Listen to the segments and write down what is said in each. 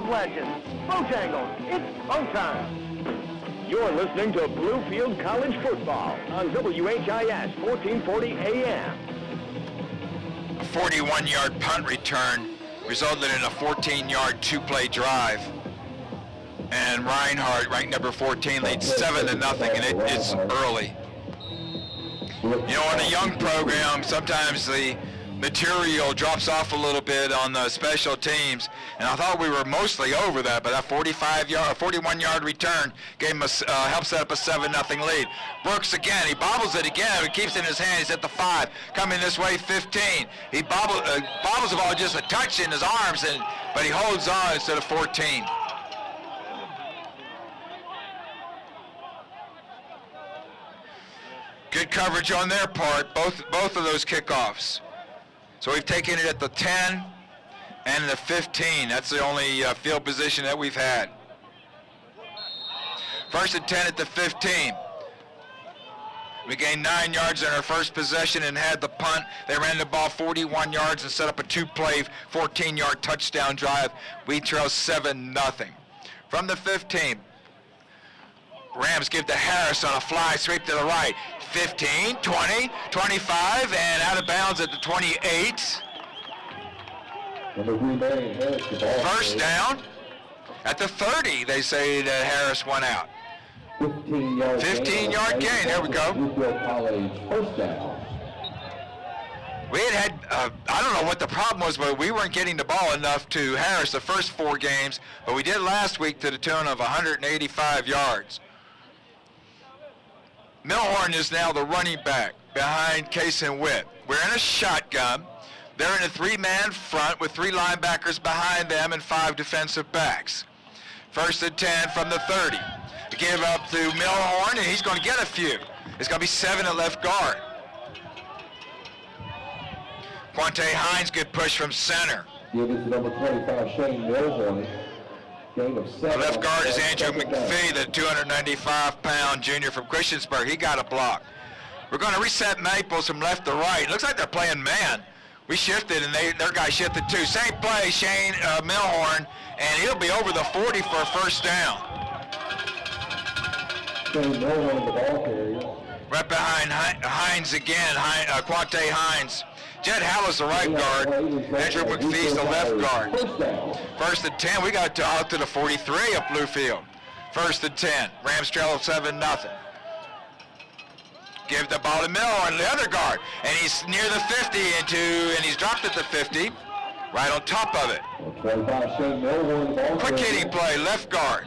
legends, Bojangles, it's go time. You're listening to Bluefield College Football on WHIS 1440 AM. A 41-yard punt return resulted in a 14-yard two-play drive. And Reinhardt, ranked number 14, leads 7-0, and it's early. You know, in a young program, sometimes the material drops off a little bit on the special teams, and I thought we were mostly over that, but that 41-yard return gave him helped set up a 7-0 lead. Brooks again, he bobbles it again, he keeps it in his hand, he's at the 5, coming this way, 15. He bobbles the ball just a touch in his arms, but he holds on instead of 14. Good coverage on their part, both of those kickoffs. So we've taken it at the 10 and the 15. That's the only field position that we've had. First and 10 at the 15. We gained 9 yards in our first possession and had the punt. They ran the ball 41 yards and set up a two-play, 14-yard touchdown drive. We trail 7-0. From the 15, Rams give to Harris on a fly sweep to the right. 15, 20, 25, and out of bounds at the 28. First down at the 30. They say that Harris went out. 15-yard gain. There we go. We had I don't know what the problem was, but we weren't getting the ball enough to Harris the first 4 games, but we did last week to the tune of 185 yards. Milhorn is now the running back behind Case and Witt. We're in a shotgun. They're in a 3-man front with 3 linebackers behind them and 5 defensive backs. First and 10 from the 30. We give up to Milhorn, and he's going to get a few. It's going to be 7 at left guard. Quante Hines, good push from center. Give it to number 25, Shane Milhorn. The left guard is Andrew McPhee, the 295-pound junior from Christiansburg. He got a block. We're going to reset Maples from left to right. It looks like they're playing man. We shifted, and their guy shifted too. Same play, Shane Milhorn, and he'll be over the 40 for a first down. Right behind Hines again, Quante Hines. Jed Hallis, the right guard. Andrew McPhee's the left guard. First and 10, we got out to the 43 of Bluefield. First and 10, Rams trail 7-0. Give the ball to Milhorn, the other guard, and he's near the 50 and he's dropped at the 50, right on top of it. Quick hitting play, left guard.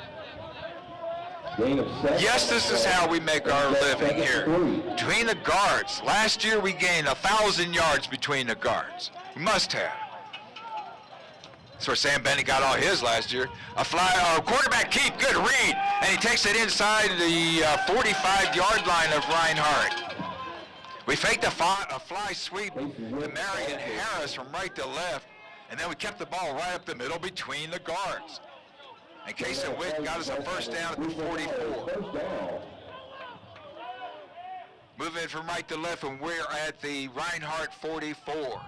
Yes, this is how we make our living here. Between the guards. Last year we gained 1,000 yards between the guards. We must have. That's where Sam Bennett got all his last year. A quarterback keep, good read, and he takes it inside the 45-yard line of Reinhardt. We faked a fly sweep to Marion Harris from right to left, and then we kept the ball right up the middle between the guards. And Case and Witt got us a first down at the 44. Moving from right to left, and we're at the Reinhardt 44.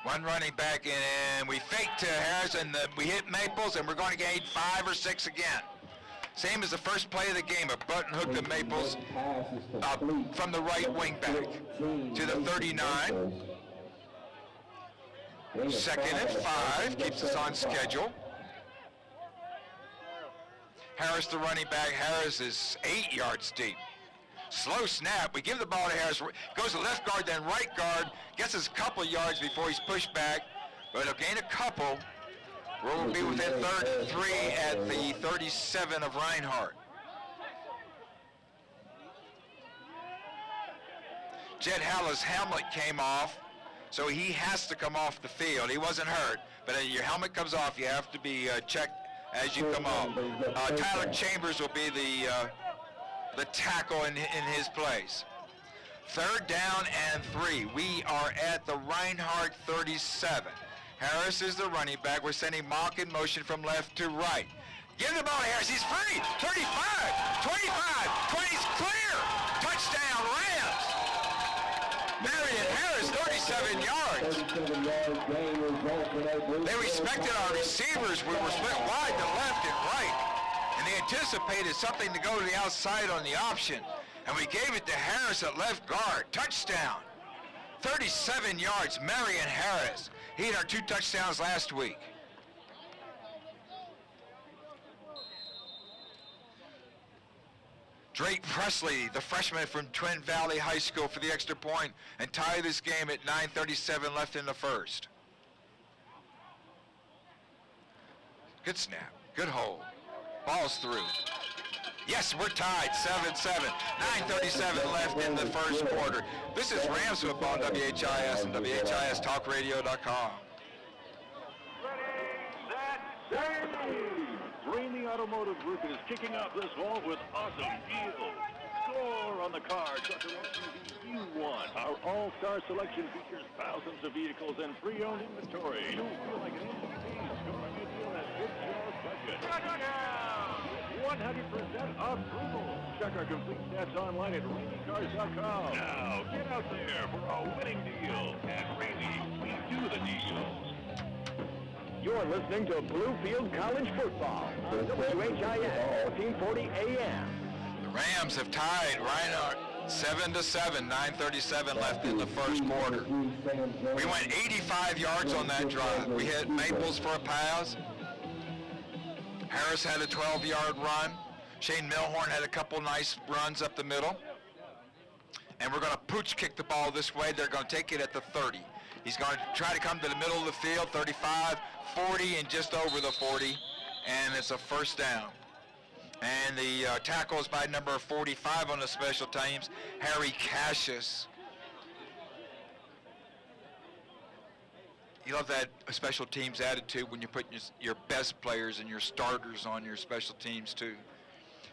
One running back, and we fake to Harris, and we hit Maples, and we're going to gain 5 or 6 again. Same as the first play of the game, a button hook to Maples from the right wing back to the 39. Second and 5, keeps us on schedule. Harris, the running back. Harris is 8 yards deep. Slow snap. We give the ball to Harris. Goes to left guard, then right guard. Gets us a couple yards before he's pushed back. But he'll gain a couple. We'll be within 33 at the 37 of Reinhardt. Jed Hallis' helmet came off, so he has to come off the field. He wasn't hurt, but your helmet comes off. You have to be checked as you come off. Tyler Chambers will be the tackle in his place. Third down and 3. We are at the Reinhardt 37. Harris is the running back. We're sending Mock in motion from left to right. Give the ball to Harris. He's free. 35, 25, 20's clear. Touchdown, Rams. Marion Harris, 37 yards. 37 yards gain result for that Bluefield. They respected our receivers. We were split wide to left and right. And they anticipated something to go to the outside on the option. And we gave it to Harris at left guard. Touchdown. 37 yards, Marion Harris. He had our 2 touchdowns last week. Drake Presley, the freshman from Twin Valley High School, for the extra point and tie this game at 9:37 left in the first. Good snap, good hold. Ball's through. Yes, we're tied, 7-7. 9:37 left in the first quarter. This is Rams football on WHIS and WHIStalkradio.com. Ramey Automotive Group is kicking off this fall with awesome deals. Score on the car, truck or SUV you want. Our all-star selection features thousands of vehicles and pre-owned inventory. You'll feel like an MVP. Score a good deal that fits your budget. 100% approval. Check our complete stats online at RameyCars.com. Now, get out there for a winning deal. At Ramey, we do the deals. You're listening to Bluefield College Football on WHIS 1440 AM. The Rams have tied Reinhardt 7-7, 9:37 left in the first quarter. We went 85 yards on that drive. We hit Maples for a pass. Harris had a 12-yard run. Shane Milhorn had a couple nice runs up the middle. And we're going to pooch kick the ball this way. They're going to take it at the 30. He's going to try to come to the middle of the field, 35, 40, and just over the 40. And it's a first down. And the tackle is by number 45 on the special teams, Harry Cassius. You love that special teams attitude when you put your best players and your starters on your special teams too.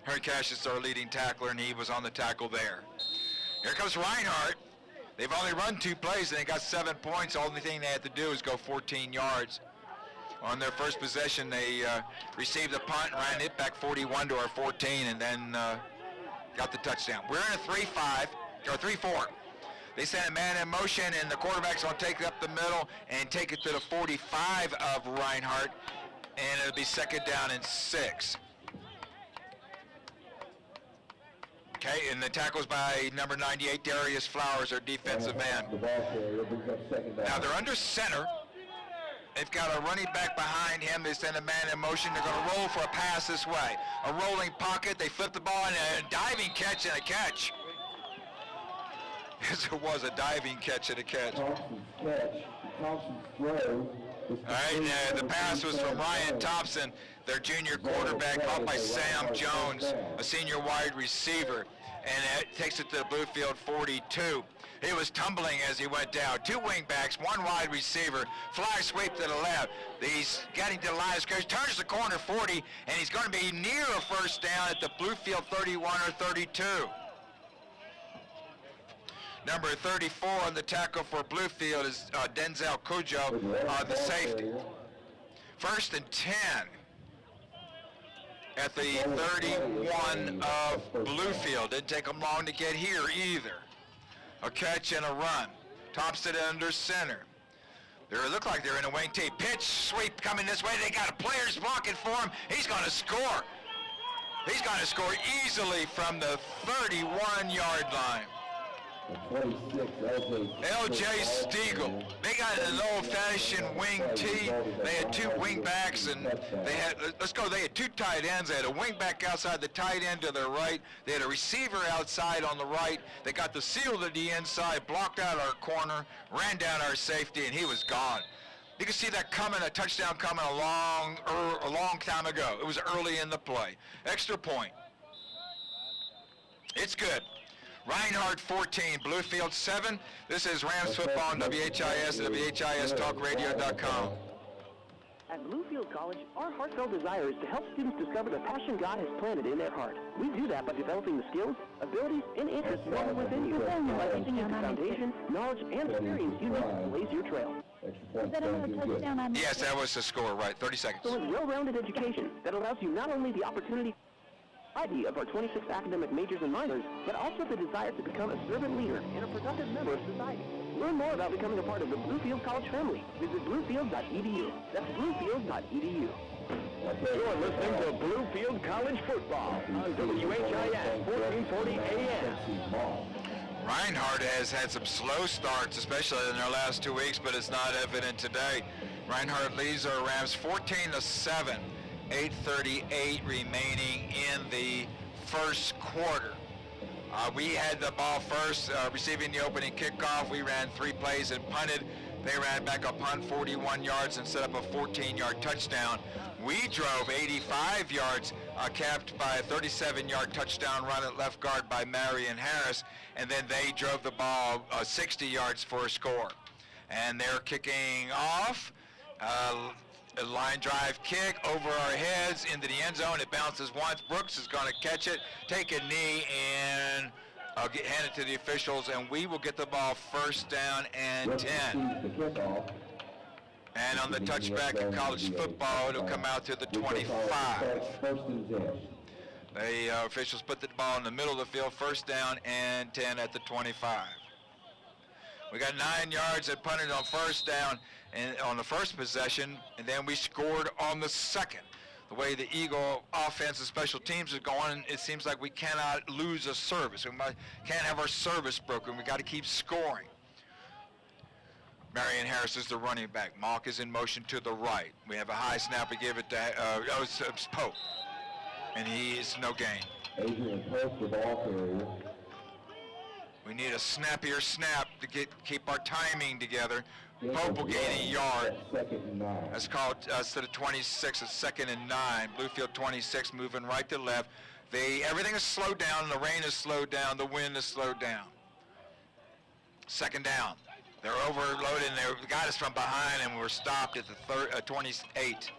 Harry Cassius is our leading tackler, and he was on the tackle there. Here comes Reinhardt. They've only run 2 plays, and they got 7 points. The only thing they had to do is go 14 yards. On their first possession, they received the punt, ran it back 41 to our 14, and then got the touchdown. We're in a 3-5, or 3-4. They sent a man in motion, and the quarterback's going to take it up the middle and take it to the 45 of Reinhardt, and it'll be second down and 6. Okay, and the tackle's by number 98, Darius Flowers, our defensive man. Now they're under center. They've got a running back behind him. They send a man in motion. They're going to roll for a pass this way. A rolling pocket. They flip the ball, and a diving catch and a catch. Yes, it was a diving catch and a catch. Thompson's throw. All right, the pass was from Ryan Thompson, their junior quarterback, caught by Sam Jones, a senior wide receiver, and it takes it to the Bluefield 42. He was tumbling as he went down. 2 wingbacks, 1 wide receiver, fly sweep to the left. He's getting to the line of scrimmage, turns the corner 40, and he's going to be near a first down at the Bluefield 31 or 32. Number 34 on the tackle for Bluefield is Denzel Cujo, the safety. First and 10 at the 31 of Bluefield. Didn't take them long to get here either. A catch and a run. Thompson under center. They look like they're in a wing T. Pitch sweep coming this way. They got players blocking for him. He's going to score. He's going to score easily from the 31-yard line. 26, L.J. Stiegel. They got an old-fashioned wing T. They had 2 wing backs, and they had, they had 2 tight ends. They had a wing back outside the tight end to their right. They had a receiver outside on the right. They got the seal to the inside, blocked out our corner, ran down our safety, and he was gone. You can see that coming, a touchdown coming a long time ago. It was early in the play. Extra point. It's good. Reinhardt 14, Bluefield 7. This is Rams football on WHIS and WHIStalkradio.com. At Bluefield College, our heartfelt desire is to help students discover the passion God has planted in their heart. We do that by developing the skills, abilities, and interests formed within you. By teaching you the foundation, knowledge, and experience you need to blaze your trail. Was that another touchdown I missed? Yes, that was the score, right, 30 seconds. So it's a well-rounded education that allows you not only the opportunity variety of our 26 academic majors and minors, but also the desire to become a servant leader and a productive member of society. Learn more about becoming a part of the Bluefield College family. Visit bluefield.edu. That's bluefield.edu. You're listening to Bluefield College Football on WHIS 1440 AM. Reinhardt has had some slow starts, especially in their last 2 weeks, but it's not evident today. Reinhardt leads our Rams 14-7, 8:38 remaining in the first quarter. We had the ball first, receiving the opening kickoff. We ran 3 plays and punted. They ran back a punt 41 yards and set up a 14-yard touchdown. We drove 85 yards, capped by a 37-yard touchdown run at left guard by Marion Harris, and then they drove the ball 60 yards for a score. And they're kicking off. A line drive kick over our heads into the end zone. It bounces once. Brooks is going to catch it, take a knee, and hand it to the officials, and we will get the ball first down and 10. And on the touchback in college football, it'll come out to the 25. The officials put the ball in the middle of the field, first down and 10 at the 25. We got 9 yards at punted on first down and on the first possession, and then we scored on the second. The way the Eagle offense and special teams is going, it seems like we cannot lose a service. We can't have our service broken. We got to keep scoring. Marion Harris is the running back. Malk is in motion to the right. We have a high snap. We give it to it's Pope, and he is no gain. Adrian Pope, the ball carrier. We need a snappier snap to keep our timing together. Pope will gain a yard. That's called instead of 26, it's 2nd and 9. Bluefield 26 moving right to left. Everything is slowed down. The rain is slowed down. The wind is slowed down. Second down. They're overloaded. They got us from behind, and we're stopped at the 28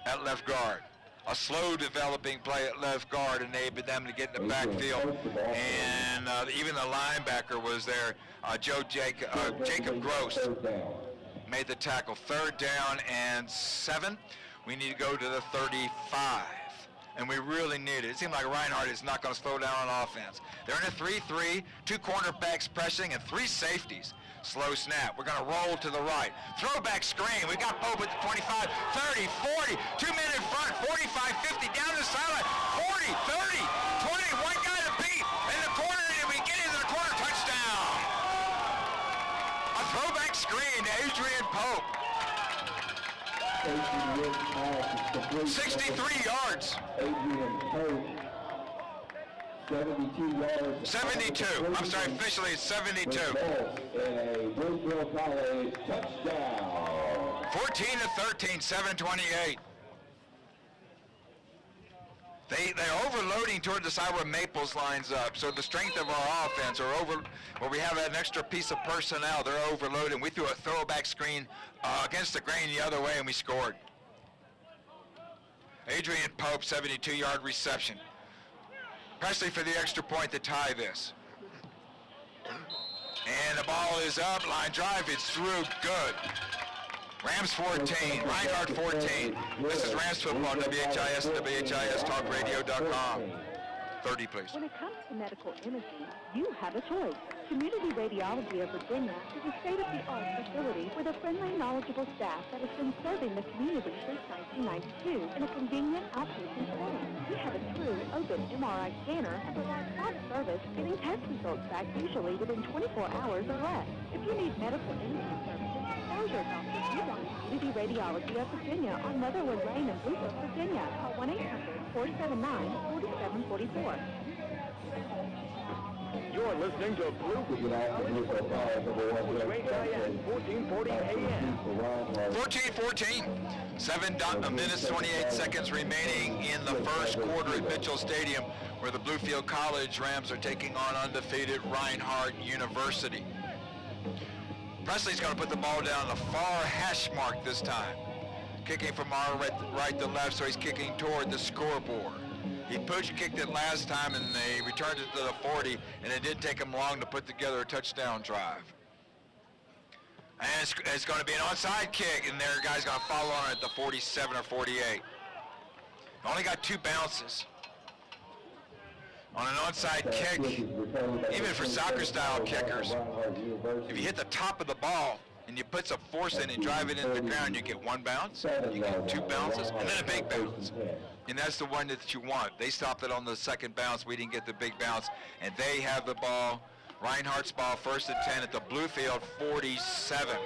at left guard. A slow developing play at left guard enabled them to get in the backfield, and even the linebacker was there. Jacob Gross made the tackle. 3rd down and 7. We need to go to the 35, and we really need it. It seems like Reinhardt is not going to slow down on offense. They're in a 3-3, 2 cornerbacks pressing, and 3 safeties. Slow snap. We're going to roll to the right. Throwback screen. We got Pope at the 25, 30, 40, 2 men in front, 45, 50, down the sideline, 40, 30, 20, one guy to beat, in the corner, and we get into the corner, touchdown. A throwback screen to Adrian Pope. 63 yards. Adrian Pope. 72 yards. 72. I'm sorry, officially it's 72. And a Bluefield College touchdown. 14-13, 7:28. They're overloading toward the side where Maples lines up. So the strength of our offense, where we have an extra piece of personnel, they're overloading. We threw a throwback screen against the grain the other way, and we scored. Adrian Pope, 72-yard reception. Presley for the extra point to tie this. And the ball is up, line drive, it's through, good. Rams 14, Reinhardt 14. This is Rams football, WHIS and WHIStalkradio.com. 30, please. When it comes to medical imaging, you have a choice. Community Radiology of Virginia is a state-of-the-art facility with a friendly, knowledgeable staff that has been serving the community since 1992 in a convenient outpatient setting. We have a true open MRI scanner and provide prompt service, getting test results back usually within 24 hours or less. If you need medical imaging services, call your doctor at Community Radiology of Virginia on Leatherwood Lane in Bluefield, Virginia. Call 1-800-479-4744. You're listening to Bluefield College Football, WHIS 1440 AM. 14-14, 7 minutes, 28 seconds remaining in the first quarter at Mitchell Stadium, where the Bluefield College Rams are taking on undefeated Reinhardt University. Presley's going to put the ball down the far hash mark this time. Kicking from our right to left, so he's kicking toward the scoreboard. He kicked it last time, and they returned it to the 40, and it didn't take him long to put together a touchdown drive. And it's going to be an onside kick, and their guy's going to follow on at the 47 or 48. Only got 2 bounces. on an onside kick, even for soccer-style kickers, if you hit the top of the ball and you put some force in and drive it into the ground, you get one bounce, you get two bounces, and then a big bounce. And that's the one that you want. They stopped it on the second bounce. We didn't get the big bounce, and they have the ball. Reinhardt's ball, 1st and 10 at the Bluefield 47.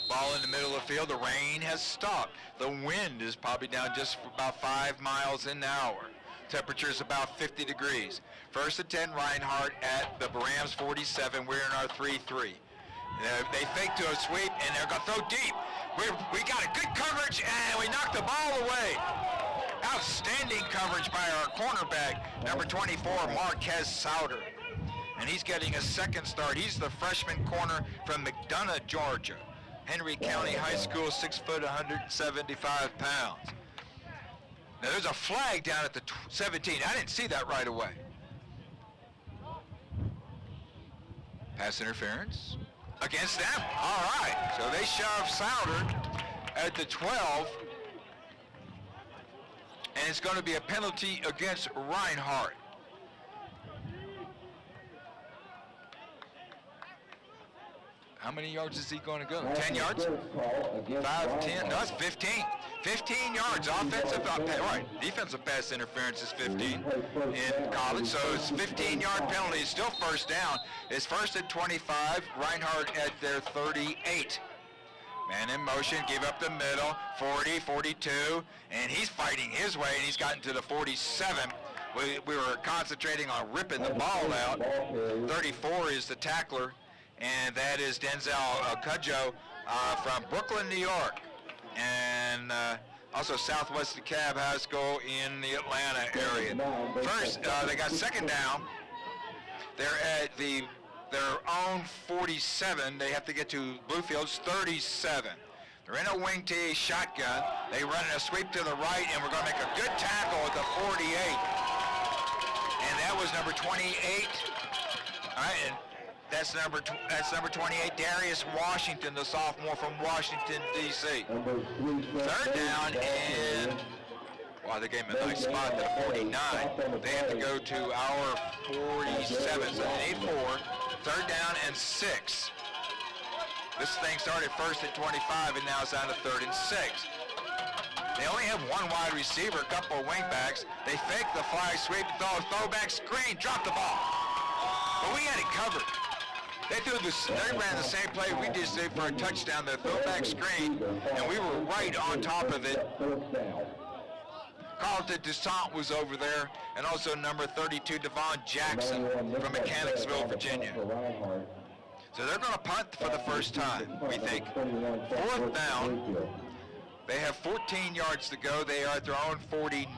Ball in the middle of the field. The rain has stopped. The wind is probably down just about 5 miles an hour. Temperature is about 50 degrees. 1st and 10, Reinhardt at the Rams 47. We're in our 3-3. They fake to a sweep, and they're going to throw deep. We got a good coverage, and we knocked the ball away. Outstanding coverage by our cornerback, number 24, Marquez Souter. And he's getting a second start. He's the freshman corner from McDonough, Georgia. Henry County High School, 6 foot, 175 pounds. Now there's a flag down at the 17. I didn't see that right away. Pass interference against them. All right, so they shove Souter at the 12. And it's going to be a penalty against Reinhardt. How many yards is he going to go? 10 yards? 5, 10, no, it's 15. 15 yards, offensive, right, defensive pass interference is 15 in college, so it's 15-yard penalty. It's still first down. It's 1st and 25, Reinhardt at their 38. Man in motion, give up the middle, 40, 42, and he's fighting his way, and he's gotten to the 47. We were concentrating on ripping the ball out. 34 is the tackler, and that is Denzel Cudjoe from Brooklyn, New York, and also Southwest DeKalb High School in the Atlanta area. First, they got second down. They're at their own 47. They have to get to Bluefield's 37. They're in a wing tee shotgun. They run a sweep to the right, and we're going to make a good tackle at the 48. And that was number 28. All right, and that's number 28, Darius Washington, the sophomore from Washington, D.C. Third down, and wow, they gave him a nice spot to the 49. They have to go to our 47, so they need 4. Third down and 6. This thing started 1st and 25, and now it's down to 3rd and 6. They only have one wide receiver, a couple of wingbacks. They fake the fly sweep, throwback screen, drop the ball. But we had it covered. They ran the same play we just did for a touchdown, the throwback screen, and we were right on top of it. Carlton Toussaint was over there, and also number 32, Devon Jackson from Mechanicsville, Virginia. So they're going to punt for the first time, we think. 4th down. They have 14 yards to go. They are at their own 49.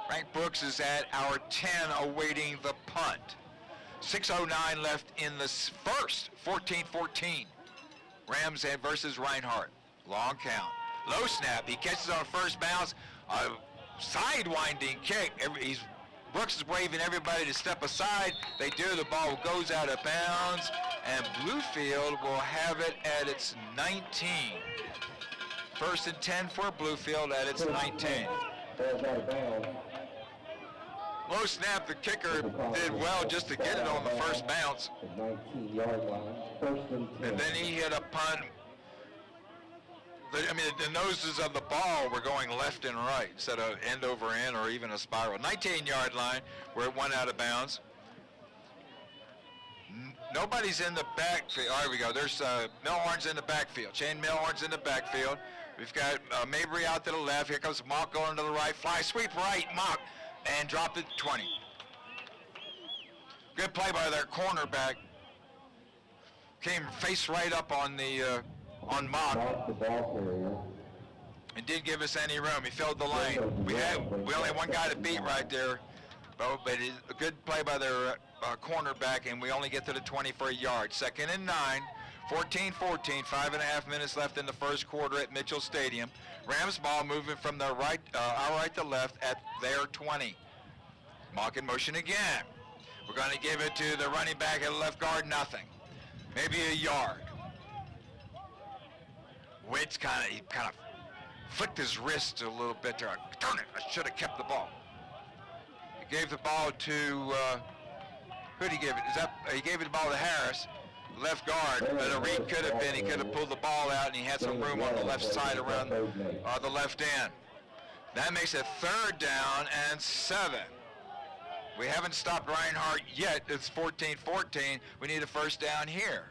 Frank Brooks is at our 10 awaiting the punt. 6:09 left in the first, 14-14. Rams versus Reinhardt. Long count. Low snap. He catches on first bounce. A sidewinding kick. Brooks is waving everybody to step aside. They do. The ball goes out of bounds, and Bluefield will have it at its 19. 1st and 10 for Bluefield at its 19. Low snap, the kicker did well just to get it on the first bounce. And then he hit a punt. The noses of the ball were going left and right instead of end over end or even a spiral. 19-yard line where it went out of bounds. Nobody's in the backfield. Oh, here we go. There's Milhorn's in the backfield. Shane Milhorn's in the backfield. We've got Mabry out to the left. Here comes Mock going to the right. Fly sweep right, Mock, and dropped it 20. Good play by their cornerback. Came face right up on the on Mock. And didn't give us any room. He filled the lane. We only had one guy to beat right there. But it's a good play by their cornerback, and we only get to the 20 for a yard. 2nd and 9, 14-14, 5.5 minutes left in the first quarter at Mitchell Stadium. Rams ball moving from the right, our right to left at their 20. Mock in motion again. We're going to give it to the running back at left guard, nothing. Maybe a yard. Witt's kind of flicked his wrist a little bit there. Darn it, I should have kept the ball. gave the ball to, who did he give it? He gave the ball to Harris, left guard, but a read could have been, he could have pulled the ball out and he had some room on the left side around the left end. That makes it 3rd down and 7. We haven't stopped Reinhardt yet. It's 14-14. We need a first down here.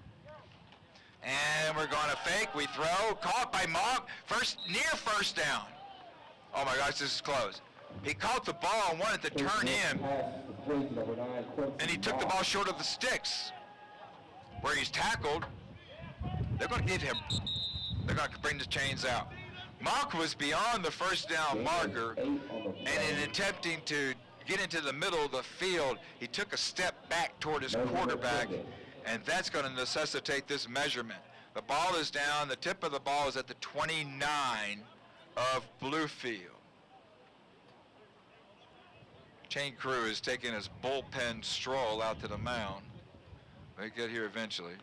And we're going to fake. We throw. Caught by Mock. Near first down. Oh my gosh, this is close. He caught the ball and wanted to turn in. And he took the ball short of the sticks. Where he's tackled. They're going to get him. They're going to bring the chains out. Mock was beyond the first down marker. And in attempting to get into the middle of the field, he took a step back toward his quarterback. And that's going to necessitate this measurement. The ball is down. The tip of the ball is at the 29 of Bluefield. Chain crew is taking his bullpen stroll out to the mound. They get here eventually.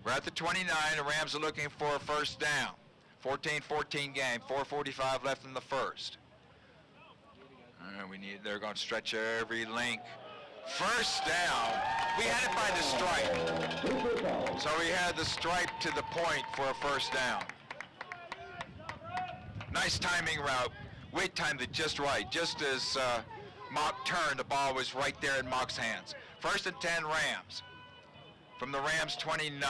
We're at the 29. The Rams are looking for a first down. 14-14 game. 4:45 left in the first. They're going to stretch every link. First down. We had it by the stripe. So we had the stripe to the point for a first down. Nice timing route. Wait timed it just right. Just as Mock turned, the ball was right there in Mock's hands. 1st and 10 Rams. From the Rams 29.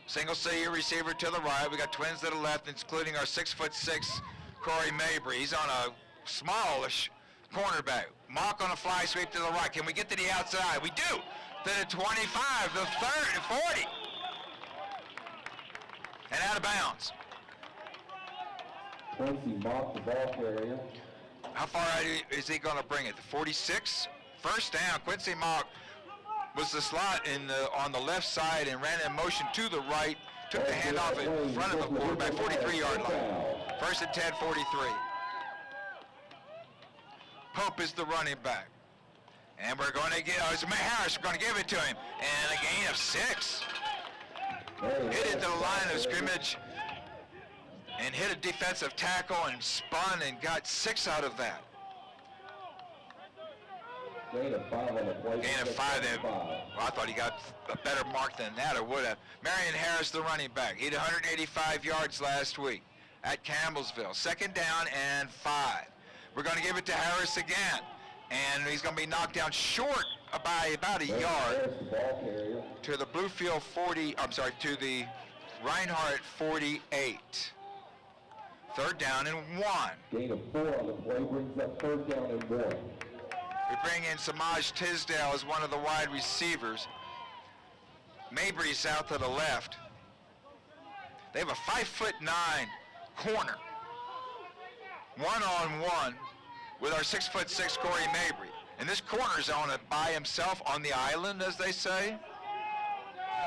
Single C receiver to the right. We got twins to the left, including our 6'6" Corey Mabry. He's on a smallish cornerback. Mock on a fly sweep to the right. Can we get to the outside? We do. To the 25, the 30, 40. And out of bounds. Quincy Mock, the ball carrier. How far out is he going to bring it? The 46? First down. Quincy Mock was the slot on the left side and ran in motion to the right. Took the handoff in front of the quarterback, 43-yard line. 1st and 10, 43. Pope is the running back. And we're going to get, Harris, we're going to give it to him. And a gain of 6. Hit it to the line of scrimmage and hit a defensive tackle and spun and got 6 out of that. Gain of 5 on the play. Gain of 5 there. Well, I thought he got a better mark than that, or would have. Marion Harris, the running back. He had 185 yards last week at Campbellsville. 2nd down and 5. We're going to give it to Harris again. And he's going to be knocked down short by about a yard to the Bluefield 40, to the Reinhardt 48. 3rd down and 1. Gain of 4 on the play brings up 3rd down and 1. We bring in Samaj Tisdale as one of the wide receivers. Mabry's out to the left. They have a 5'9" corner. 1-on-1 with our 6'6" Corey Mabry. And this corner's on it by himself on the island, as they say.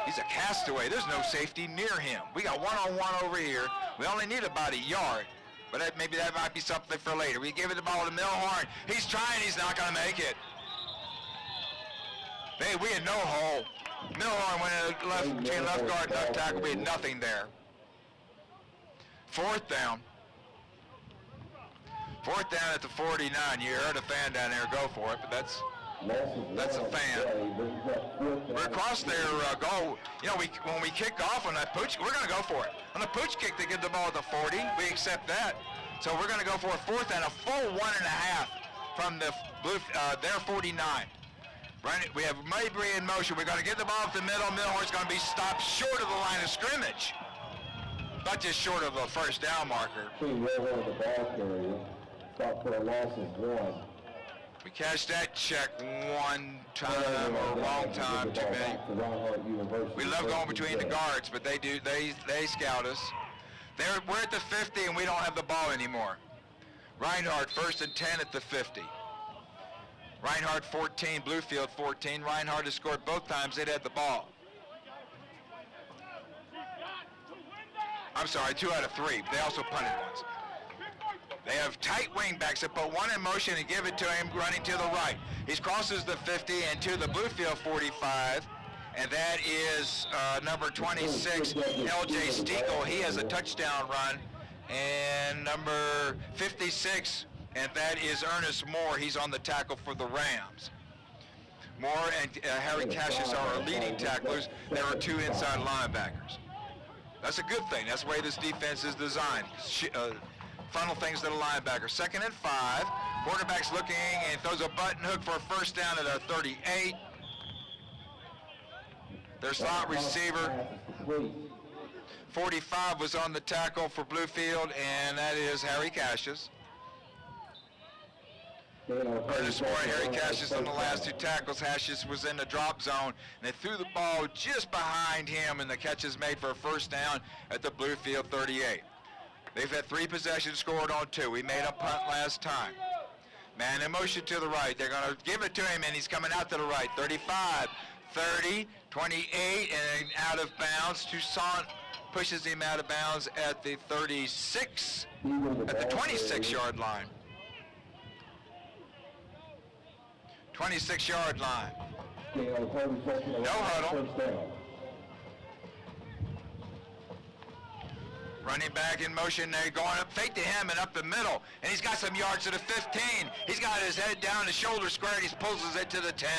He's a castaway. There's no safety near him. We got 1-on-1 over here. We only need about a yard. But maybe that might be something for later. We give it the ball to Milhorn. He's trying. He's not going to make it. Hey, we had no hole. Milhorn went between left guard and left tackle. We had nothing there. 4th down. 4th down at the 49. You heard a fan down there go for it, but that's a fan. We're across their goal. You know, when we kick off on that pooch, we're going to go for it. On the pooch kick, they give the ball at the 40. We accept that. So we're going to go for a 4th and a full 1.5 from the their 49. We have Mabry in motion. We're going to get the ball up the middle. Milhorn's going to be stopped short of the line of scrimmage. But just short of the first down marker. The ball carrier. Stop for a loss of 1. We cashed that check one time or wrong time too many. We love going between the guards, but they scout us. We're at the 50 and we don't have the ball anymore. Reinhardt 1st and 10 at the 50. Reinhardt 14, Bluefield 14. Reinhardt has scored both times they'd had the ball. I'm sorry, 2 out of 3. They also punted once. They have tight wing backs that put one in motion and give it to him running to the right. He crosses the 50 and to the Bluefield 45, and that is number 26, L.J. Stiegel. He has a touchdown run and number 56, and that is Ernest Moore. He's on the tackle for the Rams. Moore and Harry Cassius are our leading tacklers. There are 2 inside linebackers. That's a good thing. That's the way this defense is designed. Funnel things to the linebacker. 2nd and 5. Quarterback's looking and throws a button hook for a first down at our 38. Their slot receiver, 45, was on the tackle for Bluefield, and that is Harry Cassius. Ernest Moore and Harry Cassius on the last 2 tackles. Cassius was in the drop zone, and they threw the ball just behind him, and the catch is made for a first down at the Bluefield 38. They've had 3 possessions, scored on 2. We made a punt last time. Man in motion to the right. They're going to give it to him, and he's coming out to the right. 35, 30, 28, and out of bounds. Toussaint pushes him out of bounds at the 36, at the 26-yard line. 26-yard line. No huddle. Running back in motion, they're going up, fake to him and up the middle, and he's got some yards to the 15. He's got his head down, his shoulder squared, he pulls it to the 10.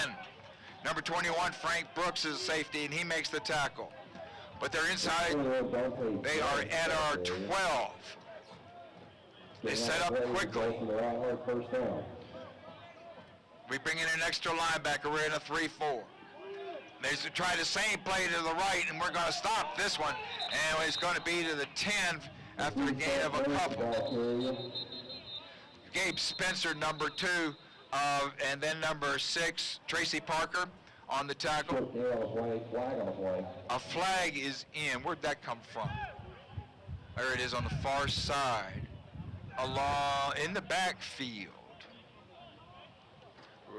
Number 21, Frank Brooks, is safety, and he makes the tackle. But they're inside, they are at our 12. They set up quickly. We bring in an extra linebacker, we're in a 3-4. They try the same play to the right, and we're going to stop this one. And it's going to be to the 10 after a gain of a couple. Gabe Spencer, number 2, and then number 6, Tracy Parker, on the tackle. A flag is in. Where'd that come from? There it is on the far side, along in the backfield.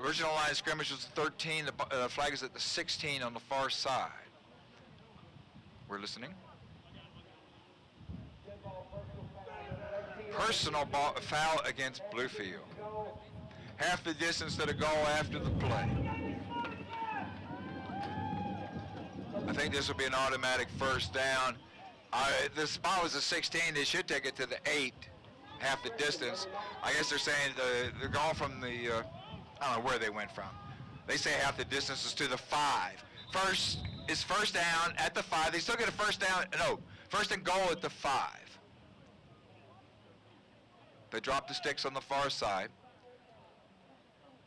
Original line of scrimmage was 13. The flag is at the 16 on the far side. We're listening. Personal foul against Bluefield. Half the distance to the goal after the play. I think this will be an automatic first down. The spot was a 16. They should take it to the 8, half the distance. I guess they're saying they're going from the... I don't know where they went from. They say half the distance is to the 5. First down at the 5. They still get a first down. No, first and goal at the 5. They drop the sticks on the far side.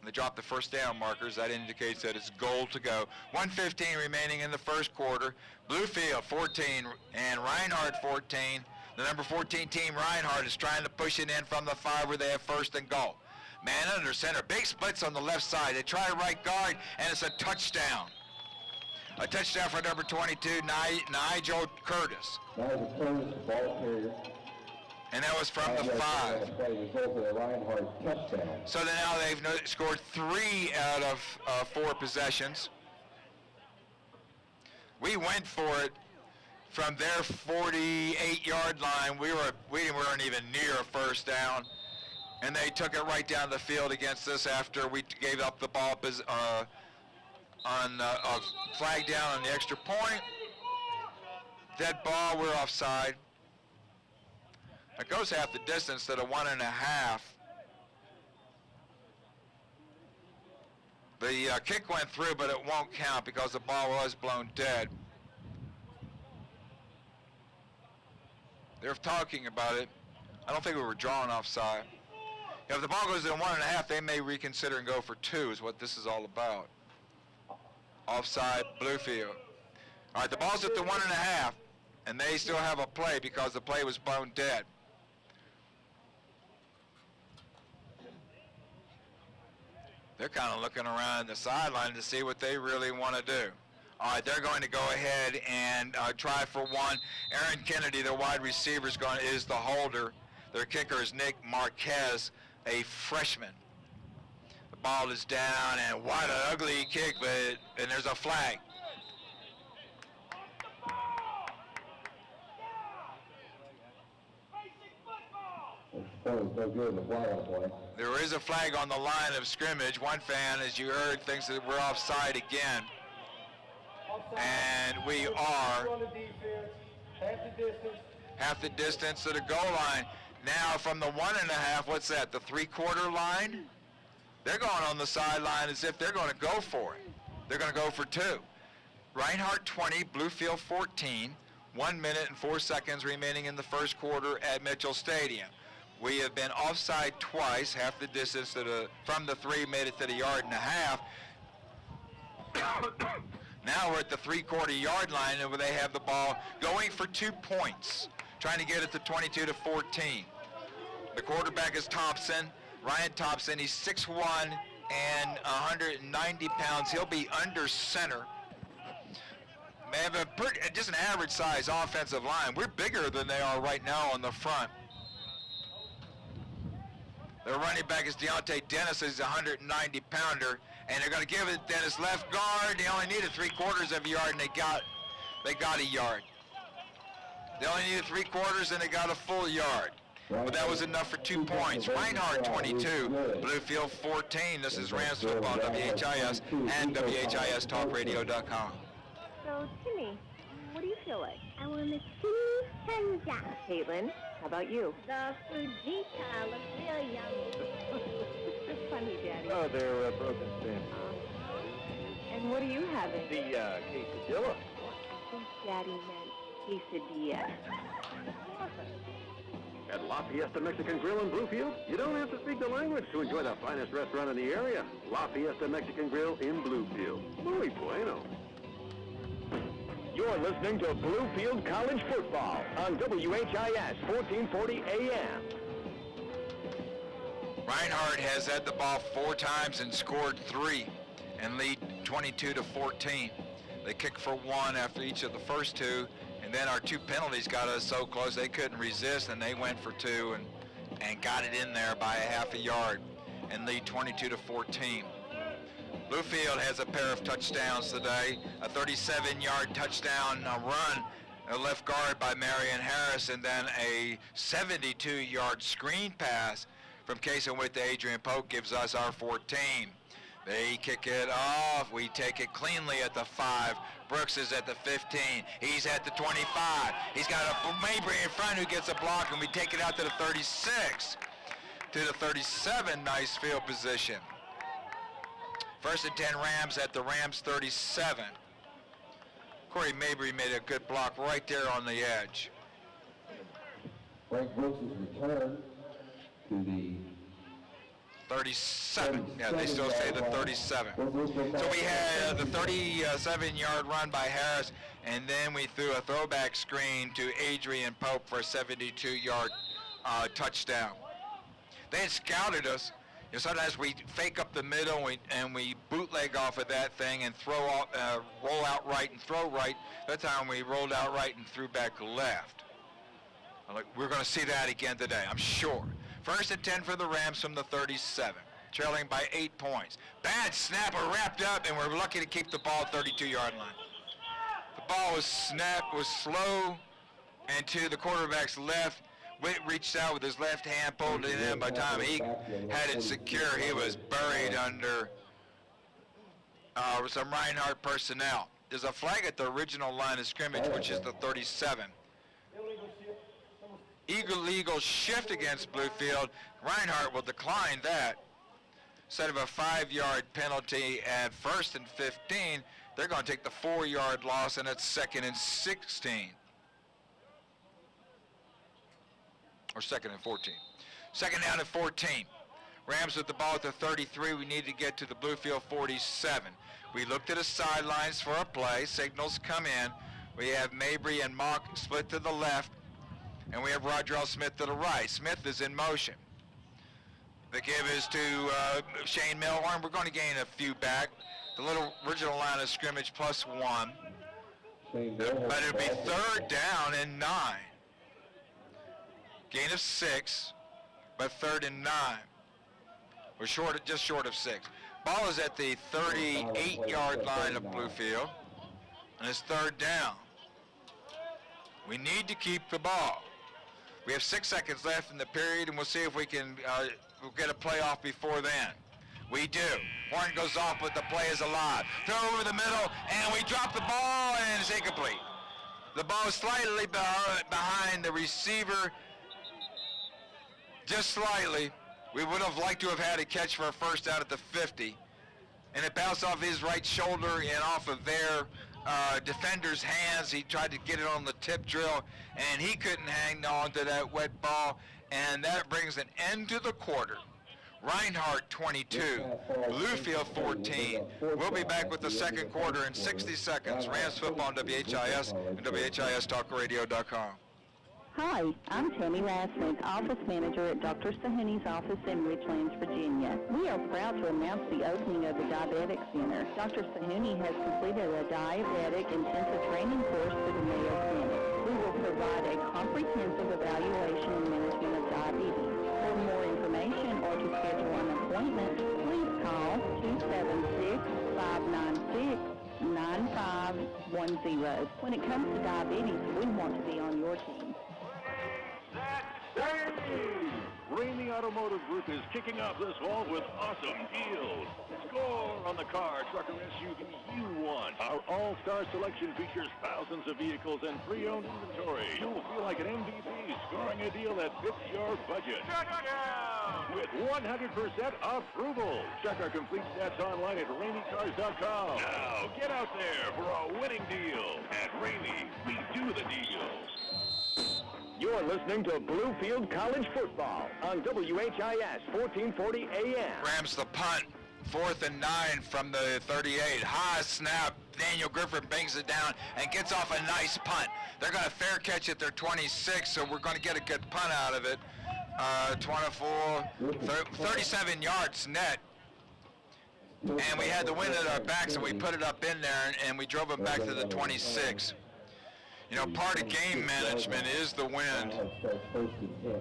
They drop the first down markers. That indicates that it's goal to go. 1:15 remaining in the first quarter. Bluefield 14 and Reinhardt 14. The number 14 team, Reinhardt, is trying to push it in from the 5 where they have first and goal. Man under center, big splits on the left side. They try right guard, and it's a touchdown. A touchdown for number 22, Nigel Curtis. And that was from the 5. So then now they've scored 3 out of 4 possessions. We went for it from their 48-yard line. We weren't even near a first down. And they took it right down the field against us after we gave up the ball on a flag down on the extra point. Dead ball, we're offside. It goes half the distance to the 1.5. The kick went through, but it won't count because the ball was blown dead. They're talking about it. I don't think we were drawn offside. If the ball goes to the 1.5, they may reconsider and go for 2 is what this is all about. Offside, Bluefield. All right, the ball's at the 1.5, and they still have a play because the play was blown dead. They're kind of looking around the sideline to see what they really want to do. All right, they're going to go ahead and try for 1. Aaron Kennedy, their wide receiver, is the holder. Their kicker is Nick Marquez, a freshman. The ball is down, and what an ugly kick, and there's a flag. There is a flag on the line of scrimmage. One fan, as you heard, thinks that we're offside again. And we are. half the distance to the goal line. Now from the 1.5, what's that, the 3/4 line? They're going on the sideline as if they're going to go for it. They're going to go for 2. Reinhardt 20, Bluefield 14, 1 minute and 4 seconds remaining in the first quarter at Mitchell Stadium. We have been offside twice, half the distance from the 3, made it to the 1.5 yards. Now we're at the 3/4 yard line, and where they have the ball going for 2 points, trying to get it to 22-14. The quarterback is Thompson, Ryan Thompson. He's 6'1" and 190 pounds. He'll be under center. They have just an average size offensive line. We're bigger than they are right now on the front. Their running back is Deontay Dennis. He's a 190 pounder, and they're going to give it Dennis left guard. They only needed 3/4 of a yard, and they got a yard. They only needed 3/4, and they got a full yard. But that was enough for 2 points. Reinhardt 22, Bluefield 14. This is Rams Football, WHIS, and WHISTalkRadio.com. So, Timmy, what do you feel like? I want to see Sanja. Caitlin, how about you? The fujita looks really yummy. That's funny, Daddy. Oh, they're broken thin. And what are you having? The quesadilla. I think Daddy meant quesadilla. At La Fiesta Mexican Grill in Bluefield, you don't have to speak the language to enjoy the finest restaurant in the area. La Fiesta Mexican Grill in Bluefield. Muy bueno. You're listening to Bluefield College Football on WHIS 1440 AM. Reinhardt has had the ball 4 times and scored 3 and lead 22-14. They kicked for 1 after each of the first 2. And then our 2 penalties got us so close they couldn't resist, and they went for 2 and got it in there by a half a yard and lead 22-14. Bluefield has a pair of touchdowns today, a 37-yard touchdown run, a left guard by Marion Harris, and then a 72-yard screen pass from Casey Witt to Adrian Polk gives us our 14. They kick it off. We take it cleanly at the 5. Brooks is at the 15. He's at the 25. He's got a Mabry in front who gets a block, and we take it out to the 36. To the 37, nice field position. 1st and 10 Rams at the Rams 37. Corey Mabry made a good block right there on the edge. Frank Brooks is returned to the 37. Yeah, they still say the 37. So we had the 37-yard run by Harris, and then we threw a throwback screen to Adrian Pope for a 72-yard touchdown. They had scouted us. You know, sometimes we fake up the middle and we bootleg off of that thing and roll out right and throw right. That time we rolled out right and threw back left. We're going to see that again today, I'm sure. 1st and 10 for the Rams from the 37, trailing by 8 points. Bad snap, we're wrapped up, and we're lucky to keep the ball at 32-yard line. The ball was snapped, was slow, and to the quarterback's left. Witt reached out with his left hand, pulled it in. By the time he had it secure, he was buried under some Reinhardt personnel. There's a flag at the original line of scrimmage, which is the 37. Illegal shift against Bluefield. Reinhardt will decline that. Instead of a 5-yard penalty at 1st and 15, they're going to take the 4-yard loss, and it's 2nd and 16. Or 2nd and 14. 2nd down at 14. Rams with the ball at the 33. We need to get to the Bluefield 47. We looked at the sidelines for a play. Signals come in. We have Mabry and Mock split to the left. And we have Rodrell Smith to the right. Smith is in motion. The give is to Shane Milhorn. We're going to gain a few back. The little original line of scrimmage +1. But it'll be 3rd down and 9. Gain of 6, but 3rd and 9. We're just short of 6. Ball is at the 38-yard line of Bluefield, and it's 3rd down. We need to keep the ball. We have 6 seconds left in the period, and we'll see if we can we'll get a play off before then. We do. Horn goes off, but the play is alive. Throw over the middle, and we drop the ball, and it's incomplete. The ball slightly behind the receiver, just slightly. We would have liked to have had a catch for a first out at the 50. And it bounced off his right shoulder and off of their defender's hands. He tried to get it on the tip drill, and he couldn't hang on to that wet ball. And that brings an end to the quarter. Reinhardt 22, Bluefield 14. We'll be back with the second quarter in 60 seconds. Rams football on WHIS and WHIStalkradio.com. Hi, I'm Tammy Rassman, Office Manager at Dr. Sahuni's office in Richlands, Virginia. We are proud to announce the opening of the Diabetic Center. Dr. Sahuni has completed a diabetic intensive training course through the Mayo Clinic. We will provide a comprehensive evaluation and management of diabetes. For more information or to schedule an appointment, please call 276-596-9510. When it comes to diabetes, we want to be on your team. Ramey Automotive Group is kicking off this fall with awesome deals. Score on the car, truck, or SUV you want. Our all-star selection features thousands of vehicles and pre-owned inventory. You'll feel like an MVP scoring a deal that fits your budget. With 100% approval. Check our complete stats online at RameyCars.com. Now, get out there for a winning deal. At Ramey, we do the deal. You're listening to Bluefield College Football on WHIS 1440 AM. Rams the punt, 4th and 9 from the 38. High snap. Daniel Griffin bangs it down and gets off a nice punt. They're going to fair catch at their 26, so we're going to get a good punt out of it. 37 yards net. And we had the wind at our back, so we put it up in there, and we drove it back to the 26. You know, part of game management is the wind.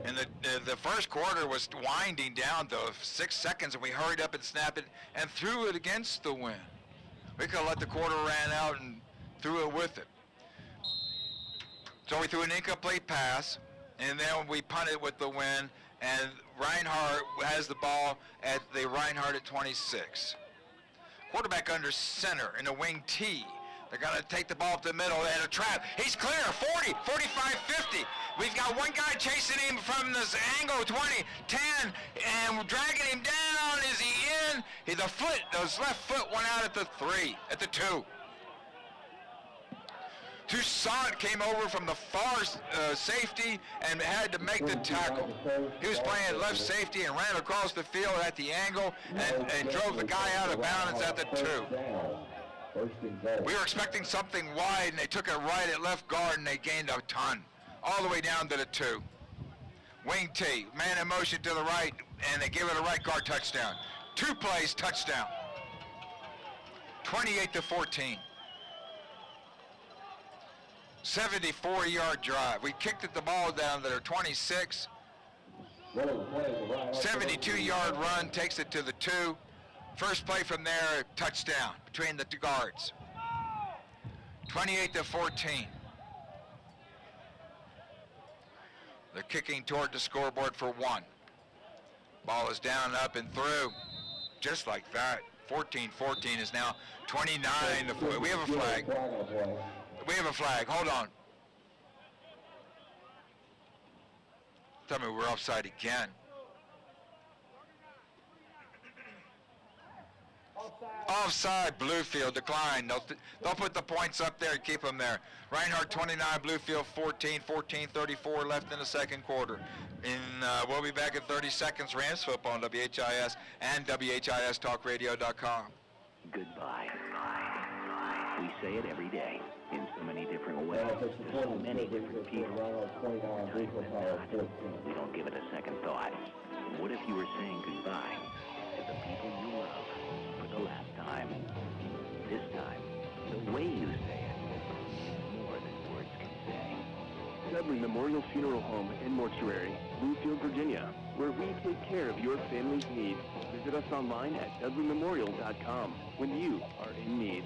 And the first quarter was winding down to 6 seconds, and we hurried up and snapped it and threw it against the wind. We could have let the quarter ran out and threw it with it. So we threw an incomplete pass, and then we punted with the wind, and Reinhardt has the ball at the Reinhardt at 26. Quarterback under center in a wing T. They're going to take the ball up the middle and a trap. He's clear, 40, 45, 50. We've got one guy chasing him from this angle, 20, 10, and we're dragging him down. Is he in? His left foot went out at the 3, at the 2. Toussaint came over from the far safety and had to make the tackle. He was playing left safety and ran across the field at the angle and drove the guy out of bounds at the 2. We were expecting something wide, and they took it right at left guard, and they gained a ton, all the way down to the 2. Wing T, man in motion to the right, and they give it a right guard touchdown. 2 plays, touchdown. 28-14. 74-yard drive. We kicked the ball down to their 26. 72-yard run takes it to the 2. First play from there, touchdown between the 2 guards. 28-14. They're kicking toward the scoreboard for 1. Ball is down, up, and through. Just like that. 14-14 is now 29. We have a flag. We have a flag. Hold on. Tell me we're offside again. Offside, Bluefield declined. They'll put the points up there and keep them there. Reinhardt 29, Bluefield 14, 14:34 left in the second quarter. We'll be back in 30 seconds. Rams football on WHIS and WHIStalkradio.com. Goodbye. We say it every day in so many different ways to so many different people. We don't give it a second thought. What if you were saying goodbye to the people you love for the last time? This time, the way you say it, more than words can say. Dudley Memorial Funeral Home and Mortuary, Bluefield, Virginia, where we take care of your family's needs. Visit us online at dudleymemorial.com when you are in need.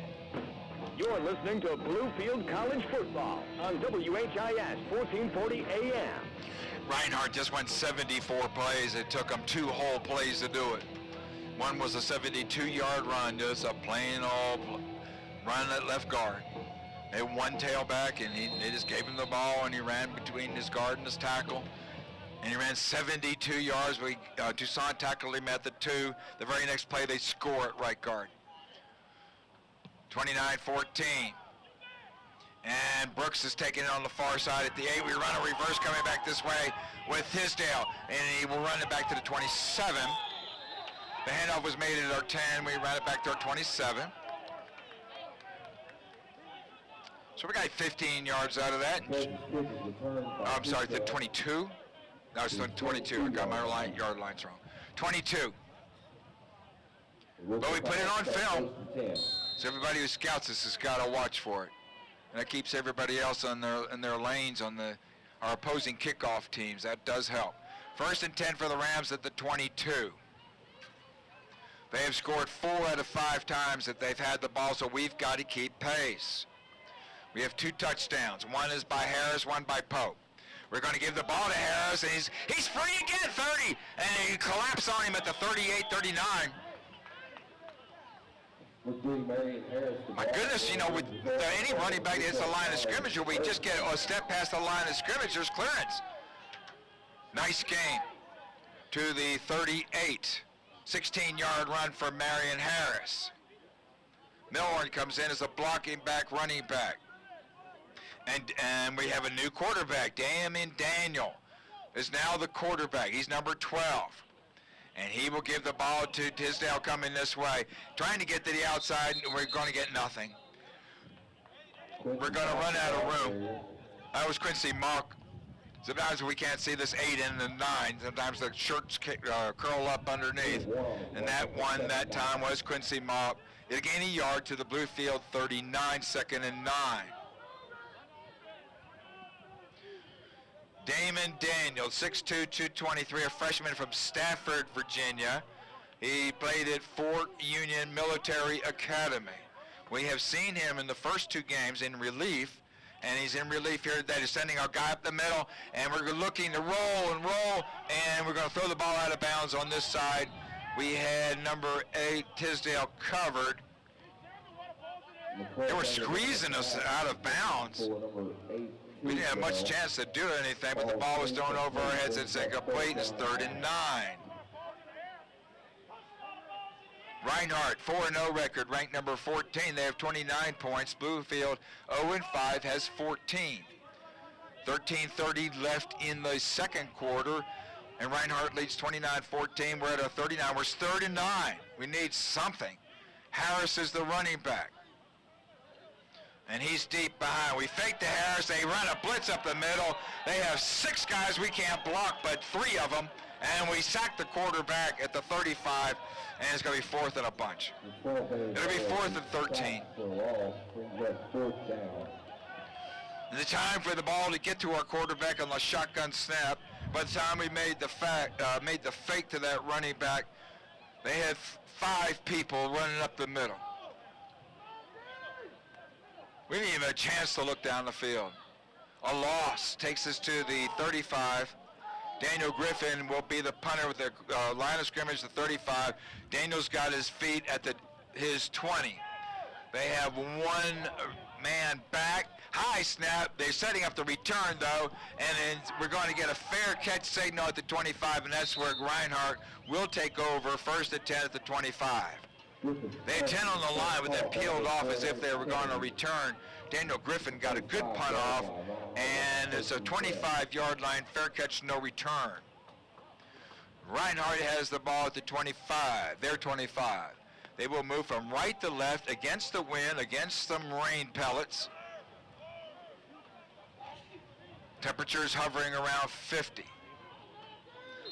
You're listening to Bluefield College Football on WHIS 1440 AM. Reinhardt just went 74 plays. It took him 2 whole plays to do it. One was a 72-yard run, just a plain old run at left guard. They had one tailback, and they just gave him the ball, and he ran between his guard and his tackle. And he ran 72 yards. Toussaint tackled him at the 2. The very next play, they score at right guard. 29-14. And Brooks is taking it on the far side at the 8. We run a reverse coming back this way with Tisdale, and he will run it back to the 27. The handoff was made at our 10. We ran it back to our 27. So we got 15 yards out of that. Oh, I'm sorry, the 22. No, it's the 22. I got my yard lines wrong. 22. But we put it on film, so everybody who scouts this has got to watch for it. And that keeps everybody else in their lanes on our opposing kickoff teams. That does help. 1st and 10 for the Rams at the 22. They have scored 4 out of 5 times that they've had the ball, so we've got to keep pace. We have 2 touchdowns. One is by Harris, one by Pope. We're going to give the ball to Harris, and he's free again, 30, and he collapsed on him at the 38-39. My goodness, with any running back that hits the line of scrimmage, or we just get a step past the line of scrimmage, there's clearance. Nice gain to the 38. 16-yard run for Marion Harris. Milhorn comes in as a blocking back, running back. And we have a new quarterback. Damon Daniel is now the quarterback. He's number 12. And he will give the ball to Tisdale coming this way. Trying to get to the outside, and we're going to get nothing. We're going to run out of room. That was Quincy Mock. Sometimes we can't see this 8 and the 9. Sometimes the shirts curl up underneath. And that one that time was Quincy Mock. It'll gain a yard to the Bluefield 39, 2nd and 9. Damon Daniel, 6'2", 223, a freshman from Stafford, Virginia. He played at Fort Union Military Academy. We have seen him in the first 2 games in relief, and he's in relief here today. He's sending our guy up the middle, and we're looking to roll, and we're going to throw the ball out of bounds on this side. We had number 8, Tisdale, covered. They were squeezing us out of bounds. We didn't have much chance to do anything, but the ball was thrown over our heads. It's incomplete, and it's 3rd and 9. Reinhardt, 4-0 record, ranked number 14. They have 29 points. Bluefield, 0-5, has 14. 13:30 left in the second quarter, and Reinhardt leads 29-14. We're at a 39. We're 3rd and 9. We need something. Harris is the running back. And he's deep behind. We fake to Harris. They run a blitz up the middle. They have 6 guys we can't block, but 3 of them. And we sack the quarterback at the 35, and it's going to be 4th and a bunch. It'll be 4th and 13. The time for the ball to get to our quarterback on the shotgun snap. By the time we made the fake to that running back, they had 5 people running up the middle. We didn't even have a chance to look down the field. A loss takes us to the 35. Daniel Griffin will be the punter with the line of scrimmage, the 35. Daniel's got his feet at his 20. They have 1 man back. High snap. They're setting up the return, though, and then we're going to get a fair catch signal at the 25, and that's where Reinhardt will take over, 1st and 10 at the 25. They had 10 on the line, but then peeled off as if they were going to return. Daniel Griffin got a good punt off, and it's a 25-yard line, fair catch, no return. Reinhardt has the ball at the 25, their 25. They will move from right to left against the wind, against some rain pellets. Temperatures hovering around 50.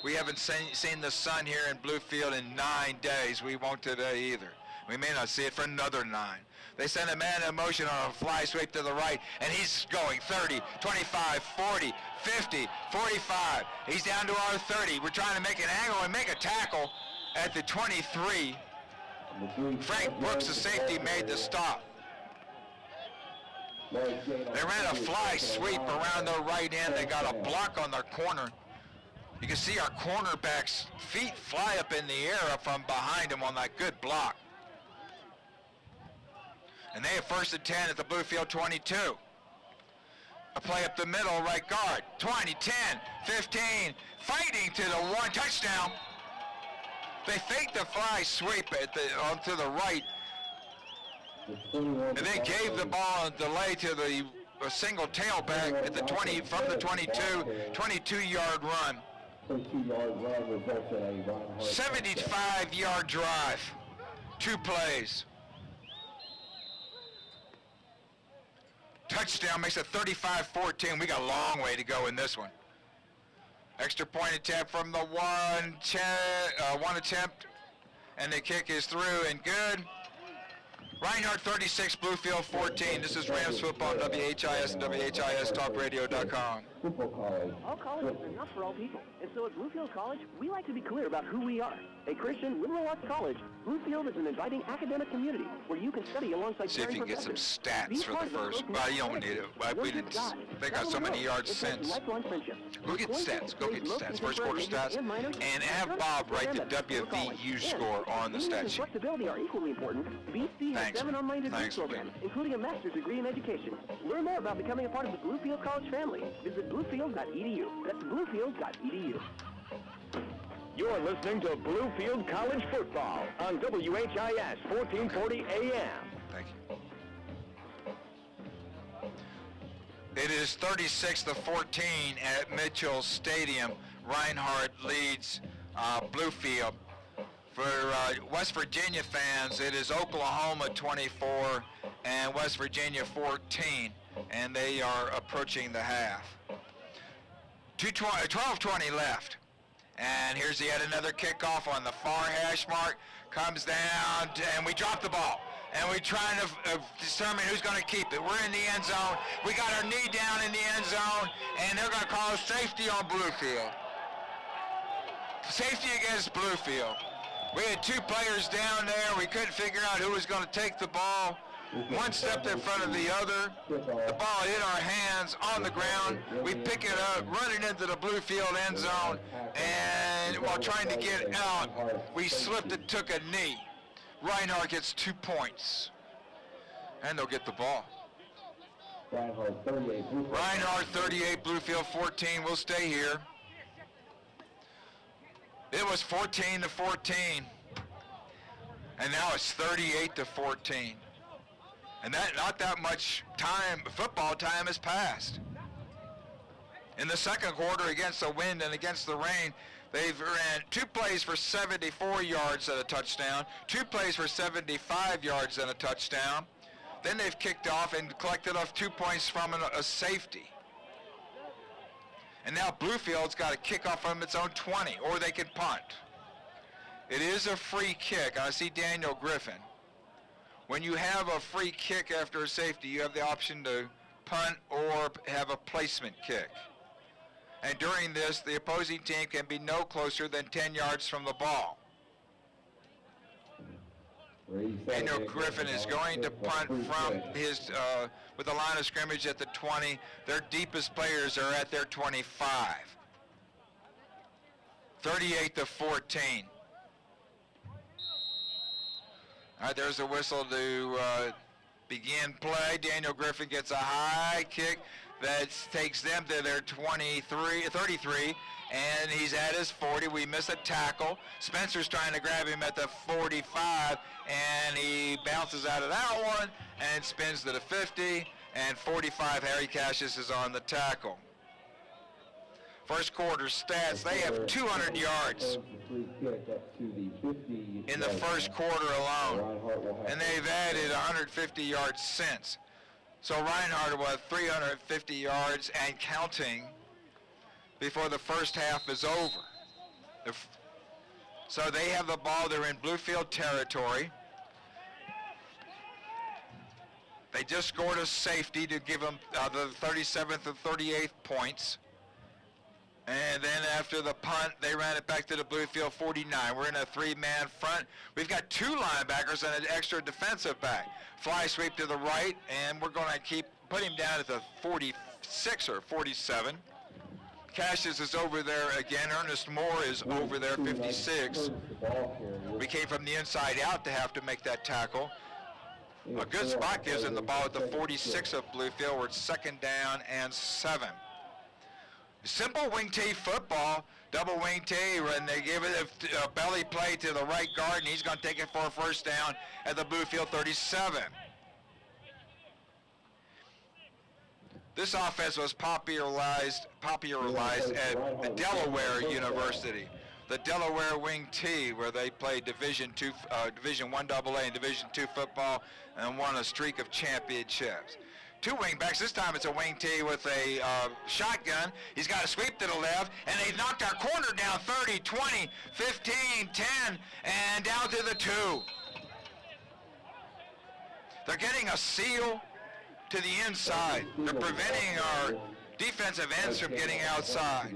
We haven't seen the sun here in Bluefield in 9 days. We won't today either. We may not see it for another 9. They send a man in motion on a fly sweep to the right, and he's going 30, 25, 40, 50, 45. He's down to our 30. We're trying to make an angle and make a tackle at the 23. Frank Brooks, the safety, made the stop. They ran a fly sweep around their right end. They got a block on their corner. You can see our cornerback's feet fly up in the air up from behind him on that good block. And they have 1st and 10 at the Bluefield 22. A play up the middle, right guard. 20, 10, 15, fighting to the 1, touchdown. They faked the fly sweep at onto the right, and they gave the ball a delay to the single tailback at the 20 from the 22-yard run. 22-yard run results in a Reinhardt 75-yard drive, 2 plays. Touchdown makes it 35-14. We got a long way to go in this one. Extra point attempt from the one attempt, and the kick is through and good. Reinhardt 36, Bluefield 14. This is Rams football, WHIS and WHIStalkradio.com. All colleges are not for all people, and so at Bluefield College, we like to be clear about who we are. A Christian liberal arts college, Bluefield is an inviting academic community where you can study alongside See if you can get some stats for the first. Well, you don't need it. We didn't. They got so many yards since. Go get stats. Go get stats. First quarter stats, and have Bob write the WVU score on the stat sheet. Flexibility are equally important. BC has 7 online degree programs, including a master's degree in education. Learn more about becoming a part of the Bluefield College family. Visit bluefield.edu. That's bluefield.edu. You're listening to Bluefield College Football on WHIS 1440 AM. Thank you. It is 36-14 at Mitchell Stadium. Reinhardt leads Bluefield. For West Virginia fans, it is Oklahoma 24 and West Virginia 14, and they are approaching the half. 12:20 left. And here's yet another kickoff on the far hash mark. Comes down, and we drop the ball. And we're trying to determine who's going to keep it. We're in the end zone. We got our knee down in the end zone, and they're going to call safety on Bluefield. Safety against Bluefield. We had 2 players down there. We couldn't figure out who was going to take the ball. One stepped in front of the other. The ball hit our hands on the ground. We pick it up, run it into the Bluefield end zone, and while trying to get out, we slipped and took a knee. Reinhardt gets 2 points, and they'll get the ball. Reinhardt 38, Bluefield 14. We'll stay here. It was 14-14, and now it's 38-14. And that not that much time, football time has passed. In the second quarter, against the wind and against the rain, they've ran 2 plays for 74 yards and a touchdown, 2 plays for 75 yards and a touchdown. Then they've kicked off and collected off 2 points from a safety. And now Bluefield's got to kick off from its own 20, or they can punt. It is a free kick. I see Daniel Griffin. When you have a free kick after a safety, you have the option to punt or have a placement kick. And during this, the opposing team can be no closer than 10 yards from the ball. Daniel Griffin is going to punt from his, with the line of scrimmage at the 20. Their deepest players are at their 25. 38-14. All right, there's a whistle to begin play. Daniel Griffin gets a high kick that takes them to their 33, and he's at his 40. We miss a tackle. Spencer's trying to grab him at the 45, and he bounces out of that one and spins to the 50, and 45, Harry Cassius is on the tackle. First quarter stats, they have 200 yards in the first quarter alone, and they've added 150 yards since. So Reinhardt will have 350 yards and counting before the first half is over. So they have the ball. They're in Bluefield territory. They just scored a safety to give them the 37th and 38th points. And then after the punt, they ran it back to the Bluefield 49. We're in a 3-man front. We've got 2 linebackers and an extra defensive back. Fly sweep to the right, and we're going to put him down at the 46 or 47. Cassius is over there again. Ernest Moore is over there, 56. We came from the inside out to have to make that tackle. A good spot gives him the ball at the 46 of Bluefield, where it's 2nd down and 7. Simple wing T football, double wing T, when they give it a belly play to the right guard, and he's going to take it for a 1st down at the Bluefield 37. This offense was popularized at Delaware University. The Delaware Wing T, where they played Division I AA and Division II football and won a streak of championships. 2 wing backs. This time it's a wing T with a shotgun. He's got a sweep to the left, and they've knocked our corner down 30, 20, 15, 10, and down to the 2. They're getting a seal to the inside. They're preventing our defensive ends from getting outside.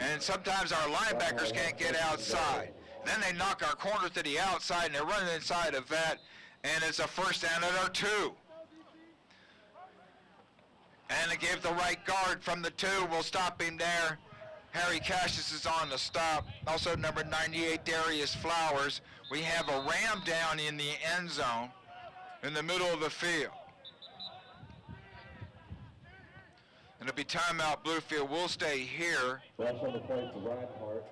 And sometimes our linebackers can't get outside. Then they knock our corner to the outside, and they're running inside of that, and it's a 1st down at our 2. And they gave the right guard from the 2. We'll stop him there. Harry Cassius is on the stop. Also number 98, Darius Flowers. We have a ram down in the end zone in the middle of the field. And it'll be timeout Bluefield. We'll stay here. Rush on the play for Reinhardt.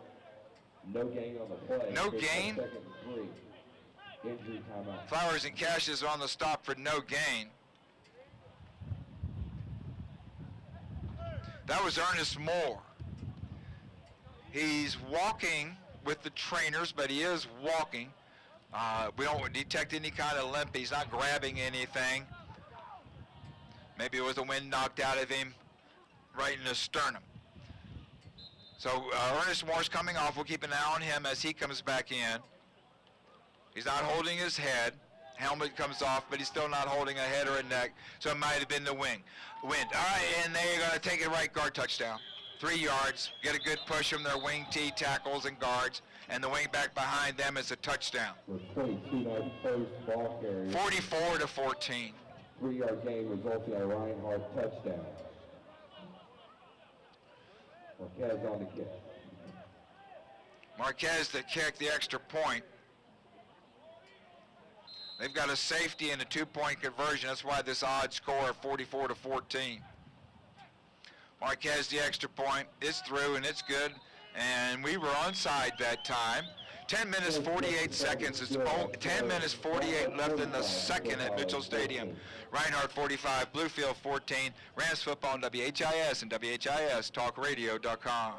No gain on the play. No gain. 2nd and 3. Injury timeout. Flowers and Cassius on the stop for no gain. That was Ernest Moore. He's walking with the trainers, but he is walking. We don't detect any kind of limp. He's not grabbing anything. Maybe it was the wind knocked out of him right in the sternum. So Ernest Moore's coming off. We'll keep an eye on him as he comes back in. He's not holding his head. Helmet comes off, but he's still not holding a head or a neck, so it might have been the wind. All right, and they're going to take it right guard touchdown. 3 yards, get a good push from their wing T tackles and guards, and the wing back behind them is a touchdown. 44 to 14. 3-yard gain resulting in a Reinhardt touchdown. Marquez on the kick. Marquez to kick the extra point. They've got a safety and a 2-point conversion. That's why this odd score of 44 to 14. Marquez the extra point. It's through and it's good. And we were onside that time. 10 minutes, 48 seconds. It's 10 minutes, 48 left in the second at Mitchell Stadium. Reinhardt 45, Bluefield 14. Rams football on WHIS and WHIStalkradio.com.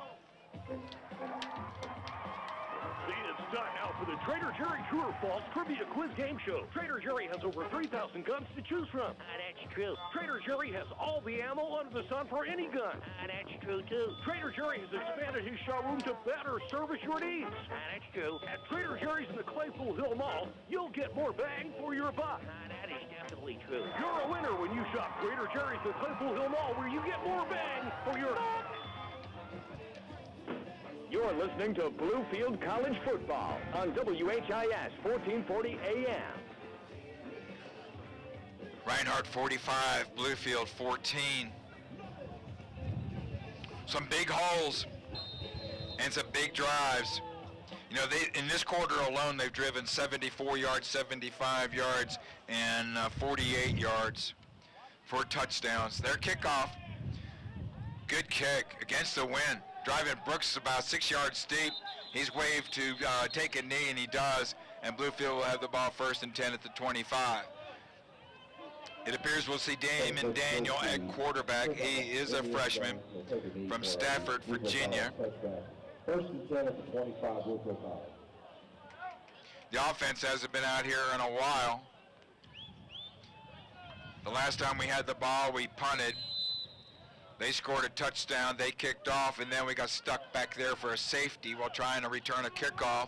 It's time now for the Trader Jerry True or False Trivia Quiz Game Show. Trader Jerry has over 3,000 guns to choose from. That's true. Trader Jerry has all the ammo under the sun for any gun. That's true, too. Trader Jerry has expanded his showroom to better service your needs. That's true. At Trader Jerry's in the Claypool Hill Mall, you'll get more bang for your buck. That is definitely true. You're a winner when you shop Trader Jerry's in the Claypool Hill Mall, where you get more bang for your buck. You're listening to Bluefield College Football on WHIS 1440 AM. Reinhardt 45, Bluefield 14. Some big holes and some big drives. You know, in this quarter alone, they've driven 74 yards, 75 yards, and 48 yards for touchdowns. Their kickoff, good kick against the wind. Driving Brooks about 6 yards deep. He's waved to take a knee, and he does. And Bluefield will have the ball 1st and 10 at the 25. It appears we'll see Damon Daniel at quarterback. He is a freshman from Stafford, Virginia. 1st and 10 at the 25, Bluefield College. The offense hasn't been out here in a while. The last time we had the ball, we punted. They scored a touchdown, they kicked off, and then we got stuck back there for a safety while trying to return a kickoff.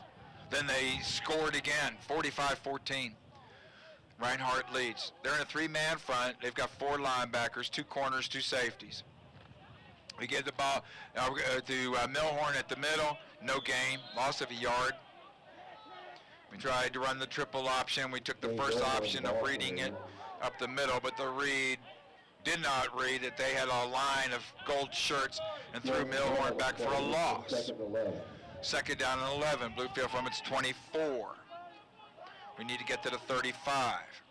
Then they scored again, 45-14. Reinhardt leads. They're in a 3-man front. They've got 4 linebackers, 2 corners, 2 safeties. We give the ball to Milhorn at the middle, no gain, loss of a yard. We tried to run the triple option. We took the first option of reading it up the middle, but the read did not read it. They had a line of gold shirts and threw Milhorn back for a loss. 2nd down and 11. Bluefield from its 24. We need to get to the 35.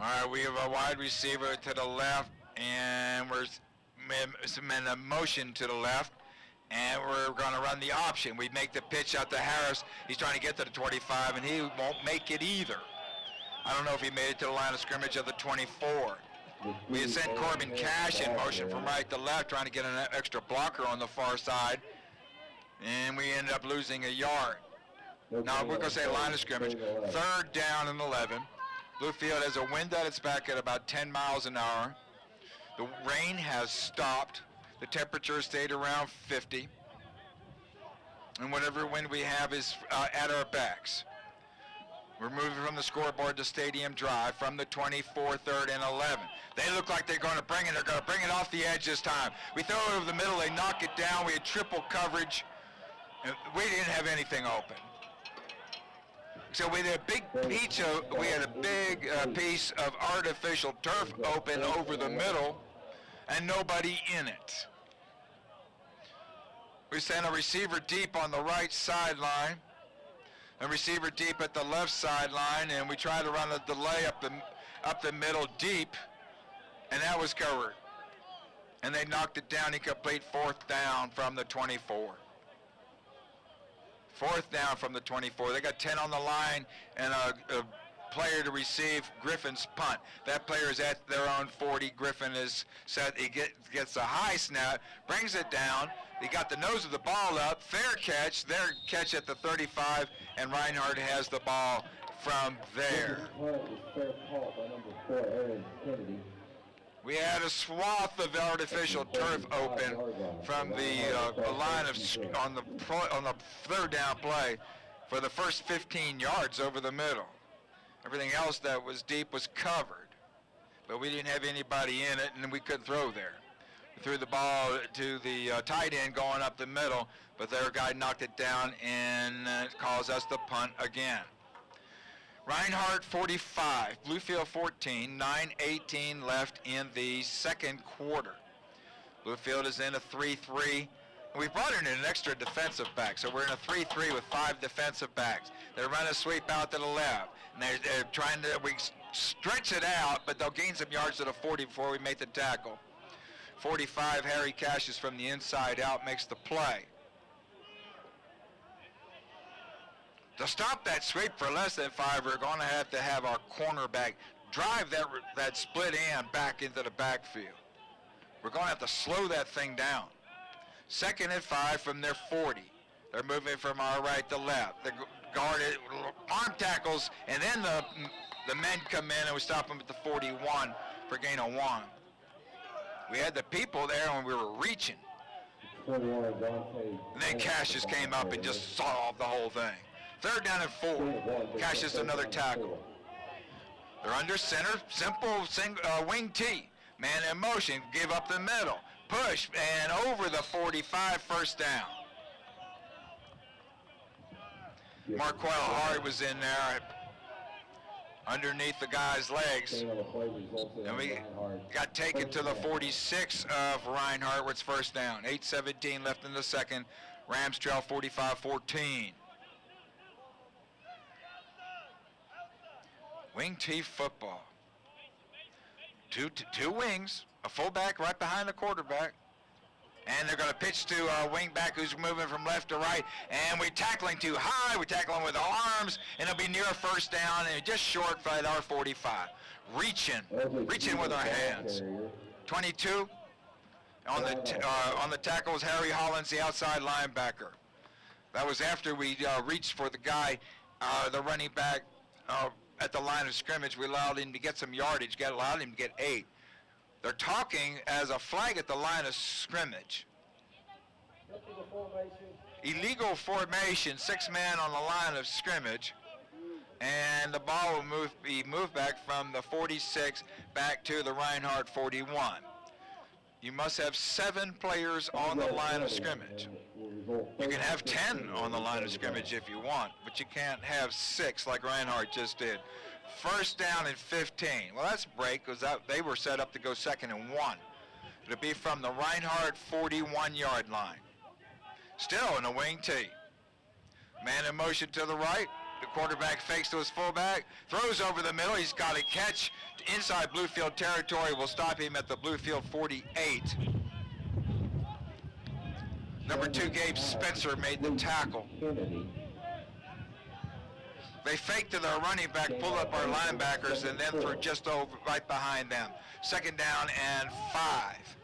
All right, we have a wide receiver to the left, and we're in a motion to the left, and we're going to run the option. We make the pitch out to Harris. He's trying to get to the 25, and he won't make it either. I don't know if he made it to the line of scrimmage of the 24. We had sent Corbin Cash in motion from right to left, trying to get an extra blocker on the far side, and we ended up losing a yard. Now we're going to say line of scrimmage. 3rd down and 11. Bluefield has a wind at its back at about 10 miles an hour. The rain has stopped. The temperature stayed around 50. And whatever wind we have is at our backs. We're moving from the scoreboard to Stadium Drive from the 24, 3rd, and 11. They look like they're going to bring it. They're going to bring it off the edge this time. We throw it over the middle. They knock it down. We had triple coverage. And we didn't have anything open. So we had a big piece of artificial turf open over the middle, and nobody in it. We sent a receiver deep on the right sideline, a receiver deep at the left sideline, and we tried to run a delay up the middle deep, and that was covered. And they knocked it down, incomplete, 4th down from the 24. 4th down from the 24. They got 10 on the line and a player to receive Griffin's punt. That player is at their own 40. Griffin is set. He gets a high snap, brings it down. He got the nose of the ball up. Fair catch. Their catch at the 35, and Reinhardt has the ball from there. We had a swath of artificial turf open from the line of on the 3rd down play for the first 15 yards over the middle. Everything else that was deep was covered, but we didn't have anybody in it, and we couldn't throw there. We threw the ball to the tight end going up the middle, but their guy knocked it down, and it caused us to punt again. Reinhardt 45, Bluefield 14, 9:18 left in the 2nd quarter. Bluefield is in a 3-3. We brought in an extra defensive back, so we're in a 3-3 with 5 defensive backs. They run a sweep out to the left, and they're trying to, we stretch it out, but they'll gain some yards to the 40 before we make the tackle. 45, Harry Cassius from the inside out makes the play. To stop that sweep for less than 5, we're going to have our cornerback drive that split end back into the backfield. We're going to have to slow that thing down. 2nd and 5 from their 40. They're moving from our right to left. They guarded arm tackles, and then the men come in and we stop them at the 41 for gain of 1. We had the people there when we were reaching. And then Cassius came up and just solved the whole thing. 3rd down and 4. Cassius another tackle. They're under center. Simple wing T. Man in motion. Give up the middle. Push and over the 45. 1st down. Marquell Hart was in there underneath the guy's legs. And we got taken to the 46 of Reinhardt, where it's 1st down. 8:17 left in the 2nd. Rams trail 45-14. Wing T football. Two wings, a fullback right behind the quarterback, and they're going to pitch to a wing back who's moving from left to right, and we're tackling too high. We're tackling with our arms, and it'll be near a 1st down, and just short by our 45. Reaching with our hands. 22 on the tackle was Harry Hollins, the outside linebacker. That was after we reached for the guy, the running back. At the line of scrimmage, we allowed him to get some yardage, allowed him to get 8. They're talking as a flag at the line of scrimmage. Illegal formation, 6 men on the line of scrimmage, and the ball will be moved back from the 46 back to the Reinhardt 41. You must have 7 players on the line of scrimmage. You can have 10 on the line of scrimmage if you want, but you can't have 6 like Reinhardt just did. 1st down and 15. Well, that's a break because they were set up to go 2nd and 1. It'll be from the Reinhardt 41-yard line. Still in a wing T. Man in motion to the right. The quarterback fakes to his fullback, throws over the middle. He's got a catch inside Bluefield territory. Will stop him at the Bluefield 48. Number 2, Gabe Spencer made the tackle. They fake to their running back, pull up our linebackers, and then threw just over right behind them. 2nd down and 5.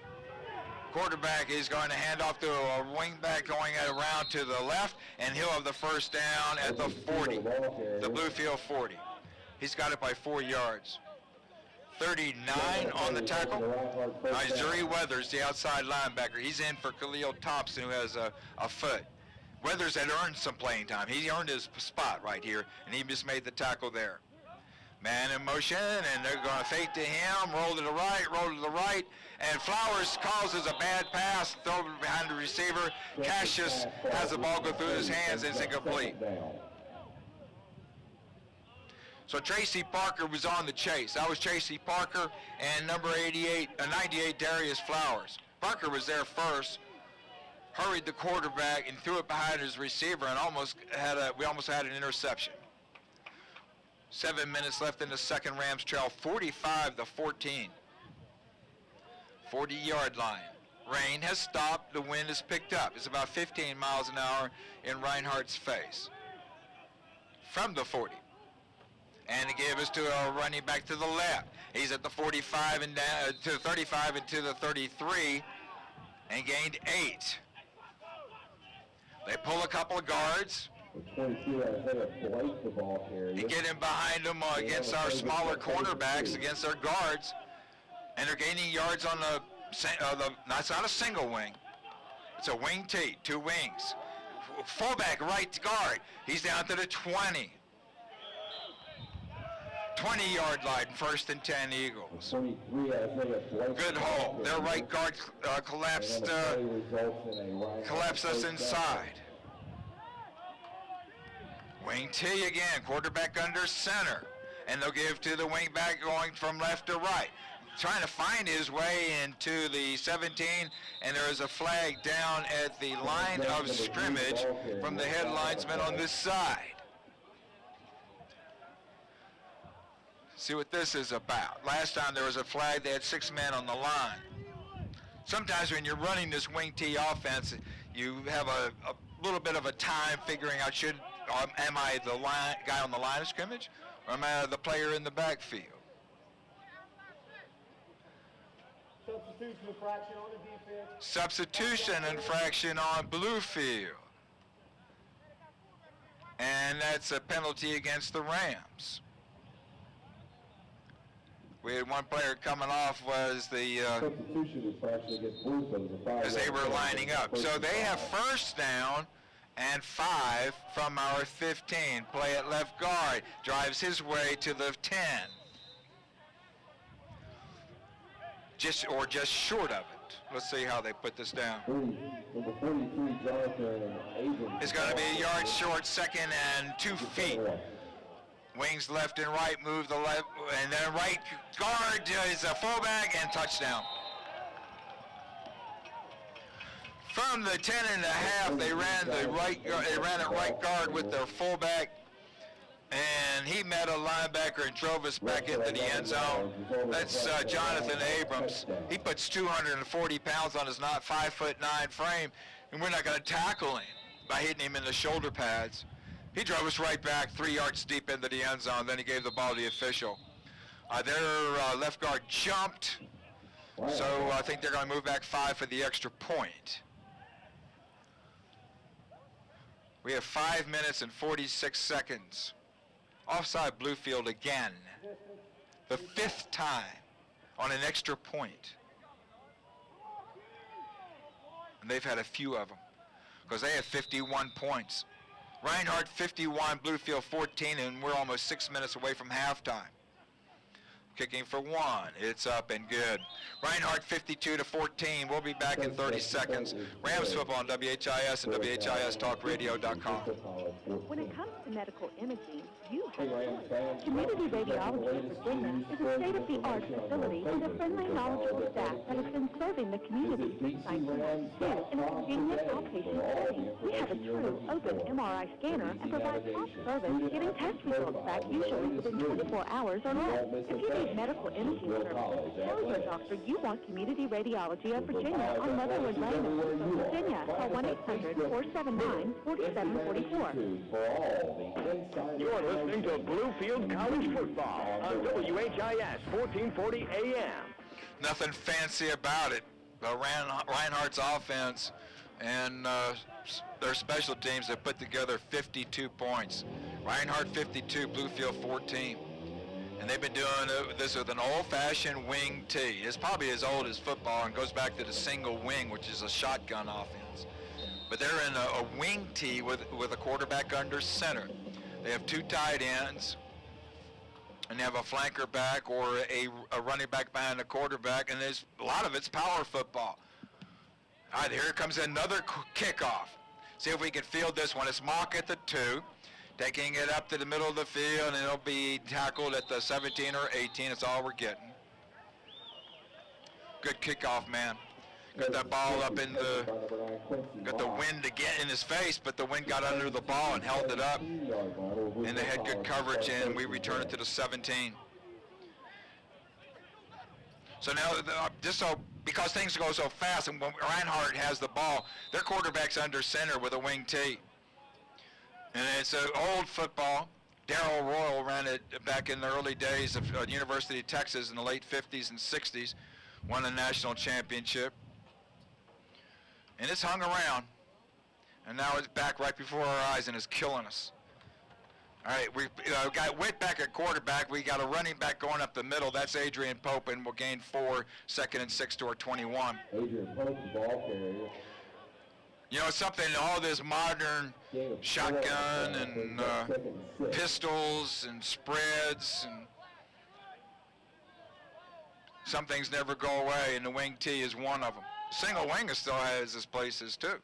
Quarterback is going to hand off to a wingback going around to the left, and he'll have the 1st down at the 40, the Bluefield 40. He's got it by 4 yards. 39 on the tackle. Missouri Weathers, the outside linebacker. He's in for Khalil Thompson, who has a foot. Weathers had earned some playing time. He earned his spot right here, and he just made the tackle there. Man in motion, and they're going to fake to him, roll to the right, and Flowers causes a bad pass, throw it behind the receiver. Cassius has the ball go through his hands, and it's incomplete. So Tracy Parker was on the chase. That was Tracy Parker and number 98, Darius Flowers. Parker was there first, hurried the quarterback and threw it behind his receiver, and we almost had an interception. 7 minutes left in the second. Rams trail 45-14. 40-yard line. Rain has stopped. The wind has picked up. It's about 15 miles an hour in Reinhardt's face. From the 40. And it gave us to a running back to the left. He's at the 45 and down to the 35 and to the 33 and gained 8. They pull a couple of guards. And get him behind them against our smaller cornerbacks, against their guards. And they're gaining yards on it's not a single wing. It's a wing T, 2 wings. Fullback, right guard. He's down to the 20. 20-yard line, 1st and 10 Eagles. Good hole. Their right guard collapsed us inside. Wing T again, quarterback under center. And they'll give to the wing back going from left to right. Trying to find his way into the 17, and there is a flag down at the line of scrimmage from the head linesman on this side. See what this is about. Last time there was a flag, they had 6 men on the line. Sometimes when you're running this wing T offense, you have a little bit of a time figuring out, am I the guy on the line of scrimmage, or am I the player in the backfield? Substitution infraction on Bluefield. And that's a penalty against the Rams. We had one player coming off was as they were lining up. So they have 1st down and 5 from our 15. Play at left guard. Drives his way to the 10. Just short of it. Let's see how they put this down. It's going to be a yard short, 2nd and 2 feet. Wings left and right, move the left, and then right guard is a fullback and touchdown. From the 10 and a half, they ran at right guard with their fullback, and he met a linebacker and drove us back into the end zone. That's Jonathan Abrams. He puts 240 pounds on his 5'9" frame, and we're not going to tackle him by hitting him in the shoulder pads. He drove us right back 3 yards deep into the end zone. Then he gave the ball to the official. Their left guard jumped, so I think they're going to move back 5 for the extra point. We have 5 minutes and 46 seconds. Offside Bluefield again. The 5th time on an extra point. And they've had a few of them because they have 51 points. Reinhardt 51, Bluefield 14, and we're almost 6 minutes away from halftime. Kicking for one. It's up and good. Reinhardt 52-14. We'll be back in 30 seconds. Rams football on WHIS and WHIStalkradio.com. When it comes to medical imaging, you have a choice. Community Radiology of Virginia is a state-of-the-art facility with a friendly, knowledgeable staff that has been serving the community since 1992 in a convenient outpatient setting. We have a true open MRI scanner and provide prompt service, getting test results back usually within 24 hours or less. If you need medical imaging services, tell your doctor you want Community Radiology of Virginia on Motherwood Lane in Bluefield, Virginia. Call 1-800-479-4744. You're listening to Bluefield College Football on WHIS 1440 AM. Nothing fancy about it. Reinhardt's offense and their special teams have put together 52 points. Reinhardt 52, Bluefield 14. And they've been doing this with an old-fashioned wing tee. It's probably as old as football and goes back to the single wing, which is a shotgun offense. But they're in a wing tee with a quarterback under center. They have two tight ends, and they have a flanker back or a running back behind the quarterback, and there's a lot of it's power football. All right, here comes another kickoff. See if we can field this one. It's Mock at the 2. Taking it up to the middle of the field, and it'll be tackled at the 17 or 18. That's all we're getting. Good kickoff, man. Got that ball up in got the wind to get in his face, but the wind got under the ball and held it up. And they had good coverage, and we return it to the 17. So now, because things go so fast, and when Reinhardt has the ball, their quarterback's under center with a wing tee. And it's an old football. Darrell Royal ran it back in the early days of University of Texas in the late 50s and 60s. Won a national championship. And it's hung around. And now it's back right before our eyes and is killing us. All right, we got Witt back at quarterback. We got a running back going up the middle. That's Adrian Pope, and we'll gain 4, 2nd and 6 to our 21. Adrian Pope, the ball carrier. You know, something, all this modern shotgun and pistols and spreads, and some things never go away, and the wing tee is one of them. Single wing still has its places, too.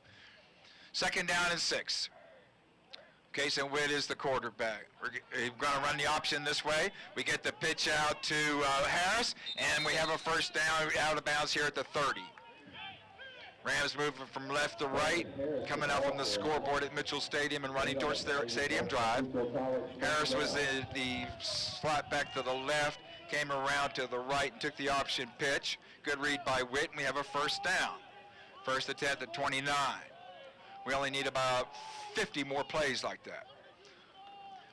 2nd down and 6. Casey Witt is the quarterback. We're going to run the option this way. We get the pitch out to Harris, and we have a first down out of bounds here at the 30. Rams moving from left to right, coming out from the scoreboard at Mitchell Stadium and running towards their stadium drive. Harris was in the slot back to the left, came around to the right and took the option pitch. Good read by Witt, and we have a first down. First attempt at 29. We only need about 50 more plays like that.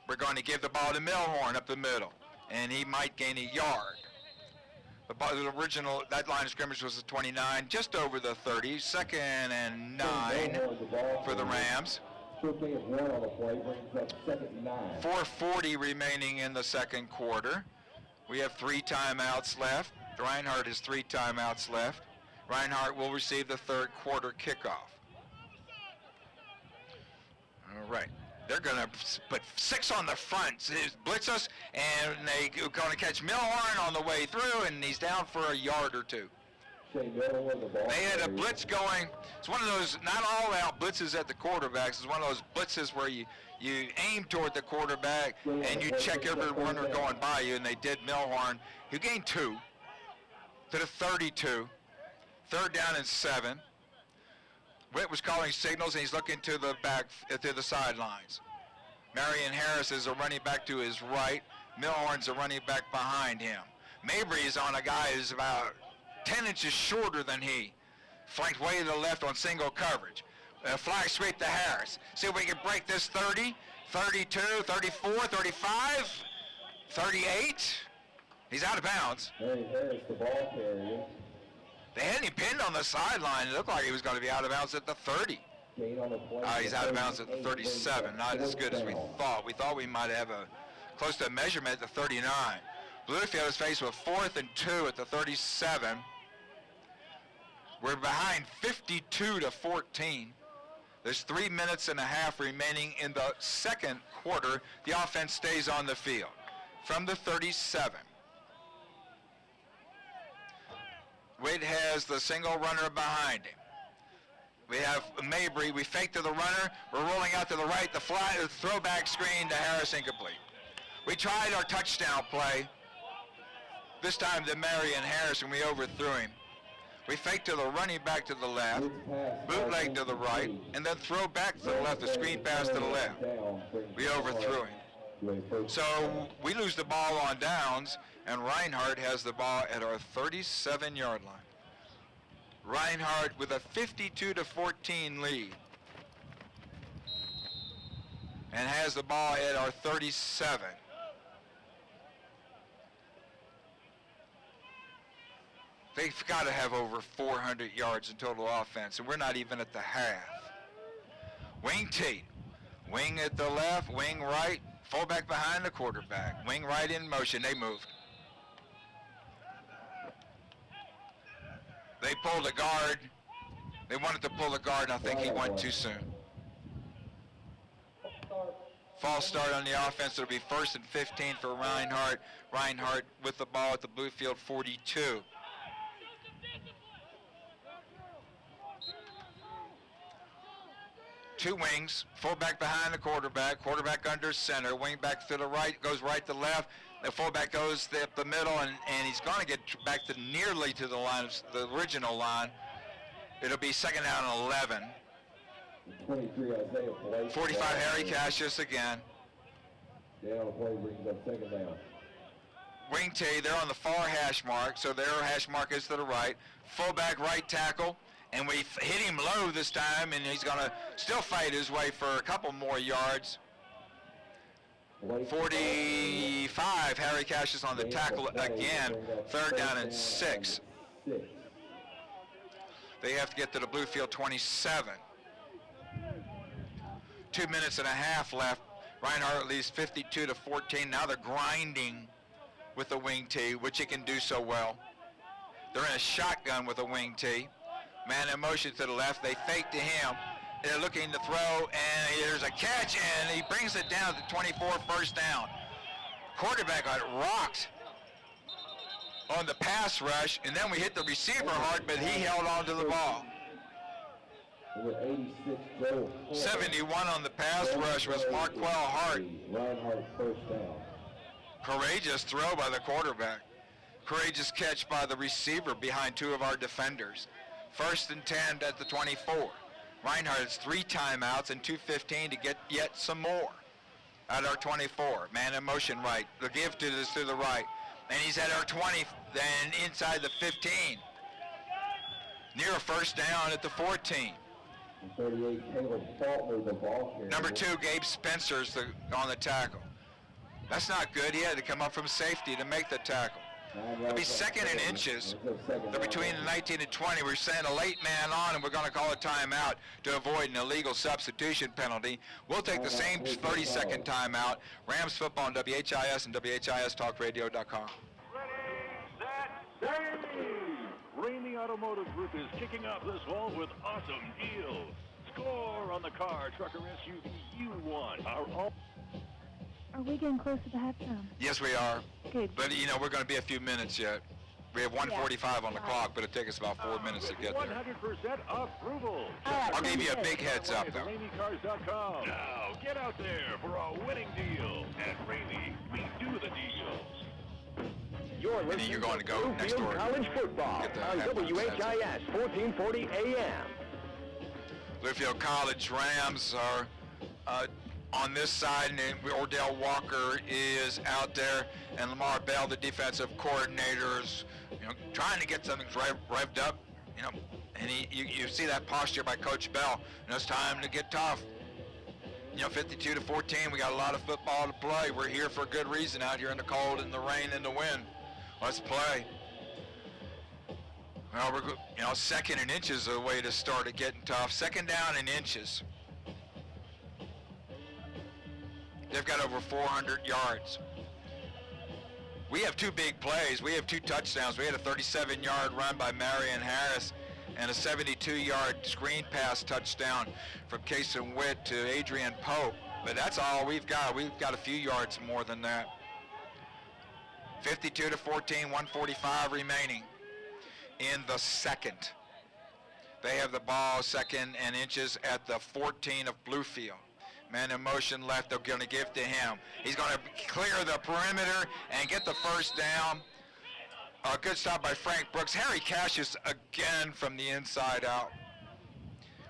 We're going to give the ball to Milhorn up the middle, and he might gain a yard. The original, that line of scrimmage was the 29, just over the 30, 2nd and 9 for the Rams. 4:40 remaining in the second quarter. We have 3 timeouts left. Reinhardt has 3 timeouts left. Reinhardt will receive the third quarter kickoff. All right. They're going to put 6 on the front, blitz us, and they're going to catch Milhorn on the way through, and he's down for a yard or 2. They had a blitz going. It's one of those not all-out blitzes at the quarterbacks. It's one of those blitzes where you aim toward the quarterback, and you check every runner going by you, and they did Milhorn. He gained 2 to the 32. 3rd down and 7. Witt was calling signals, and he's looking to the back, to the sidelines. Marion Harris is a running back to his right. Milhorn's a running back behind him. Mabry is on a guy who's about 10 inches shorter than he. Flanked way to the left on single coverage. Flag sweep to Harris. See if we can break this 30, 32, 34, 35, 38. He's out of bounds. Harris, the ball carrier. They had him pinned on the sideline. It looked like he was going to be out of bounds at the 30. He's out of bounds at the 37. Not as good as we thought. We thought we might have close to a measurement at the 39. Bluefield is faced with 4th and 2 at the 37. We're behind 52-14. There's 3 minutes and a half remaining in the second quarter. The offense stays on the field. From the 37. Witt has the single runner behind him. We have Mabry. We fake to the runner. We're rolling out to the right. The throwback screen to Harris, incomplete. We tried our touchdown play. This time to Marion Harris, and we overthrew him. We fake to the running back to the left, bootleg to the right, and then throw back to the left, the screen pass to the left. We overthrew him. So we lose the ball on downs, and Reinhardt has the ball at our 37-yard line. Reinhardt with a 52-14 lead, and has the ball at our 37. They've got to have over 400 yards in total offense, and we're not even at the half. Wing T. Wing at the left, wing right, fullback behind the quarterback. Wing right in motion. They moved. They pulled a guard. They wanted to pull the guard, and I think he went too soon. False start on the offense. It'll be 1st and 15 for Reinhardt. Reinhardt with the ball at the Bluefield 42. Two wings, fullback behind the quarterback under center, wing back to the right, goes right to left. The fullback goes up the middle, and he's going to get back to nearly to the line, the original line. It'll be 2nd down and 11. 45 Harry Cassius again. Down play brings up 2nd down. Wing T, they're on the far hash mark, so their hash mark is to the right. Fullback right tackle. And we hit him low this time, and he's going to still fight his way for a couple more yards. 45, Harry Cassius on the tackle again. 3rd down and 6. They have to get to the Bluefield 27. 2 minutes and a half left. Reinhardt leads 52-14. Now they're grinding with the wing T, which he can do so well. They're in a shotgun with a wing T. Man in motion to the left. They fake to him. They're looking to throw, and there's a catch, and he brings it down to 24, 1st down. Quarterback got rocked on the pass rush, and then we hit the receiver hard, but he held on to the ball. 71 on the pass rush was Marquell Hart. Courageous throw by the quarterback. Courageous catch by the receiver behind 2 of our defenders. 1st and 10 at the 24. Reinhardt has 3 timeouts and 2:15 to get yet some more at our 24. Man in motion right. The give to this to the right. And he's at our 20, then inside the 15. Near a 1st down at the 14. 38, Caleb Faulkner, the ball carrier. Number 2, Gabe Spencer's on the tackle. That's not good. He had to come up from safety to make the tackle. It'll be 2nd and inches. They're between the 19 and 20. We're sending a late man on, and we're going to call a timeout to avoid an illegal substitution penalty. We'll take the same 30-second timeout. Rams football on WHIS and WHIStalkradio.com. Ramey Automotive Group is kicking off this fall with awesome deals. Score on the car, truck, or SUV you want. Are we getting close to the halftime? Yes, we are. Good. But, we're going to be a few minutes yet. We have 1:45 on the clock, but it'll take us about 4 minutes to get there. 100% approval. I'll give you a big heads up, though. RameyCars.com. Now, get out there for a winning deal. At Ramey, we do the deals. You're And then you're going to go next door. College football Get the on halftime WHIS 1440 AM. Bluefield College Rams are on this side, and Ordell Walker is out there, and Lamar Bell, the defensive coordinator, is trying to get something revved up, and you see that posture by Coach Bell. It's time to get tough. 52-14, we got a lot of football to play. We're here for a good reason out here in the cold and the rain and the wind. Let's play. Well, we're 2nd and inches is a way to start it getting tough. 2nd down and inches. They've got over 400 yards. We have 2 big plays. We have 2 touchdowns. We had a 37-yard run by Marion Harris and a 72-yard screen pass touchdown from Kason Witt to Adrian Pope. But that's all we've got. We've got a few yards more than that. 52-14, 1:45 remaining in the second. They have the ball, 2nd and inches at the 14 of Bluefield. Man in motion left, they're going to give to him. He's going to clear the perimeter and get the first down. A good stop by Frank Brooks. Harry Cassius again from the inside out.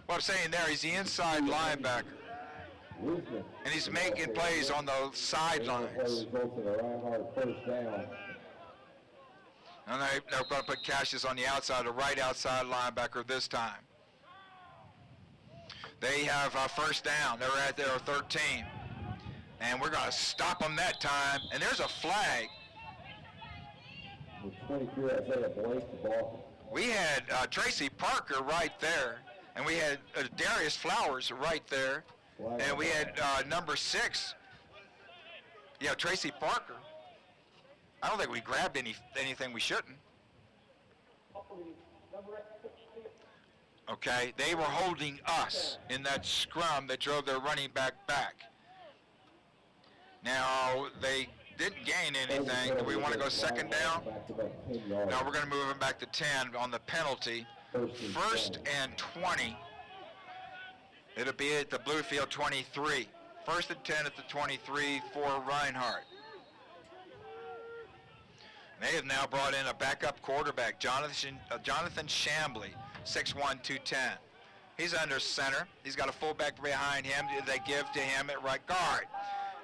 What I'm saying there, he's the inside linebacker. And he's making plays on the sidelines. And they're going to put Cassius on the outside, the right outside linebacker this time. They have a first down. They're at their 13. And we're going to stop them that time. And there's a flag. We had Tracy Parker right there. And we had Darius Flowers right there. And we had number 6. Yeah, Tracy Parker. I don't think we grabbed anything we shouldn't. Okay, they were holding us in that scrum that drove their running back back. Now, they didn't gain anything. Do we want to go second down? No, we're going to move them back to 10 on the penalty. 1st and 20. It'll be at the Bluefield 23. 1st and 10 at the 23 for Reinhardt. They have now brought in a backup quarterback, Jonathan Chambly, 6'1", 210. He's under center. He's got a fullback behind him. They give to him at right guard.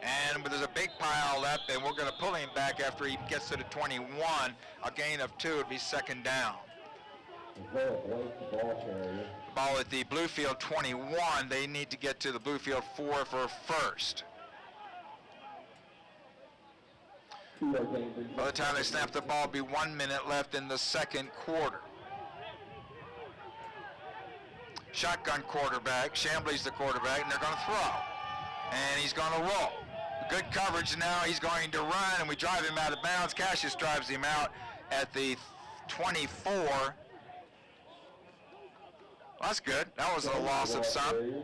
And there's a big pile up, and we're going to pull him back after he gets to the 21. A gain of 2 would be second down. Ball at the Bluefield 21. They need to get to the Bluefield 4 for first. By the time they snap the ball, it'll be 1 minute left in the second quarter. Shotgun quarterback. Chambly's the quarterback, and they're going to throw. And he's going to roll. Good coverage now. He's going to run, and we drive him out of bounds. Cassius drives him out at the 24. Well, that's good. That was a loss of some.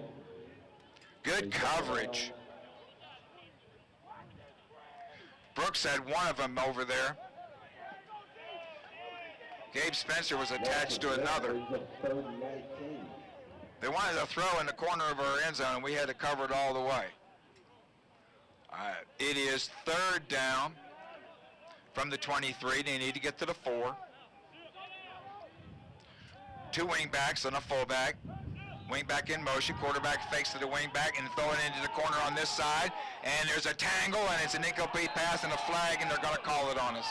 Good coverage. Brooks had one of them over there. Gabe Spencer was attached to another. They wanted to throw in the corner of our end zone, and we had to cover it all the way. It is 3rd down from the 23. They need to get to the 4. 2 wing backs and a fullback. Wing back in motion, quarterback fakes to the wing back and throw it into the corner on this side. And there's a tangle, and it's an incomplete pass and a flag, and they're going to call it on us.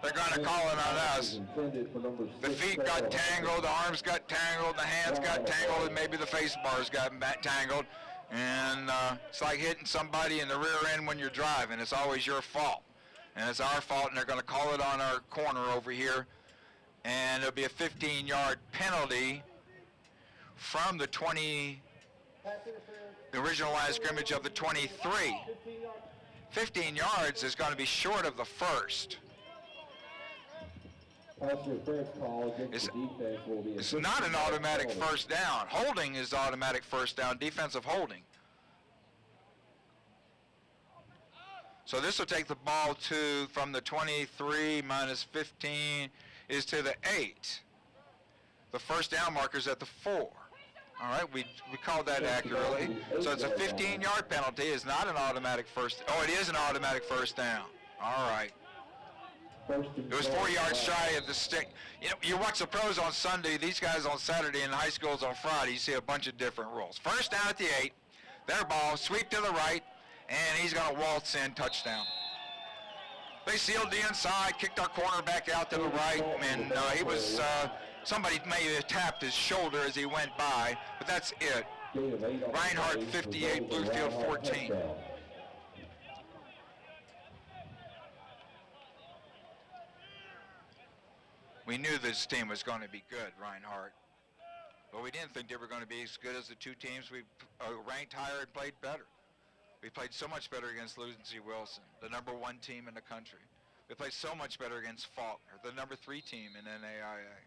They're going to call it on us. The feet got tangled, the arms got tangled, the hands got tangled, and maybe the face bars got tangled. And it's like hitting somebody in the rear end when you're driving. It's always your fault. And it's our fault, and they're going to call it on our corner over here. And it'll be a 15-yard penalty from the 20, the original line of scrimmage of the 23. 15 yards is going to be short of the first. It's not an automatic first down. Holding is automatic first down, defensive holding. So this will take the ball to, from the 23 minus 15 is to the 8. The first down marker's at the 4. All right, we called that accurately. So it's a 15-yard penalty. It's not an automatic first. Oh, it is an automatic first down. All right. It was 4 yards shy of the stick. You know, you watch the pros on Sunday, these guys on Saturday, and high schools on Friday, you see a bunch of different rules. First down at the 8, their ball, sweep to the right, and he's going to waltz in, touchdown. They sealed the inside, kicked our cornerback out to the right, and he was, somebody may have tapped his shoulder as he went by, but that's it. Reinhardt 58, Bluefield 14. We knew this team was going to be good, Reinhardt, but we didn't think they were going to be as good as the two teams we ranked higher and played better. We played so much better against Lucy Wilson, the #1 team in the country. We played so much better against Faulkner, the #3 team in NAIA.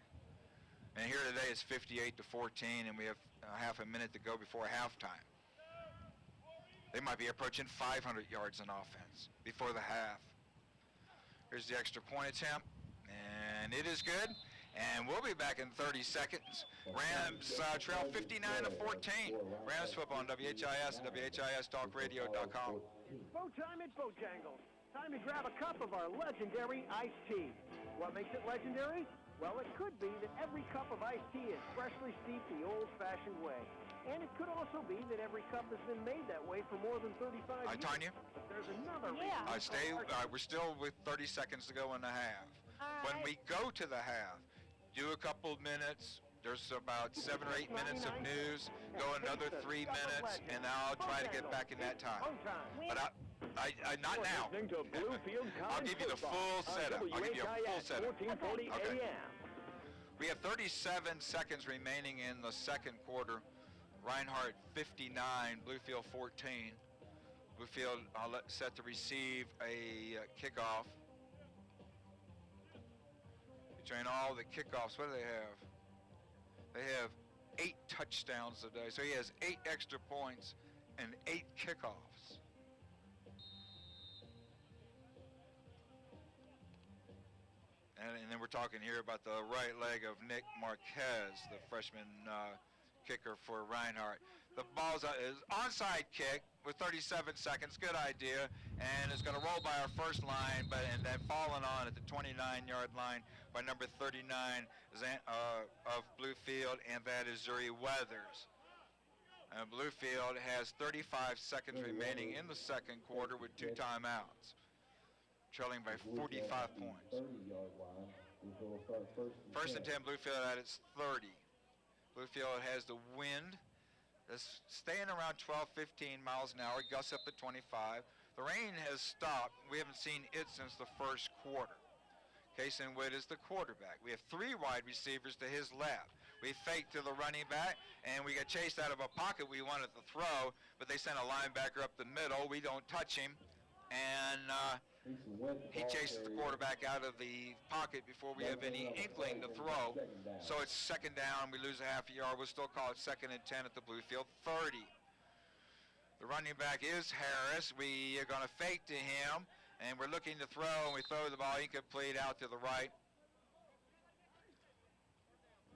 And here today it's 58-14, and we have half a minute to go before halftime. They might be approaching 500 yards in offense before the half. Here's the extra point attempt. And it is good. And we'll be back in 30 seconds. Rams trail 59-14. Rams football on WHIS and WHIStalkradio.com. Boat time at Bojangles. Time to grab a cup of our legendary iced tea. What makes it legendary? Well, it could be that every cup of iced tea is freshly steeped the old-fashioned way. And it could also be that every cup has been made that way for more than 35 years. Tanya? But there's another We're still with 30 seconds to go in the half. When we go to the half, do a couple of minutes. There's about 7 or 8 minutes of news. Go another 3 minutes, and I'll try to get back in that time. But I not now. I'll give you the full setup. I'll give you a full setup. Okay. We have 37 seconds remaining in the second quarter. Reinhardt 59, Bluefield 14. Bluefield set to receive a kickoff. Between all the kickoffs, what do they have? They have 8 touchdowns today. So he has 8 extra points and 8 kickoffs. And then we're talking here about the right leg of Nick Marquez, the freshman kicker for Reinhardt. The ball's is onside kick with 37 seconds. Good idea. And it's going to roll by our first line, and then falling on at the 29-yard line by number 39 of Bluefield, and that is Zuri Weathers. And Bluefield has 35 seconds remaining in the second quarter with 2 timeouts, trailing by 45 points. First and 10, Bluefield at its 30. Bluefield has the wind that's staying around 12-15 miles an hour, gusts up at 25. The rain has stopped. We haven't seen it since the first quarter. Kason Witt is the quarterback. We have 3 wide receivers to his left. We faked to the running back, and we got chased out of a pocket we wanted to throw, but they sent a linebacker up the middle. We don't touch him, and he chases the quarterback out of the pocket before we have any inkling to throw. So it's second down. We lose a half a yard. We'll still call it 2nd and 10 at the Bluefield 30. The running back is Harris. We are going to fake to him, and we're looking to throw, and we throw the ball incomplete out to the right.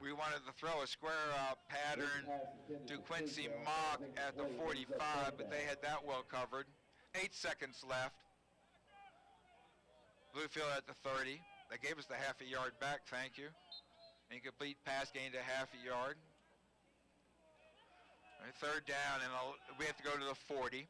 We wanted to throw a square pattern to Quincy Mock at the 45, but they had that well covered. 8 seconds left. Bluefield at the 30. They gave us the half a yard back, thank you. Incomplete pass gained a half a yard. Third down, and we have to go to the 40.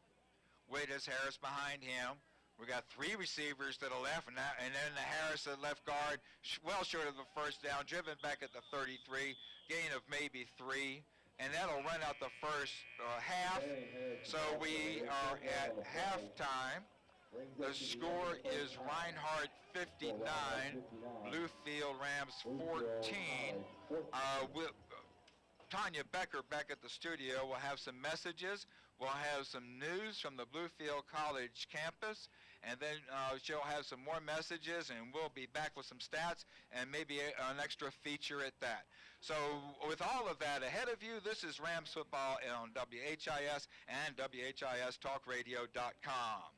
Witt has Harris behind him. We got 3 receivers to the left, and then the Harris at left guard, well short of the first down, driven back at the 33, gain of maybe 3, and that'll run out the first half. So we are at halftime. The score is Reinhardt 59, Bluefield Rams 14. Tanya Becker back at the studio will have some messages. We'll have some news from the Bluefield College campus, and then she'll have some more messages, and we'll be back with some stats and maybe an extra feature at that. So with all of that ahead of you, this is Rams football on WHIS and WHIStalkradio.com.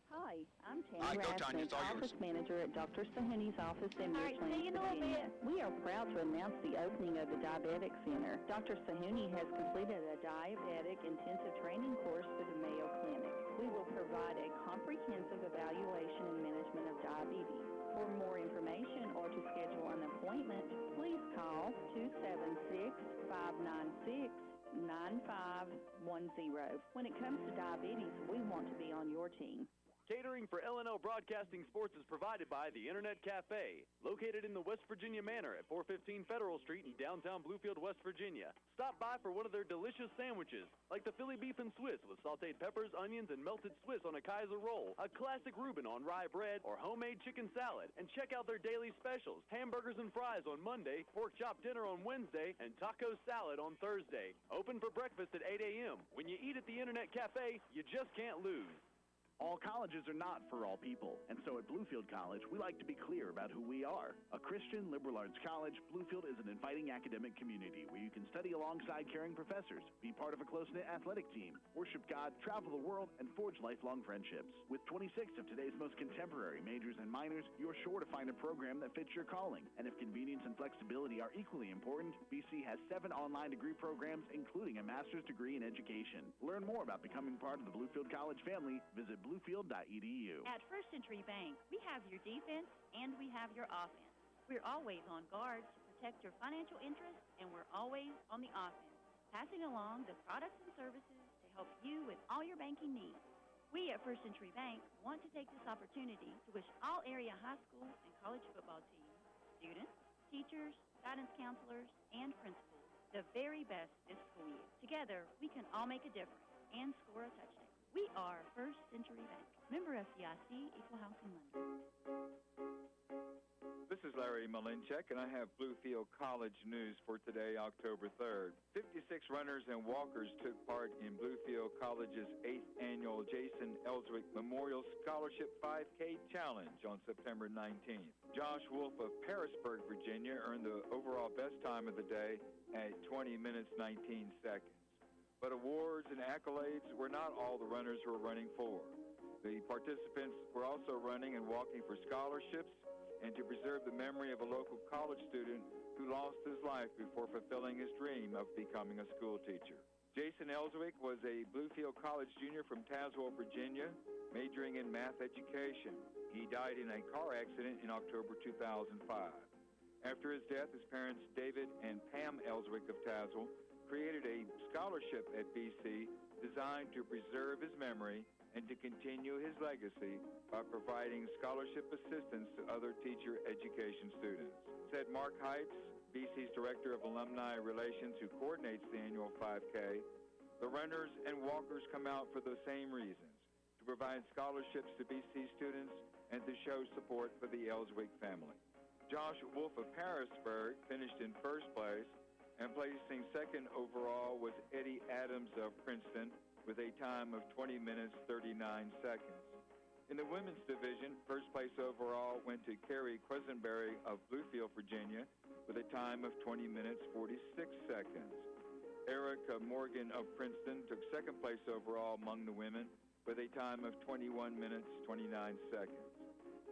Hi, I'm Hi, Tammy go, Tanya, it's all yours. office manager at Dr. Sahuni's office in Richland, Virginia. We are proud to announce the opening of the Diabetic Center. Dr. Sahuni has completed a diabetic intensive training course for the Mayo Clinic. We will provide a comprehensive evaluation and management of diabetes. For more information or to schedule an appointment, please call 276-596-9510. When it comes to diabetes, we want to be on your team. Catering for L&L Broadcasting Sports is provided by the Internet Cafe, located in the West Virginia Manor at 415 Federal Street in downtown Bluefield, West Virginia. Stop by for one of their delicious sandwiches, like the Philly beef and Swiss with sauteed peppers, onions, and melted Swiss on a Kaiser roll, a classic Reuben on rye bread, or homemade chicken salad. And check out their daily specials, hamburgers and fries on Monday, pork chop dinner on Wednesday, and taco salad on Thursday. Open for breakfast at 8 a.m. When you eat at the Internet Cafe, you just can't lose. All colleges are not for all people, and so at Bluefield College, we like to be clear about who we are. A Christian liberal arts college, Bluefield is an inviting academic community where you can study alongside caring professors, be part of a close-knit athletic team, worship God, travel the world, and forge lifelong friendships. With 26 of today's most contemporary majors and minors, you're sure to find a program that fits your calling. And if convenience and flexibility are equally important, BC has 7 online degree programs, including a master's degree in education. Learn more about becoming part of the Bluefield College family. Visit bluefield.edu. At First Century Bank, we have your defense and we have your offense. We're always on guard to protect your financial interests, and we're always on the offense, passing along the products and services to help you with all your banking needs. We at First Century Bank want to take this opportunity to wish all area high school and college football teams, students, teachers, guidance counselors, and principals the very best this school year. Together, we can all make a difference and score a touchdown. We are First Century Bank. Member FDIC, Equal Housing Lender. This is Larry Malinchek, and I have Bluefield College news for today, October 3rd. 56 runners and walkers took part in Bluefield College's 8th annual Jason Ellswick Memorial Scholarship 5K Challenge on September 19th. Josh Wolf of Harrisburg, Virginia, earned the overall best time of the day at 20 minutes 19 seconds. But awards and accolades were not all the runners were running for. The participants were also running and walking for scholarships and to preserve the memory of a local college student who lost his life before fulfilling his dream of becoming a school teacher. Jason Ellswick was a Bluefield College junior from Tazewell, Virginia, majoring in math education. He died in a car accident in October 2005. After his death, his parents, David and Pam Ellswick of Tazewell, created a scholarship at BC designed to preserve his memory and to continue his legacy by providing scholarship assistance to other teacher education students. Said Mark Heitz, BC's Director of Alumni Relations, who coordinates the annual 5K, the runners and walkers come out for the same reasons, to provide scholarships to BC students and to show support for the Ellswick family. Josh Wolf of Harrisburg finished in first place, and placing second overall was Eddie Adams of Princeton with a time of 20 minutes 39 seconds. In the women's division, first place overall went to Carrie Quisenberry of Bluefield, Virginia with a time of 20 minutes 46 seconds. Erica Morgan of Princeton took second place overall among the women with a time of 21 minutes 29 seconds.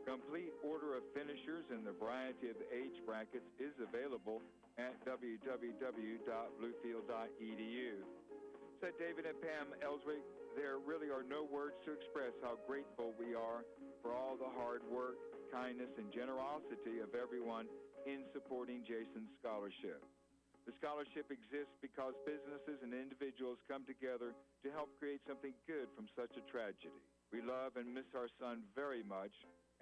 Complete order of finishers in the variety of age brackets is available at www.bluefield.edu. Said David and Pam Ellswick, there really are no words to express how grateful we are for all the hard work, kindness, and generosity of everyone in supporting Jason's scholarship. The scholarship exists because businesses and individuals come together to help create something good from such a tragedy. We love and miss our son very much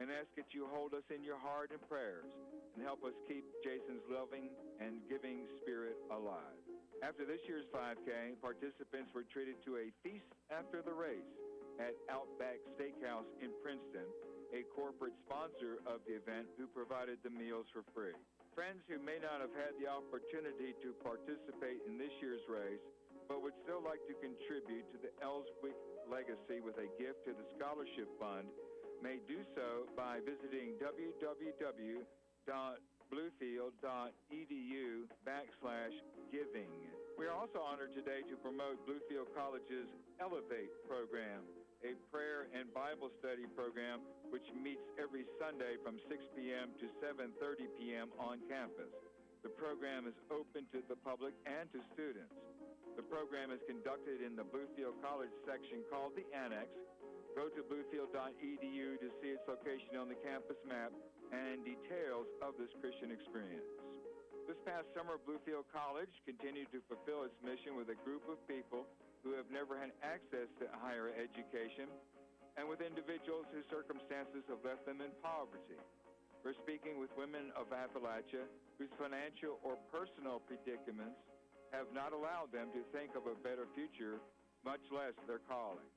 and ask that you hold us in your heart and prayers and help us keep Jason's loving and giving spirit alive. After this year's 5K, participants were treated to a feast after the race at Outback Steakhouse in Princeton, a corporate sponsor of the event who provided the meals for free. Friends who may not have had the opportunity to participate in this year's race, but would still like to contribute to the Ellswick legacy with a gift to the scholarship fund, may do so by visiting www.bluefield.edu/giving. We are also honored today to promote Bluefield College's Elevate program, a prayer and Bible study program which meets every Sunday from 6 p.m. to 7:30 p.m. on campus. The program is open to the public and to students. The program is conducted in the Bluefield College section called the Annex. Go to bluefield.edu to see its location on the campus map and details of this Christian experience. This past summer, Bluefield College continued to fulfill its mission with a group of people who have never had access to higher education and with individuals whose circumstances have left them in poverty. We're speaking with women of Appalachia whose financial or personal predicaments have not allowed them to think of a better future, much less their calling.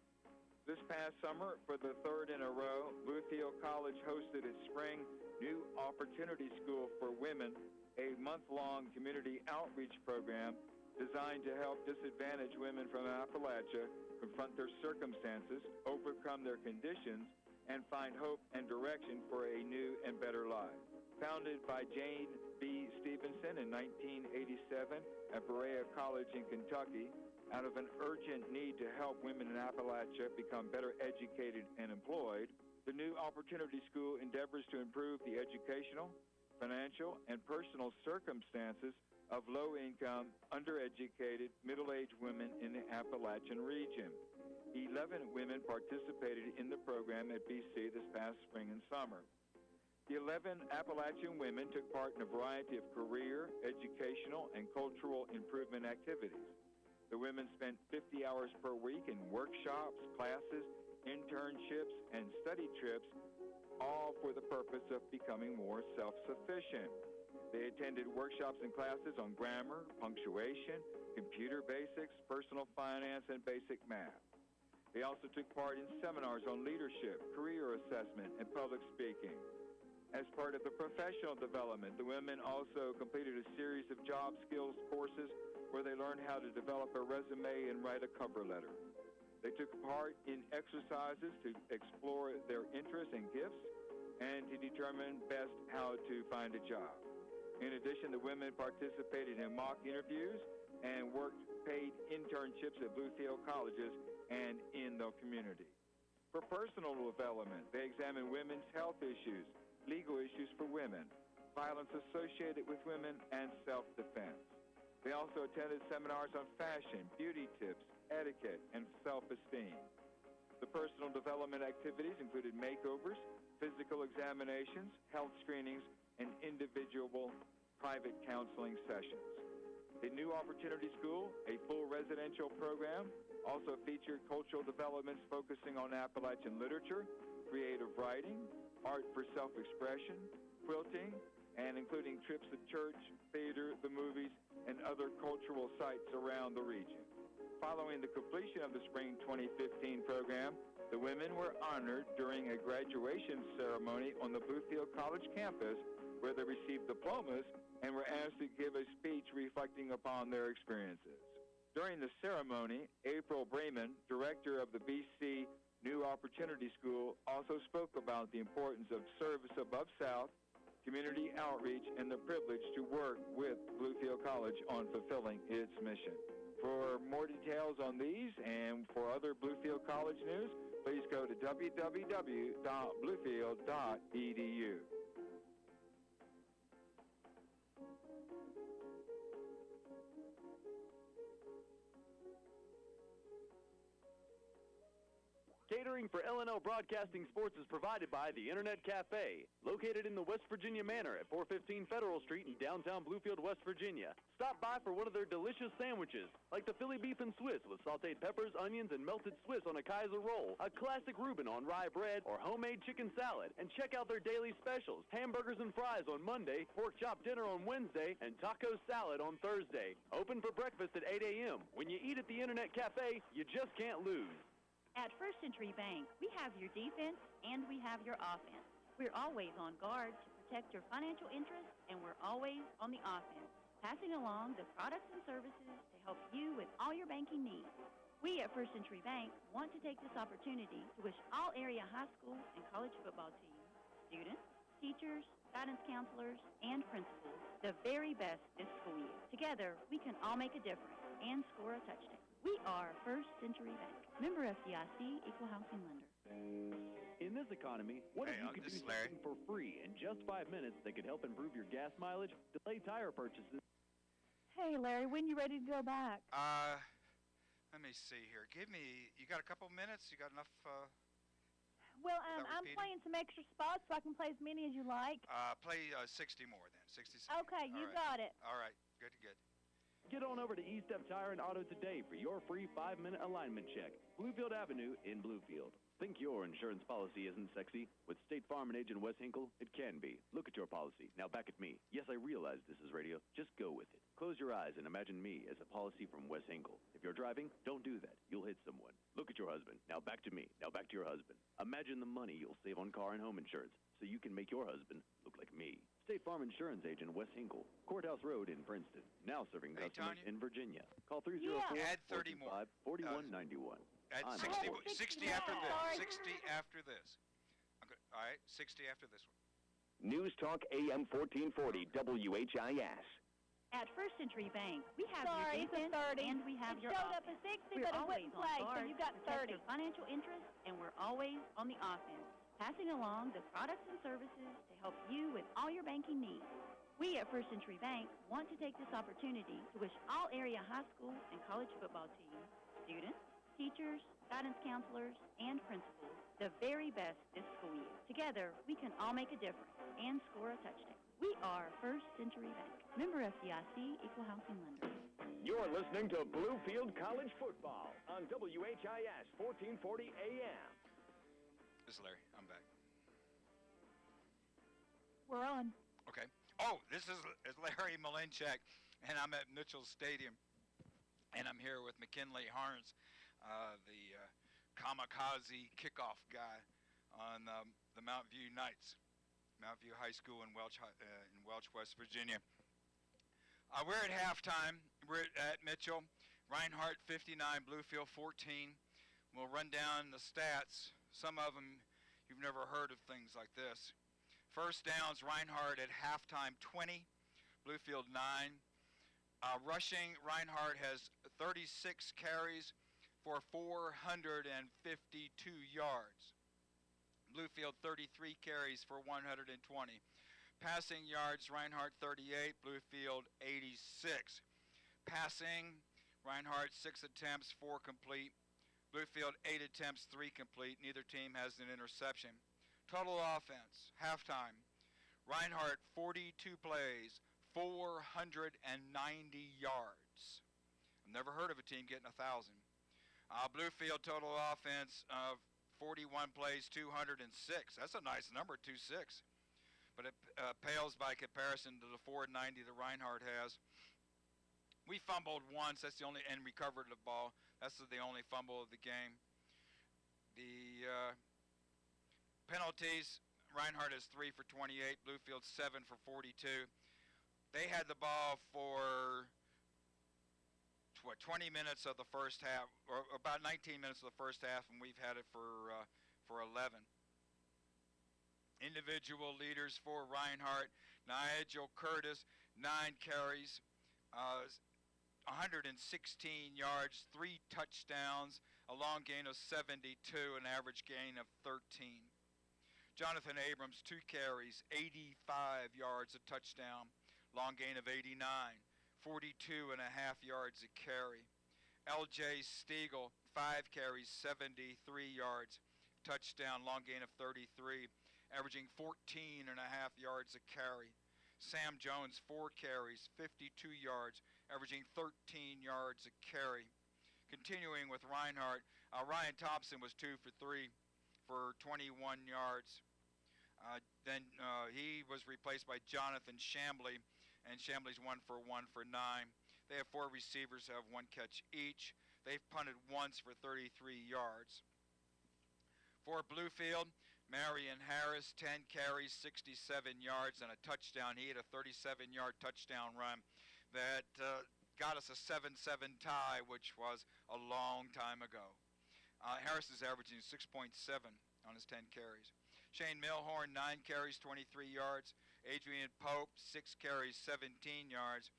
This past summer, for the third in a row, Bluefield College hosted its spring New Opportunity School for Women, a month-long community outreach program designed to help disadvantaged women from Appalachia confront their circumstances, overcome their conditions, and find hope and direction for a new and better life. Founded by Jane B. Stevenson in 1987 at Berea College in Kentucky, out of an urgent need to help women in Appalachia become better educated and employed, the New Opportunity School endeavors to improve the educational, financial, and personal circumstances of low-income, undereducated, middle-aged women in the Appalachian region. 11 women participated in the program at BC this past spring and summer. The 11 Appalachian women took part in a variety of career, educational, and cultural improvement activities. The women spent 50 hours per week in workshops, classes, internships, and study trips, all for the purpose of becoming more self-sufficient. They attended workshops and classes on grammar, punctuation, computer basics, personal finance, and basic math. They also took part in seminars on leadership, career assessment, and public speaking. As part of the professional development, the women also completed a series of job skills courses where they learned how to develop a resume and write a cover letter. They took part in exercises to explore their interests and gifts and to determine best how to find a job. In addition, the women participated in mock interviews and worked paid internships at Bluefield colleges and in the community. For personal development, they examined women's health issues, legal issues for women, violence associated with women, and self-defense. They also attended seminars on fashion, beauty tips, etiquette, and self-esteem. The personal development activities included makeovers, physical examinations, health screenings, and individual private counseling sessions. The New Opportunity School, a full residential program, also featured cultural developments focusing on Appalachian literature, creative writing, art for self-expression, quilting, and including trips to church, theater, the movies, and other cultural sites around the region. Following the completion of the spring 2015 program, the women were honored during a graduation ceremony on the Bluefield College campus, where they received diplomas and were asked to give a speech reflecting upon their experiences. During the ceremony, April Bremen, director of the BC New Opportunity School, also spoke about the importance of service above South, community outreach, and the privilege to work with Bluefield College on fulfilling its mission. For more details on these and for other Bluefield College news, please go to www.bluefield.edu. Catering for L&L Broadcasting Sports is provided by the Internet Cafe, located in the West Virginia Manor at 415 Federal Street in downtown Bluefield, West Virginia. Stop by for one of their delicious sandwiches, like the Philly beef and Swiss with sauteed peppers, onions, and melted Swiss on a Kaiser roll, a classic Reuben on rye bread, or homemade chicken salad. And check out their daily specials, hamburgers and fries on Monday, pork chop dinner on Wednesday, and taco salad on Thursday. Open for breakfast at 8 a.m. When you eat at the Internet Cafe, you just can't lose. At First Century Bank, we have your defense and we have your offense. We're always on guard to protect your financial interests, and we're always on the offense, passing along the products and services to help you with all your banking needs. We at First Century Bank want to take this opportunity to wish all area high school and college football teams, students, teachers, guidance counselors, and principals the very best this school year. Together, we can all make a difference and score a touchdown. We are First Century Bank, member FDIC, equal housing lender. In this economy, what if you could do something for free in just 5 minutes that could help improve your gas mileage, delay tire purchases? Hey, Larry, when you ready to go back? Let me see here. You got a couple minutes? You got enough? Well, I'm playing some extra spots so I can play as many as you like. Play 60 more then. 60 seconds. Okay, you got it. All right. Good. Get on over to E-Step Tire and Auto today for your free 5-minute alignment check. Bluefield Avenue in Bluefield. Think your insurance policy isn't sexy? With State Farm and Agent Wes Hinkle, it can be. Look at your policy. Now back at me. Yes, I realize this is radio. Just go with it. Close your eyes and imagine me as a policy from Wes Hinkle. If you're driving, don't do that. You'll hit someone. Look at your husband. Now back to me. Now back to your husband. Imagine the money you'll save on car and home insurance so you can make your husband look like me. State Farm Insurance Agent Wes Hinkle, Courthouse Road in Princeton. Now serving Hey, customers Tanya. in Virginia. Call 304 Add 30 more. 4191. Add I'm 60, Howard. 60 after this. 60 after this. Okay, all right, 60 after this one. News Talk AM 1440 WHIS. At First Century Bank, we have Sorry, your it's a defense 30. and we have It your showed up offense. as 60, We're but it always wouldn't on play, so guard you got to protect 30. your financial interests, and we're always on the offense, passing along the products and services to help you with all your banking needs. We at First Century Bank want to take this opportunity to wish all area high school and college football teams, students, teachers, guidance counselors, and principals the very best this school year. Together, we can all make a difference and score a touchdown. We are First Century Bank. Member FDIC, Equal Housing Lender. You're listening to Bluefield College Football on WHIS 1440 AM. This is Larry. I'm back. We're on. Okay. Oh, this is Larry Malinchak, and I'm at Mitchell Stadium, and I'm here with McKinley Harns, the kamikaze kickoff guy on the Mount View Knights, Mount View High School in Welch, West Virginia. We're at halftime. We're at Mitchell. Reinhardt 59, Bluefield 14. We'll run down the stats. Some of them you've never heard of things like this. First downs, Reinhardt at halftime 20, Bluefield 9. Rushing, Reinhardt has 36 carries for 452 yards. Bluefield 33 carries for 120. Passing yards, Reinhardt 38, Bluefield 86. Passing, Reinhardt 6 attempts, 4 complete. Bluefield 8 attempts, 3 complete. Neither team has an interception. Total offense, halftime. Reinhardt 42 plays, 490 yards. I've never heard of a team getting 1,000. Bluefield total offense of 41 plays, 206. That's a nice number, 206. But it pales by comparison to the 490 that Reinhardt has. We fumbled once, that's the only, and recovered the ball. That's the only fumble of the game. The penalties, Reinhardt is 3 for 28, Bluefield 7 for 42. They had the ball for 20 minutes of the first half, or about 19 minutes of the first half, and we've had it for 11. Individual leaders for Reinhardt, Nigel Curtis, 9 carries, 116 yards, 3 touchdowns, a long gain of 72, an average gain of 13. Jonathan Abrams, 2 carries, 85 yards, a touchdown, long gain of 89, 42 and a half yards a carry. L.J. Stiegel, 5 carries, 73 yards, touchdown, long gain of 33, averaging 14 and a half yards a carry. Sam Jones, 4 carries, 52 yards, averaging 13 yards a carry. Continuing with Reinhardt, Ryan Thompson was 2 for 3 for 21 yards. Then he was replaced by Jonathan Chambly, and Chambly's 1 for 1 for 9. They have 4 receivers, have 1 catch each. They've punted once for 33 yards. For Bluefield, Marion Harris, 10 carries, 67 yards, and a touchdown. He had a 37-yard touchdown run that got us a 7-7 tie, which was a long time ago. Harris is averaging 6.7 on his 10 carries. Shane Milhorn, 9 carries, 23 yards. Adrian Pope, 6 carries, 17 yards.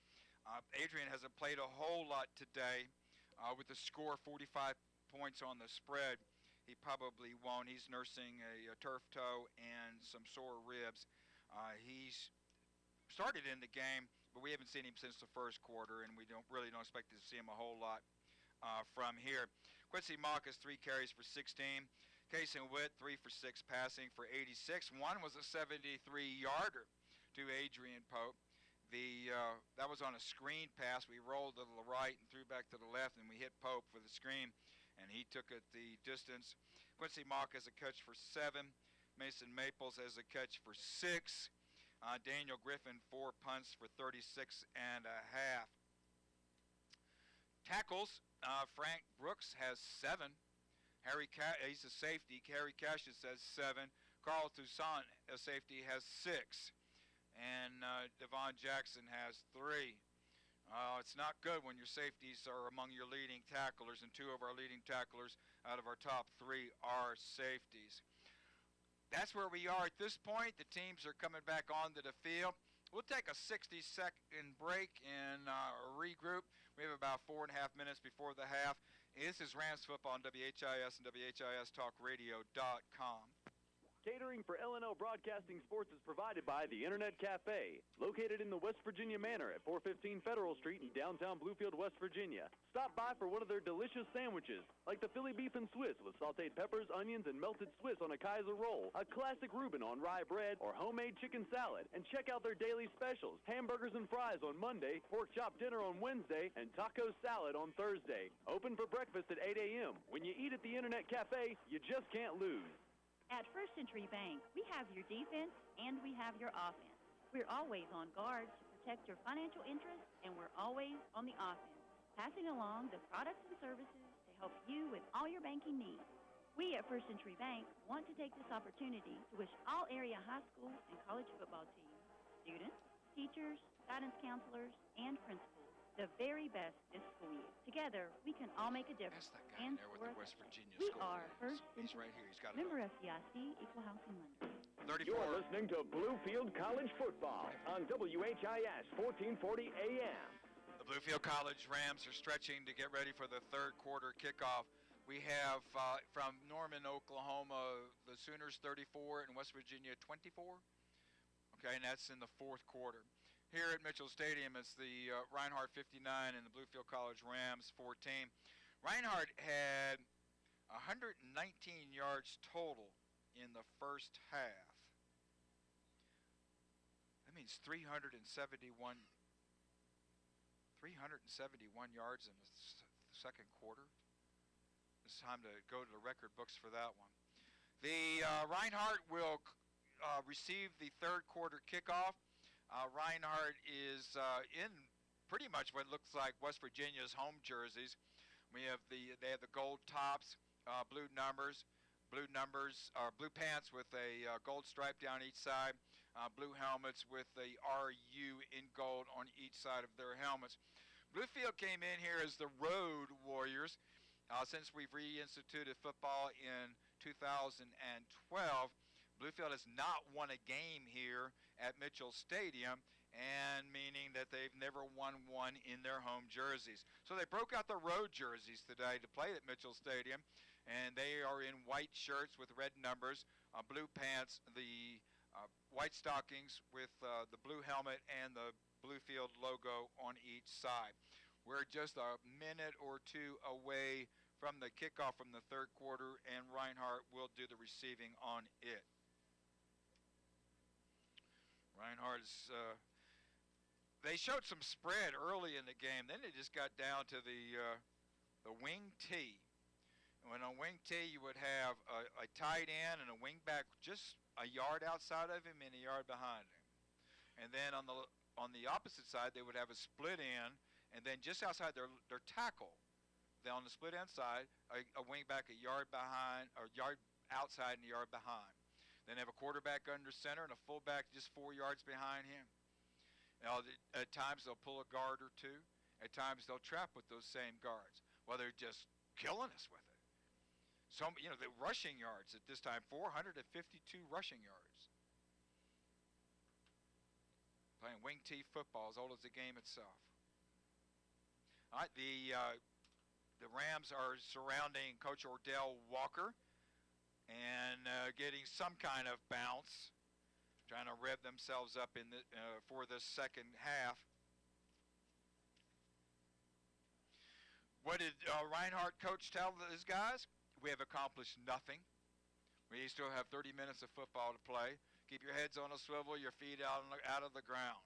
Adrian hasn't played a whole lot today with the score 45 points on the spread. He probably won't. He's nursing a turf toe and some sore ribs. He's started in the game, but we haven't seen him since the first quarter, and we don't expect to see him a whole lot from here. Quincy Marcus, 3 carries for 16. Kason Witt, 3 for 6 passing for 86. One was a 73-yarder to Adrian Pope. That was on a screen pass. We rolled to the right and threw back to the left, and we hit Pope for the screen, and he took it the distance. Quincy Mock has a catch for 7. Mason Maples has a catch for 6. Daniel Griffin, 4 punts for 36 and a half. Tackles, Frank Brooks has 7. He's a safety. Harry Cassius has 7. Carl Toussaint, a safety, has 6. and Devon Jackson has 3. It's not good when your safeties are among your leading tacklers, and 2 of our leading tacklers out of our top 3 are safeties. That's where we are at this point. The teams are coming back onto the field. We'll take a 60-second break and regroup. We have about 4.5 minutes before the half. This is Rams football on WHIS and WHIStalkradio.com. Catering for L&L Broadcasting Sports is provided by the Internet Cafe, located in the West Virginia Manor at 415 Federal Street in downtown Bluefield, West Virginia. Stop by for one of their delicious sandwiches, like the Philly beef and Swiss with sauteed peppers, onions, and melted Swiss on a Kaiser roll, a classic Reuben on rye bread, or homemade chicken salad. And check out their daily specials, hamburgers and fries on Monday, pork chop dinner on Wednesday, and taco salad on Thursday. Open for breakfast at 8 a.m. When you eat at the Internet Cafe, you just can't lose. At First Century Bank, we have your defense and we have your offense. We're always on guard to protect your financial interests, and we're always on the offense, passing along the products and services to help you with all your banking needs. We at First Century Bank want to take this opportunity to wish all area high school and college football teams, students, teachers, guidance counselors, and principals the very best this school year. Together, we can all make a difference. That's that guy in there with the West Virginia We school. are First He's Century. right here. He's got Member FDIC, Equal Housing Lender. 34. You're listening to Bluefield College Football on WHIS 1440 AM. The Bluefield College Rams are stretching to get ready for the third quarter kickoff. We have from Norman, Oklahoma, the Sooners 34 and West Virginia 24. Okay, and that's in the fourth quarter. Here at Mitchell Stadium, it's the Reinhardt 59 and the Bluefield College Rams 14. Reinhardt had 119 yards total in the first half. That means 371 yards in the second quarter. It's time to go to the record books for that one. The Reinhardt will receive the third quarter kickoff. Reinhardt is in pretty much what looks like West Virginia's home jerseys. They have the gold tops, blue pants with a gold stripe down each side, blue helmets with a RU in gold on each side of their helmets. Bluefield came in here as the Road Warriors. Since we've reinstituted football in 2012, Bluefield has not won a game here at Mitchell Stadium, and meaning that they've never won one in their home jerseys. So they broke out the road jerseys today to play at Mitchell Stadium, and they are in white shirts with red numbers, blue pants, the white stockings with the blue helmet and the Bluefield logo on each side. We're just a minute or two away from the kickoff from the third quarter, and Reinhardt will do the receiving on it. Reinhardt is, they showed some spread early in the game. Then they just got down to the wing tee. And when on wing tee, you would have a tight end and a wing back just a yard outside of him and a yard behind him. And then on the opposite side, they would have a split end, and then just outside their tackle, then on the split end side, a wing back a yard behind, or yard outside and a yard behind. Then they have a quarterback under center and a fullback just 4 yards behind him. Now, at times they'll pull a guard or two. At times they'll trap with those same guards. Well, they're just killing us with it. So, the rushing yards at this time, 452 rushing yards. Playing wing tee football, as old as the game itself. All right, the Rams are surrounding Coach Ordell Walker and getting some kind of bounce, trying to rev themselves up in for the second half. What did Reinhardt coach tell his guys? We have accomplished nothing. We still have 30 minutes of football to play. Keep your heads on a swivel, your feet out of the ground.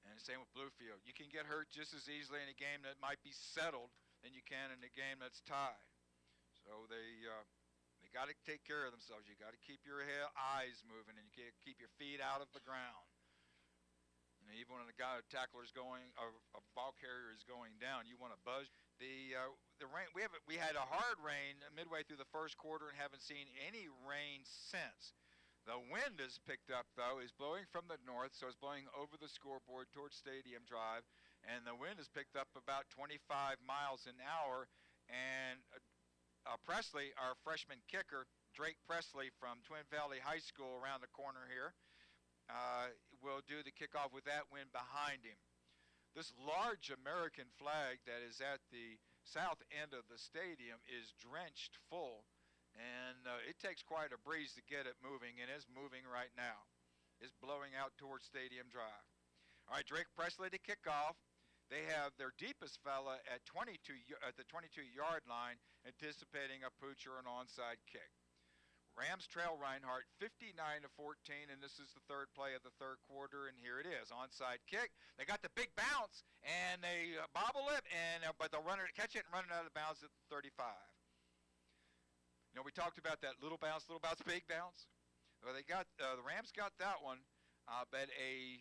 And the same with Bluefield. You can get hurt just as easily in a game that might be settled than you can in a game that's tied. So they got to take care of themselves. You got to keep your eyes moving, and you can't keep your feet out of the ground. Even when a tackler is going, or a ball carrier is going down, you want to buzz. The rain. We had a hard rain midway through the first quarter and haven't seen any rain since. The wind is picked up, though, is blowing from the north, so it's blowing over the scoreboard towards Stadium Drive, and the wind is picked up about 25 miles an hour, and Presley, our freshman kicker, Drake Presley from Twin Valley High School around the corner here, will do the kickoff with that wind behind him. This large American flag that is at the south end of the stadium is drenched full, and it takes quite a breeze to get it moving, and it's moving right now. It's blowing out towards Stadium Drive. All right, Drake Presley to kick off. They have their deepest fella at the 22-yard line, anticipating a pooch or an onside kick. Rams trail Reinhardt 59-14, and this is the third play of the third quarter, and here it is, onside kick. They got the big bounce, and they bobble it, but they'll catch it and run it out of bounds at the 35. You know, we talked about that little bounce, big bounce. Well, they got the Rams got that one, but a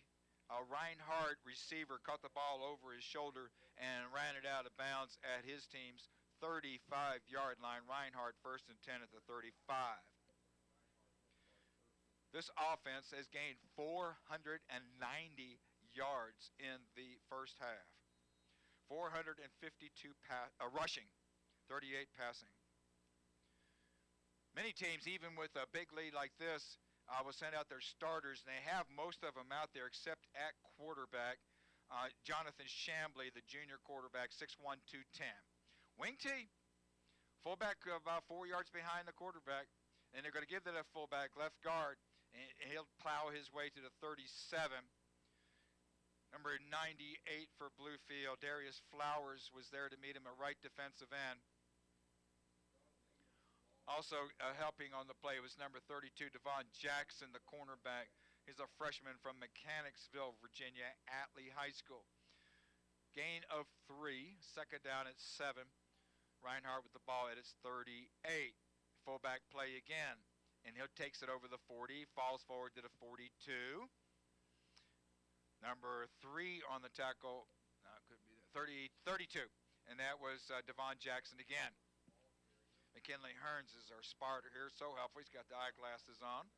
Reinhardt receiver caught the ball over his shoulder and ran it out of bounds at his team's 35-yard line. Reinhardt 1st and 10 at the 35. This offense has gained 490 yards in the first half. 452 rushing, 38 passing. Many teams, even with a big lead like this, will send out their starters, and they have most of them out there except at quarterback. Jonathan Chambly, the junior quarterback, 6'1", 210. Wing T, fullback about 4 yards behind the quarterback, and they're going to give that a fullback left guard, and he'll plow his way to the 37. Number 98 for Bluefield, Darius Flowers, was there to meet him at right defensive end. Also helping on the play was number 32, Devon Jackson, the cornerback. He's a freshman from Mechanicsville, Virginia, Atlee High School. Gain of 3, second down at 7. Reinhardt with the ball at his 38. Fullback play again, and he takes it over the 40, falls forward to the 42. Number 3 on the tackle, could be 32, and that was Devon Jackson again. McKinley Hearns is our spotter here, so helpful. He's got the eyeglasses on.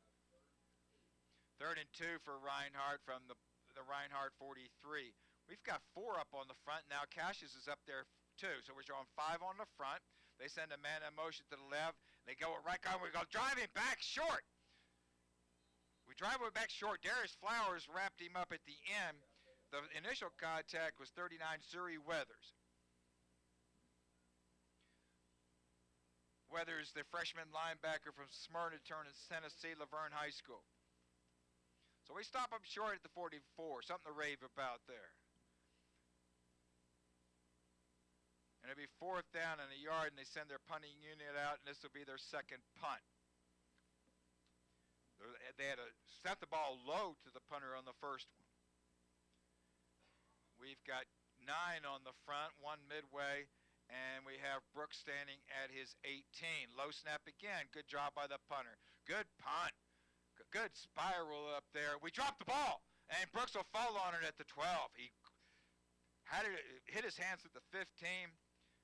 3rd and 2 for Reinhardt from the Reinhardt 43. We've got 4 up on the front. Now Cassius is up there too, so we're showing 5 on the front. They send a man in motion to the left. They go right on. We go driving back short. We drive it back short. Darius Flowers wrapped him up at the end. The initial contact was 39, Zuri Weathers. Weathers, the freshman linebacker from Smyrna, Tennessee, Laverne High School. So we stop up short at the 44, something to rave about there. And it'll be 4th down and a yard, and they send their punting unit out, and this will be their second punt. They had to set the ball low to the punter on the first one. We've got 9 on the front, 1 midway, and we have Brooks standing at his 18. Low snap again. Good job by the punter. Good punt. Good spiral up there. We dropped the ball, and Brooks will fall on it at the 12. He had it, hit his hands at the 15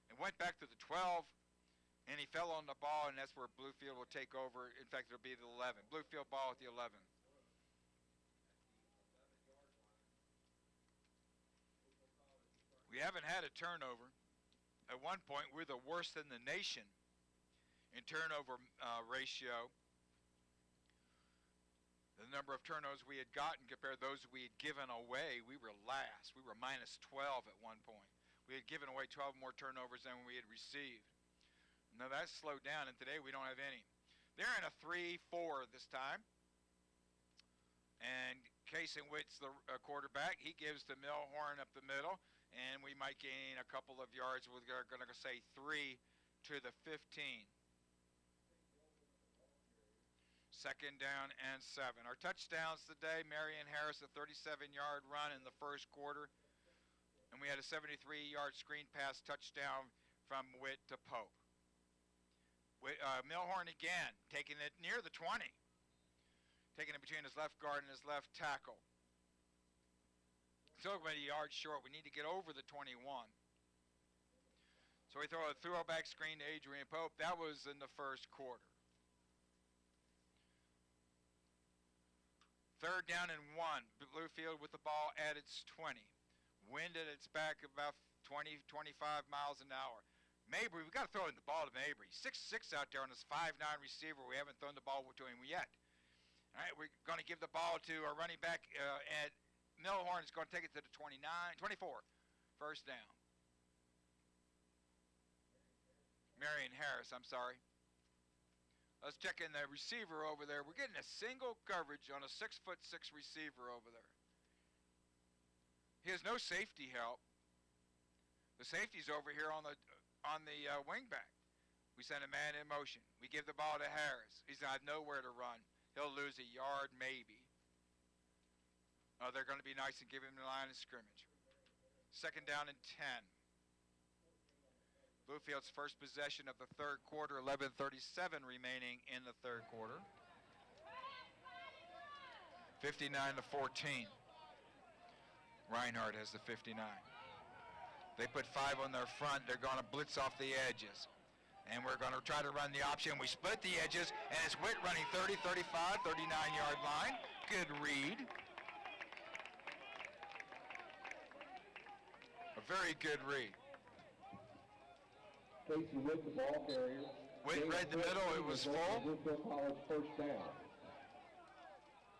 and went back to the 12, and he fell on the ball, and that's where Bluefield will take over. In fact, it'll be the 11. Bluefield ball at the 11. We haven't had a turnover. At one point, we're the worst in the nation in turnover ratio. The number of turnovers we had gotten compared to those we had given away, we were last. We were minus 12 at one point. We had given away 12 more turnovers than we had received. Now that's slowed down, and today we don't have any. They're in a 3-4 this time. And Casey-Witt's the quarterback. He gives to Milhorn up the middle, and we might gain a couple of yards. We're going to say 3 to the 15. 2nd down and 7. Our touchdowns today, Marion Harris, a 37-yard run in the first quarter. And we had a 73-yard screen pass touchdown from Witt to Pope. Milhorn again, taking it near the 20. Taking it between his left guard and his left tackle. Still about a yard short. We need to get over the 21. So we throw a throwback screen to Adrian Pope. That was in the first quarter. 3rd down and 1. Bluefield with the ball at its 20. Wind at its back about 20, 25 miles an hour. Mabry, we've got to throw in the ball to Mabry. 6'6" out there on this 5'9" receiver. We haven't thrown the ball to him yet. All right, we're going to give the ball to our running back, and Milhorn is going to take it to the 24. 1st down. Marion Harris, I'm sorry. Let's check in the receiver over there. We're getting a single coverage on a 6'6" receiver over there. He has no safety help. The safety's over here on the wing back. We send a man in motion. We give the ball to Harris. He's got nowhere to run. He'll lose a yard maybe. They're going to be nice and give him the line of scrimmage. 2nd down and 10. Bluefield's first possession of the 3rd quarter, 11:37 remaining in the 3rd quarter. 59-14. Reinhardt has the 59. They put 5 on their front. They're going to blitz off the edges. And we're going to try to run the option. We split the edges, and it's Witt running 30, 35, 39-yard line. Good read. A very good read. Casey Witt, the ball carrier. Witt read the middle. It was full. Bluefield College 1st down.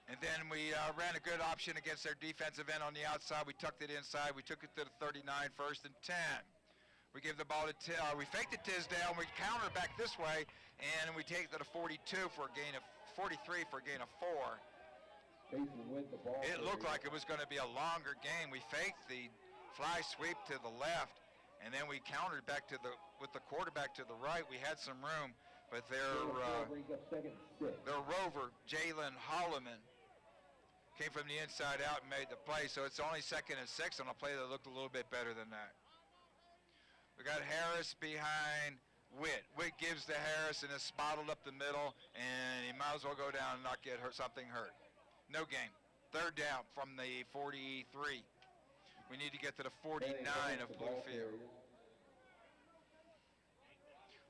And then we ran a good option against their defensive end on the outside. We tucked it inside. We took it to the 39, 1st and 10. We give the ball to we faked it Tisdale. We counter back this way, and we take it to the 42 for a gain of 43 for a gain of 4. It looked like it was going to be a longer game. We faked the fly sweep to the left, and then we countered back to with the quarterback to the right. We had some room, but their rover, Jalen Holloman, came from the inside out and made the play. So it's only 2nd and 6 on a play that looked a little bit better than that. We got Harris behind Witt. Witt gives to Harris and is spotted up the middle, and he might as well go down and not get something hurt. No gain. 3rd down from the 43. We need to get to the 49 of Bluefield.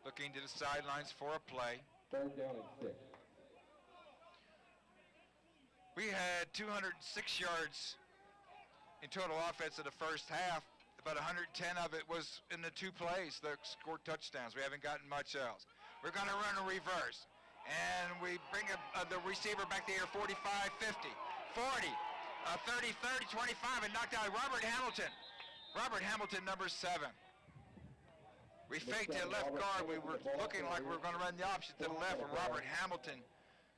Looking to the sidelines for a play. 3rd down and 6. We had 206 yards in total offense in the first half. About 110 of it was in the 2 plays that scored touchdowns. We haven't gotten much else. We're going to run a reverse. And we bring the receiver back to here, 45, 50, 40, 30, 30, 25, and knocked out Robert Hamilton. Robert Hamilton, number 7. We faked the left guard. We were looking like we were going to run the option to the left, and Robert Hamilton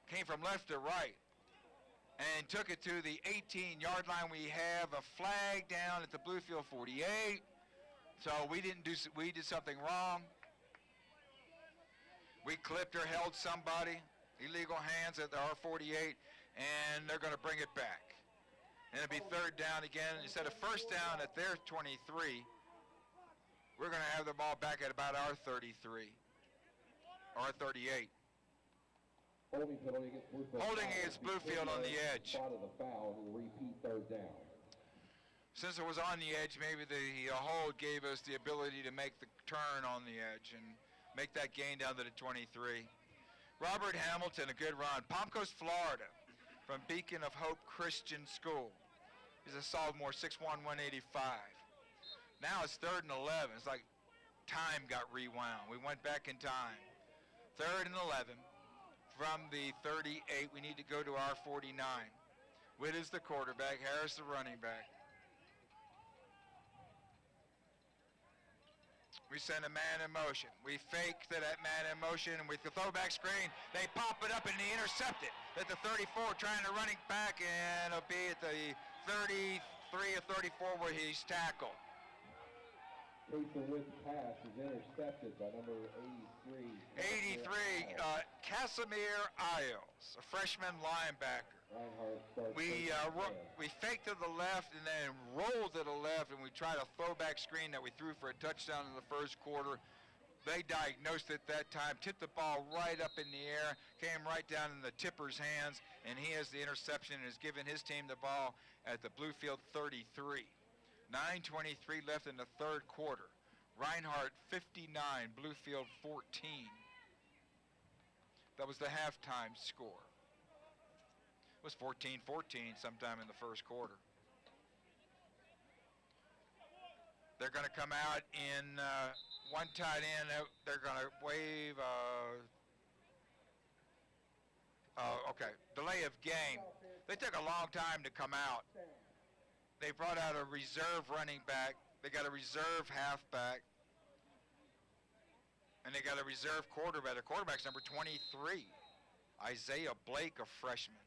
came from left to right and took it to the 18-yard line. We have a flag down at the Bluefield 48. So we did something wrong. We clipped or held somebody, illegal hands at our 48, and they're going to bring it back. And it'll be 3rd down again. Instead of 1st down at their 23, we're going to have the ball back at about our 33, or 38. Holding against Bluefield on the edge. Spot of the foul and repeat 3rd down. Since it was on the edge, maybe the hold gave us the ability to make the turn on the edge and make that gain down to the 23. Robert Hamilton, a good run. Palm Coast, Florida, from Beacon of Hope Christian School. He's a sophomore, 6'1", 185. Now it's 3rd and 11. It's like time got rewound. We went back in time. 3rd and 11. From the 38, we need to go to our 49. Witt is the quarterback, Harris the running back. We send a man in motion. We fake to that man in motion, and with the throwback screen, they pop it up and they intercept it at the 34, trying to run it back, and it'll be at the 33 or 34 where he's tackled. Casey Witt's pass is intercepted by number 83. Casimir Isles, a freshman linebacker. We faked to the left and then rolled to the left, and we tried a throwback screen that we threw for a touchdown in the 1st quarter. They diagnosed it that time, tipped the ball right up in the air, came right down in the tipper's hands, and he has the interception and has given his team the ball at the Bluefield 33. 9:23 left in the 3rd quarter. Reinhardt 59, Bluefield 14. That was the halftime score. It was 14-14 sometime in the first quarter. They're going to come out in one tight end. They're going to waive, okay, delay of game. They took a long time to come out. They brought out a reserve running back. They got a reserve halfback. And they got a reserve quarterback. Their quarterback's number 23, Isaiah Blake, a freshman.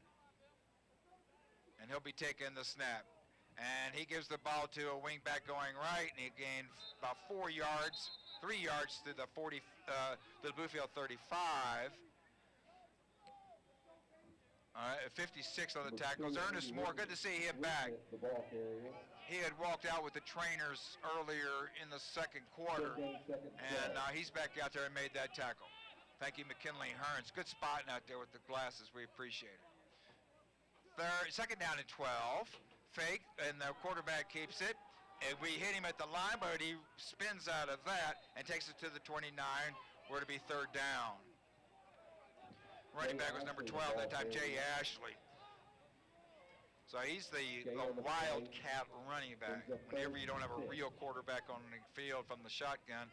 And he'll be taking the snap. And he gives the ball to a wingback going right, and he gained about 4 yards, 3 yards to the the Bluefield 35. 56 on the tackles. Ernest Moore, good to see him back. He had walked out with the trainers earlier in the second quarter, and he's back out there and made that tackle. Thank you, McKinley Hearns. Good spotting out there with the glasses. We appreciate it. Second down and 12. Fake, and the quarterback keeps it. And we hit him at the line, but he spins out of that and takes it to the 29, where to be third down. Running back was number 12 that time, Jay Ashley. So he's the wildcat running back. Whenever you don't have a real quarterback on the field from the shotgun,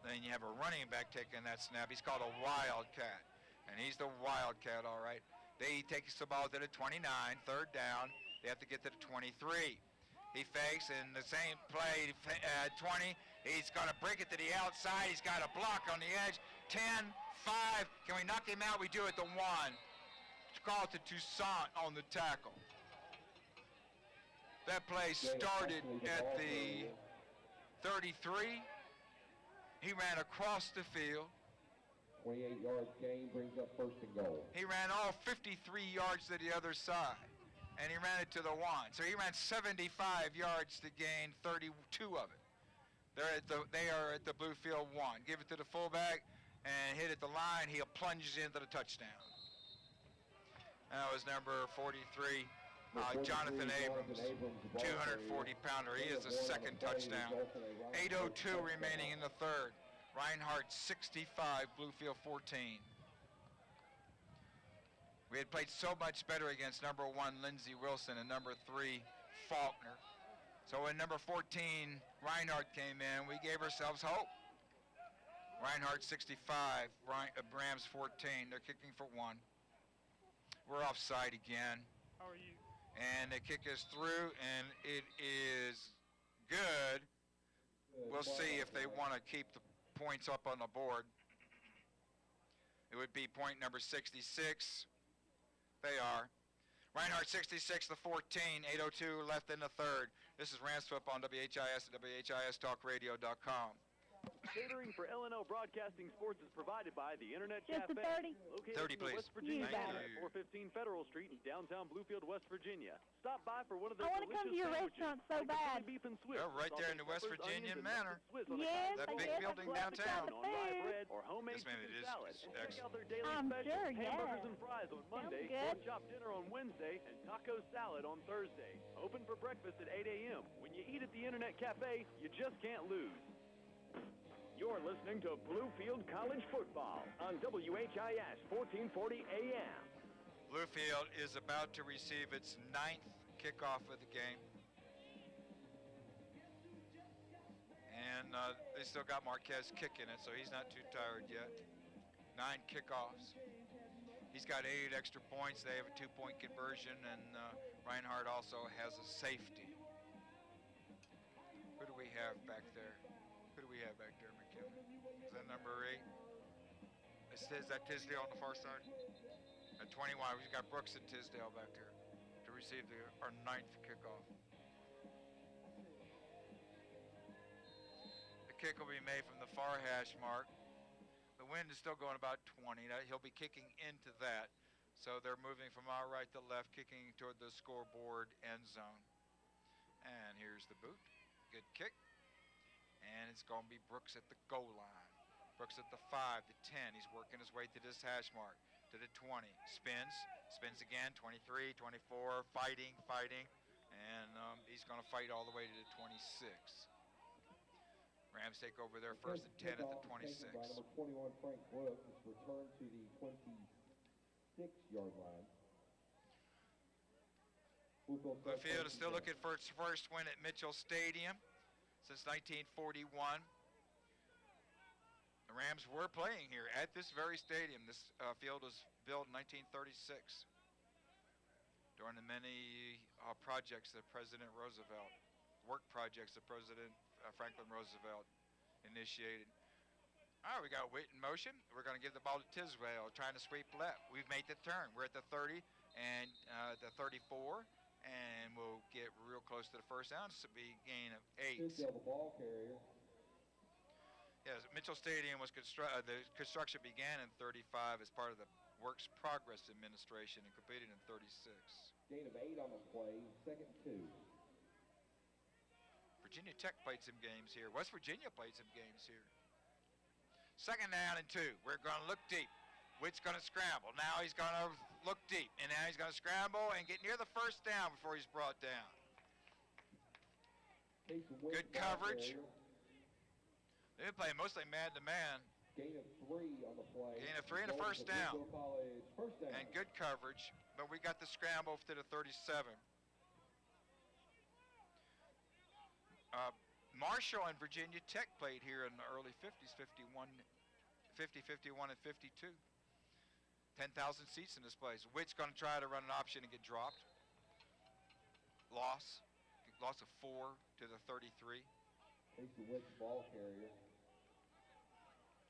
then you have a running back taking that snap. He's called a wildcat, and he's the wildcat, all right. He takes the ball to the 29, third down. They have to get to the 23. He fakes in the same play, 20. He's going to break it to the outside. He's got a block on the edge. 10, 5. Can we knock him out? We do it to 1. Call it to Toussaint on the tackle. That play started at the 33. He ran across the field. 28 yards gain brings up first and goal. He ran all 53 yards to the other side, and he ran it to the 1. So he ran 75 yards to gain 32 of it. They are at the Bluefield 1. Give it to the fullback and hit at the line. He plunges into the touchdown. That was number 43, Jonathan Abrams, 240-pounder. He is the second touchdown. 8:02 remaining in the third. Reinhardt 65, Bluefield 14. We had played so much better against number 1, Lindsey Wilson, and number 3, Faulkner. So when number 14, Reinhardt came in, we gave ourselves hope. Reinhardt 65, Rams 14. They're kicking for 1. We're offside again. How are you? And the kick is through, and it is good. We'll see if they want to keep the points up on the board. It would be point number 66. They are. Reinhardt 66, the 14, 8:02 left in the third. This is Rams Flip on WHIS at WHIStalkradio.com. Catering for L&L Broadcasting Sports is provided by the Internet Just Cafe. a 30. Located 30, in the please. West Virginia Thank Manor you. at 415 Federal Street in downtown Bluefield, West Virginia. Stop by for one of their I want to come to your delicious restaurant so sandwiches, like the bad. chili beef and Swiss, They're right there in the West sausage, Virginia onions, and Manor. mustard Swiss on the Yes, That side. big guess building I'd love to downtown. try On rye the bread or homemade Yes, ma'am, it chicken is. salad. It's And check excellent. out their daily I'm specials, sure, hamburgers yes. and fries on Monday, good. pork chop dinner on Wednesday, and taco salad on Thursday. Open for breakfast at 8 a.m. When you eat at the Internet Cafe, you just can't lose. You're listening to Bluefield College Football on WHIS 1440 AM. Bluefield is about to receive its 9th kickoff of the game. And they still got Marquez kicking it, so he's not too tired yet. 9 kickoffs. He's got 8 extra points. They have a 2-point conversion, and Reinhardt also has a safety. Who do we have back there? Who do we have back there, McKinley? Is that number 8? Is that Tisdale on the far side? At 21, we've got Brooks and Tisdale back there to receive our 9th kickoff. The kick will be made from the far hash mark. The wind is still going about 20. He'll be kicking into that. So they're moving from our right to left, kicking toward the scoreboard end zone. And here's the boot. Good kick. And it's going to be Brooks at the goal line. Brooks at the 5, the 10. He's working his way to this hash mark, to the 20. Spins again, 23, 24, fighting. And he's going to fight all the way to the 26. Rams take over their first and 10 at the 26. By number 21, Frank Brooks. It's returned to the 26-yard line. Bluefield is still looking for its first win at Mitchell Stadium since 1941. The Rams were playing here at this very stadium. This field was built in 1936 during the many projects that President Roosevelt, work projects that President Franklin Roosevelt initiated. All right, we got Witt in motion. We're going to give the ball to Tiswell, trying to sweep left. We've made the turn. We're at the 30 and the 34, and we'll get real close to the first down. This will be a gain of 8. Still the ball carrier. Yes, Mitchell Stadium was the construction began in 35 as part of the Works Progress Administration and completed in 36. Gain of 8 on the play, 2nd and 2. Virginia Tech played some games here. West Virginia played some games here. 2nd down and 2. We're going to look deep. Witt's going to scramble. Now he's going to look deep, and now he's going to scramble and get near the first down before he's brought down. Good coverage. They've been playing mostly man-to-man. Gain of 3 on the play. Gain of 3 and a first down. First down. And good coverage, but we got the scramble to the 37. Marshall and Virginia Tech played here in the early 50s, 50, 51, and 52. 10,000 seats in this place. Witt's going to try to run an option and get dropped. Loss of 4 to the 33. Casey Witt's ball carrier.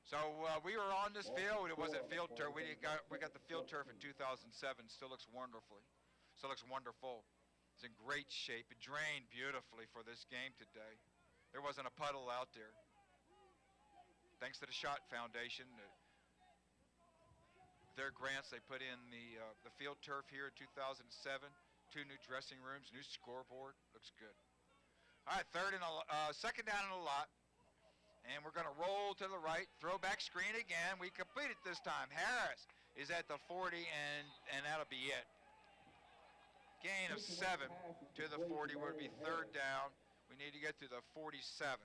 So we were on this field. It wasn't field turf. We got the field turf in 2007. Still looks wonderful. It's in great shape. It drained beautifully for this game today. There wasn't a puddle out there. Thanks to the Schott Foundation, their grants, they put in the field turf here in 2007. 2 new dressing rooms, new scoreboard. Looks good. All right, 2nd down in a lot. And we're going to roll to the right, throwback screen again. We complete it this time. Harris is at the 40, and that'll be it. Gain of 7 to the 40 would be 3rd down. We need to get to the 47.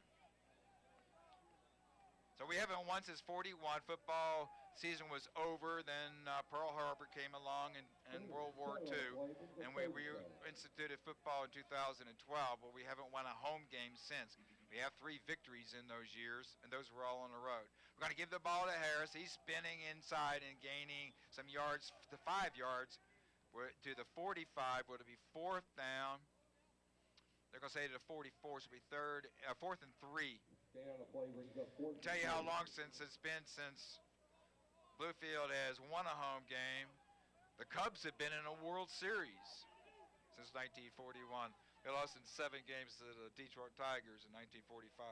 So we haven't won since 41. Football season was over. Then Pearl Harbor came along in World War II, and we reinstituted football in 2012, but we haven't won a home game since. We have 3 victories in those years, and those were all on the road. We're going to give the ball to Harris. He's spinning inside and gaining some yards to 5 yards. We're to the 45, would it be 4th down? They're going to say to the 44, so it'll be 4th and 3. Tell you how long since it's been since Bluefield has won a home game. The Cubs have been in a World Series since 1941. They lost in 7 games to the Detroit Tigers in 1945.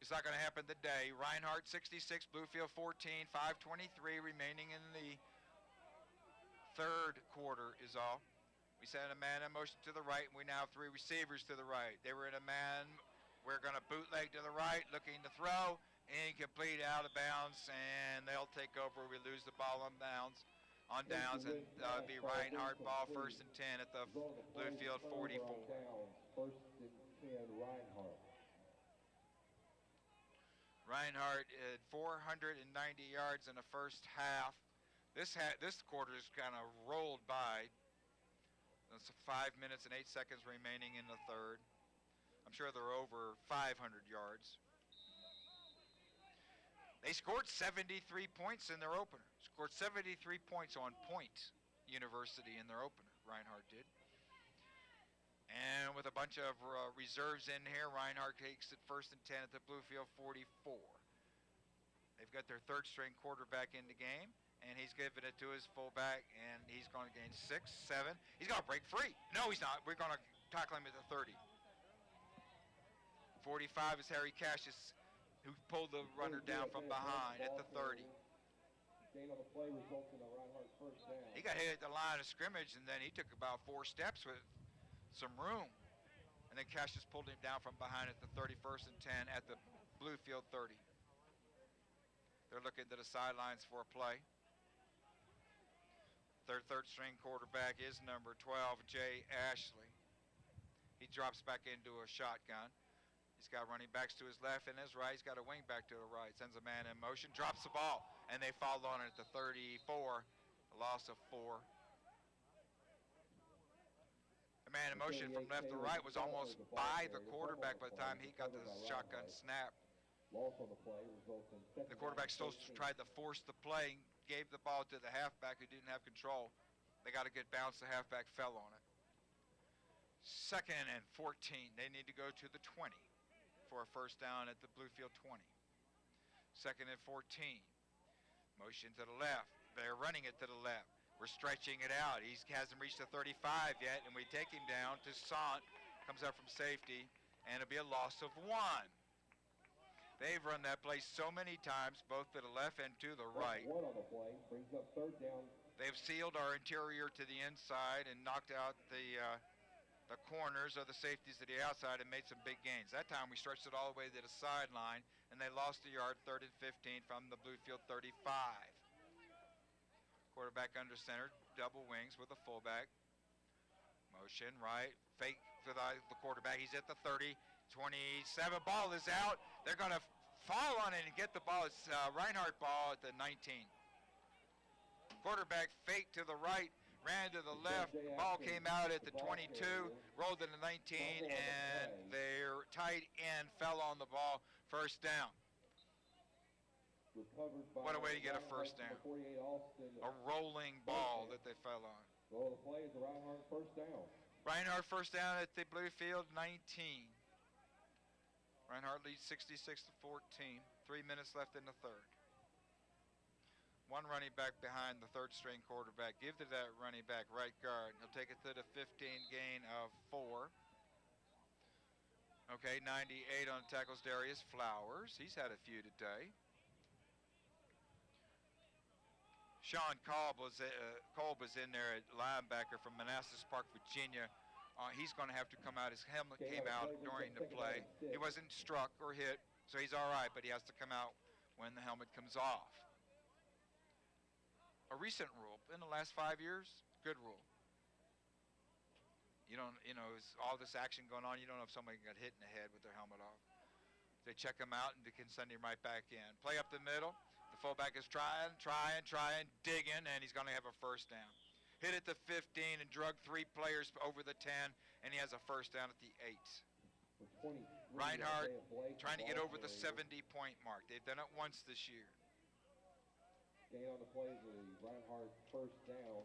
It's not going to happen today. Reinhardt 66, Bluefield 14, 5:23 remaining in the 3rd quarter is all. We sent a man in motion to the right, and we now have 3 receivers to the right. They were in a man. We're going to bootleg to the right, looking to throw, incomplete, out of bounds, and they'll take over. We lose the ball on downs, and be Reinhardt ball 1st and 10 at the Bluefield 44. 1st and 10, Reinhardt. Reinhardt had 490 yards in the first half. This quarter is kind of rolled by. That's 5 minutes and 8 seconds remaining in the 3rd. I'm sure they're over 500 yards. They scored 73 points in their opener. Scored 73 points on Point University in their opener, Reinhardt did. And with a bunch of reserves in here, Reinhardt takes it 1st and 10 at the Bluefield 44. They've got their 3rd string quarterback in the game, and he's giving it to his fullback, and he's going to gain 6, 7. He's going to break free. No, he's not. We're going to tackle him at the 30. 45 is Harry Cassius, who pulled the runner down from behind at the 30. Gain on the play results in a Reinhardt 1st down. He got hit at the line of scrimmage, and then he took about 4 steps with some room. And then Cassius pulled him down from behind at the 31st and 10 at the Bluefield 30. They're looking to the sidelines for a play. Their 3rd string quarterback is number 12, Jay Ashley. He drops back into a shotgun. He's got running backs to his left and his right. He's got a wing back to the right. Sends a man in motion, drops the ball, and they fall on it at the 34. A loss of 4. The man in motion from left to right was almost by the quarterback by the time he got the shotgun snap. Loss on the play results in second The quarterback still tried to force the play, gave the ball to the halfback who didn't have control. They got a good bounce. The halfback fell on it. 2nd and 14. They need to go to the 20 for a first down at the Bluefield 20. 2nd and 14. Motion to the left. They're running it to the left. We're stretching it out. He hasn't reached the 35 yet, and we take him down to Sant. Comes up from safety, and it'll be a loss of 1. They've run that play so many times, both to the left and to the right. 1 on the play brings up third down. They've sealed our interior to the inside and knocked out the corners of the safeties to the outside and made some big gains. That time we stretched it all the way to the sideline, and they lost a yard, 3rd and 15 from the Bluefield 35. Quarterback under center, double wings with a fullback. Motion right, fake to the quarterback. He's at the 30, 27. Ball is out. They're going to fall on it and get the ball. It's Reinhardt ball at the 19. Quarterback fake to the right, ran to the left. Ball came out at the 22, rolled to the 19, and their tight end fell on the ball. First down. What a way to get a first down. A rolling ball that they fell on. Well, the play is Reinhardt first down. Reinhardt first down at the Bluefield 19. Reinhardt leads 66-14. 3 minutes left in the third. One running back behind the third string quarterback. Give to that running back, right guard. He'll take it to the 15, gain of 4. Okay, 98 on tackles, Darius Flowers. He's had a few today. Sean Kolb was in there at linebacker from Manassas Park, Virginia. He's going to have to come out. His helmet came out during the play. He wasn't struck or hit, so he's all right, but he has to come out when the helmet comes off. A recent rule in the last 5 years, good rule. You don't, it's all this action going on, you don't know if somebody got hit in the head with their helmet off. They check him out and they can send him right back in. Play up the middle. The fullback is trying, digging, and he's going to have a first down. Hit at the 15 and drug 3 players over the 10, and he has a first down at the 8. Reinhardt trying to get over the 70-point mark. They've done it once this year. Gain on the play is a Reinhardt first down.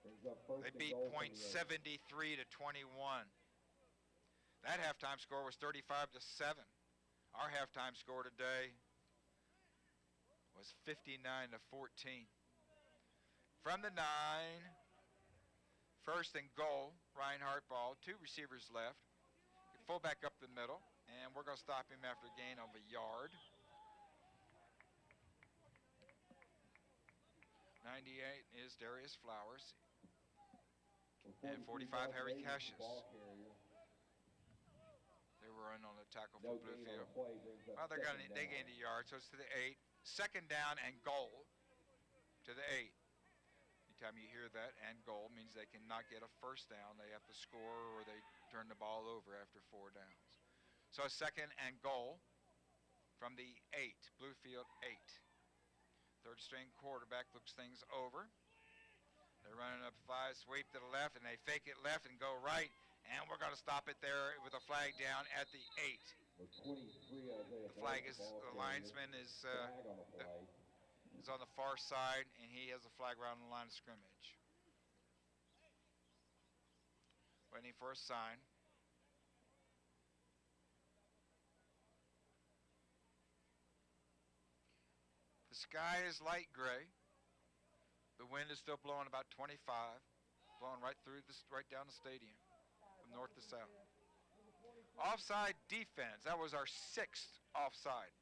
Brings up first they beat point 73 to 21. That halftime score was 35-7. Our halftime score today was 59-14. From the 9, first and goal, Reinhardt ball, 2 receivers left. Fullback up the middle, and we're going to stop him after a gain of a yard. 98 is Darius Flowers. And 45, Harry Cassius. They were in on the tackle for Bluefield. Well, they gained a yard, so it's to the 8. Second down and goal to the 8. Anytime you hear that, and goal, means they cannot get a first down. They have to score or they turn the ball over after 4 downs. So a second and goal from the 8, Bluefield 8. Third string quarterback looks things over. They're running up 5, sweep to the left, and they fake it left and go right. And we're going to stop it there with a flag down at the 8. The flag is, the linesman is on the far side, and he has a flag around the line of scrimmage. Waiting for a sign. The sky is light gray. The wind is still blowing about 25, blowing right down the stadium from north to south. Offside defense. That was our 6th offside.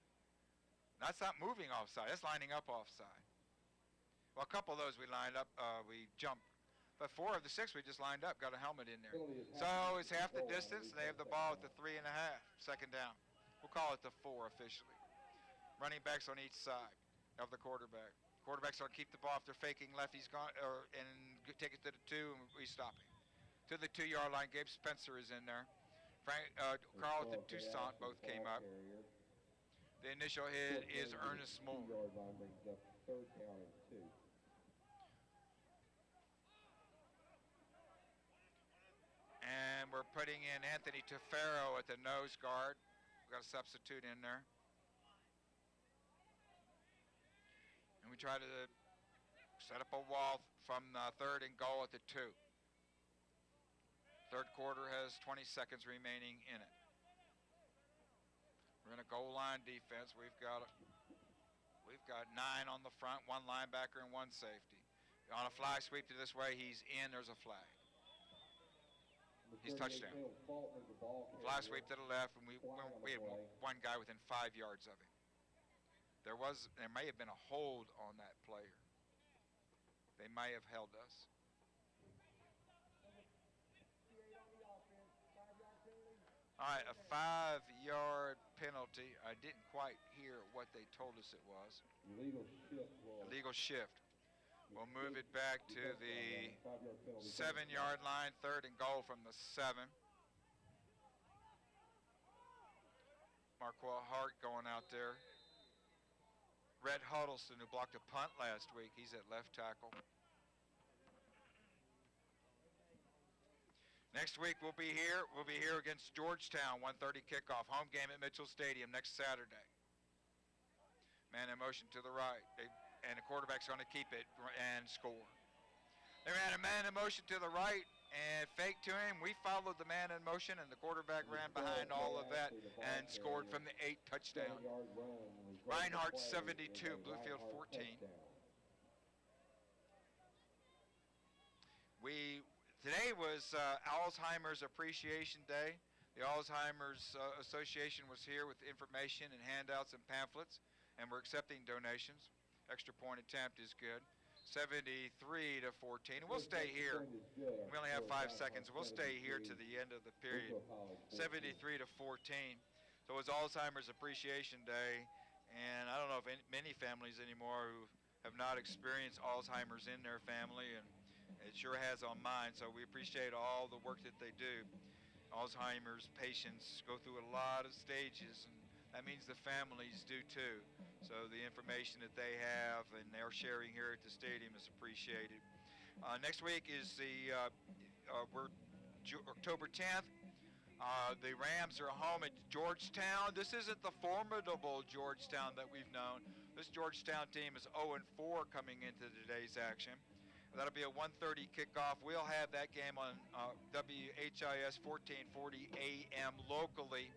That's not moving offside. That's lining up offside. Well, a couple of those we lined up. We jumped. But 4 of the 6 we just lined up, got a helmet in there. So it's half the distance, and they have the ball at the 3.5, second down. We'll call it the 4 officially. Running backs on each side of the quarterback. Quarterback's going to keep the ball if they're faking left. He's gone and take it to the 2, and we stop him. To the 2-yard line, Gabe Spencer is in there. Carlton Toussaint both came up. The initial hit is Ernest Moore. Third down and 2. in Anthony Tefero at the nose guard. We've got a substitute in there. And we try to set up a wall from third and goal at the 2. Third quarter has 20 seconds remaining in it. We're in a goal line defense. We've got 9 on the front, 1 linebacker and 1 safety. On a fly sweep to this way, he's in. There's a flag. He's touchdown. Fly sweep to the left, and we had one guy within 5 yards of him. There may have been a hold on that player. They may have held us. All right, a 5-yard penalty. I didn't quite hear what they told us it was. Illegal shift. We'll move it back to the 7-yard line, third and goal from the 7. Marquell Hart going out there. Red Huddleston, who blocked a punt last week, he's at left tackle. Next week we'll be here against Georgetown, 1:30 kickoff, home game at Mitchell Stadium next Saturday. Man in motion to the right, and the quarterback's going to keep it and score. They ran a man in motion to the right and fake to him. We followed the man in motion, and the quarterback ran behind all of that and scored from the 8 touchdown. Reinhardt 72, Bluefield 14. Today was Alzheimer's Appreciation Day. The Alzheimer's Association was here with information and handouts and pamphlets, and we're accepting donations. Extra point attempt is good. 73 to 14. And we'll stay here. We only have 5 seconds. We'll stay here to the end of the period. 73 to 14. So it's Alzheimer's Appreciation Day, and I don't know if many families anymore who have not experienced Alzheimer's in their family, and it sure has on mine, so we appreciate all the work that they do. Alzheimer's patients go through a lot of stages, and that means the families do too. So the information that they have and they're sharing here at the stadium is appreciated. Next week is we're October 10th. The Rams are home at Georgetown. This isn't the formidable Georgetown that we've known. This Georgetown team is 0-4 coming into today's action. That'll be a 1:30 kickoff. We'll have that game on WHIS 1440 AM locally,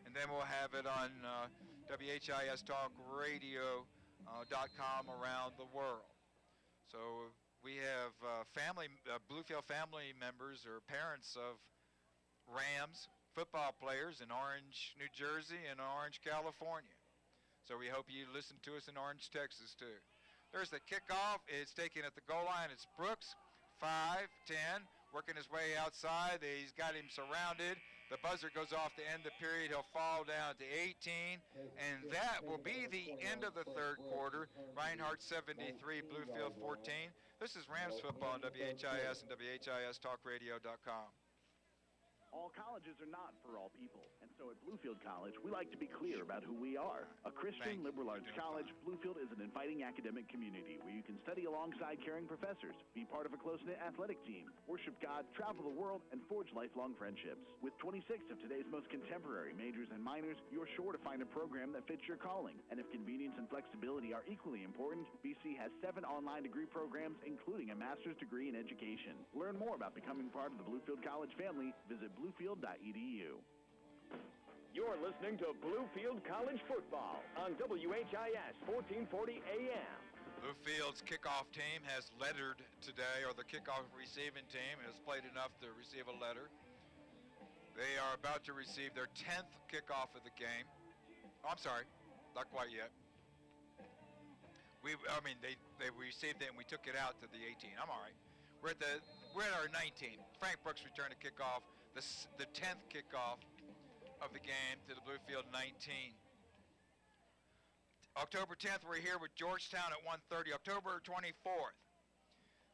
and then we'll have it on WHIStalkradio.com around the world. So we have Bluefield family members or parents of Rams football players in Orange, New Jersey, and Orange, California. So we hope you listen to us in Orange, Texas, too. There's the kickoff. It's taken at the goal line. It's Brooks, 5-10, working his way outside. He's got him surrounded. The buzzer goes off to end the period. He'll fall down to 18, and that will be the end of the third quarter. Reinhardt 73, Bluefield 14. This is Rams football on WHIS and WHIStalkradio.com. All colleges are not for all people, and so at Bluefield College, we like to be clear about who we are. A Christian liberal arts college, Bluefield is an inviting academic community where you can study alongside caring professors, be part of a close-knit athletic team, worship God, travel the world, and forge lifelong friendships. With 26 of today's most contemporary majors and minors, you're sure to find a program that fits your calling. And if convenience and flexibility are equally important, BC has 7 online degree programs, including a master's degree in education. Learn more about becoming part of the Bluefield College family. Visit bluefield.edu. You're listening to Bluefield College Football on WHIS 1440 AM. Bluefield's kickoff team has lettered today, or the kickoff receiving team has played enough to receive a letter. They are about to receive their 10th kickoff of the game. Oh, I'm sorry, not quite yet. They received it and we took it out to the 18. I'm all right. We're at our 19. Frank Brooks returned a kickoff, the 10th kickoff of the game to the Bluefield 19. October 10th, we're here with Georgetown at 1:30. October 24th,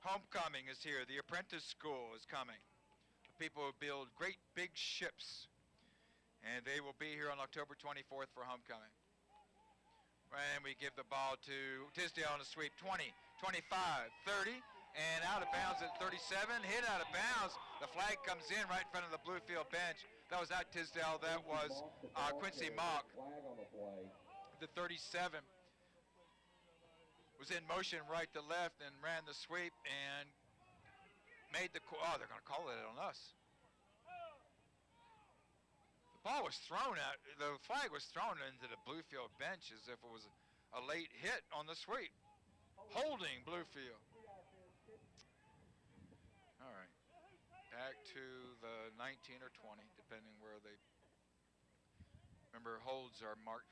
homecoming is here. The apprentice school is coming. The people who build great big ships, and they will be here on October 24th for homecoming. And we give the ball to Tisdale on a sweep, 20, 25, 30. and out of bounds at 37, hit out of bounds. The flag comes in right in front of the Bluefield bench. That was not Tisdale, that was Quincy Mock. Flag on the play. The 37 was in motion right to left and ran the sweep and made the, oh, they're going to call it on us. The ball was thrown out, the flag was thrown into the Bluefield bench as if it was a late hit on the sweep. Holding Bluefield. All right, back to the 19 or 20, depending where they, remember holds are marked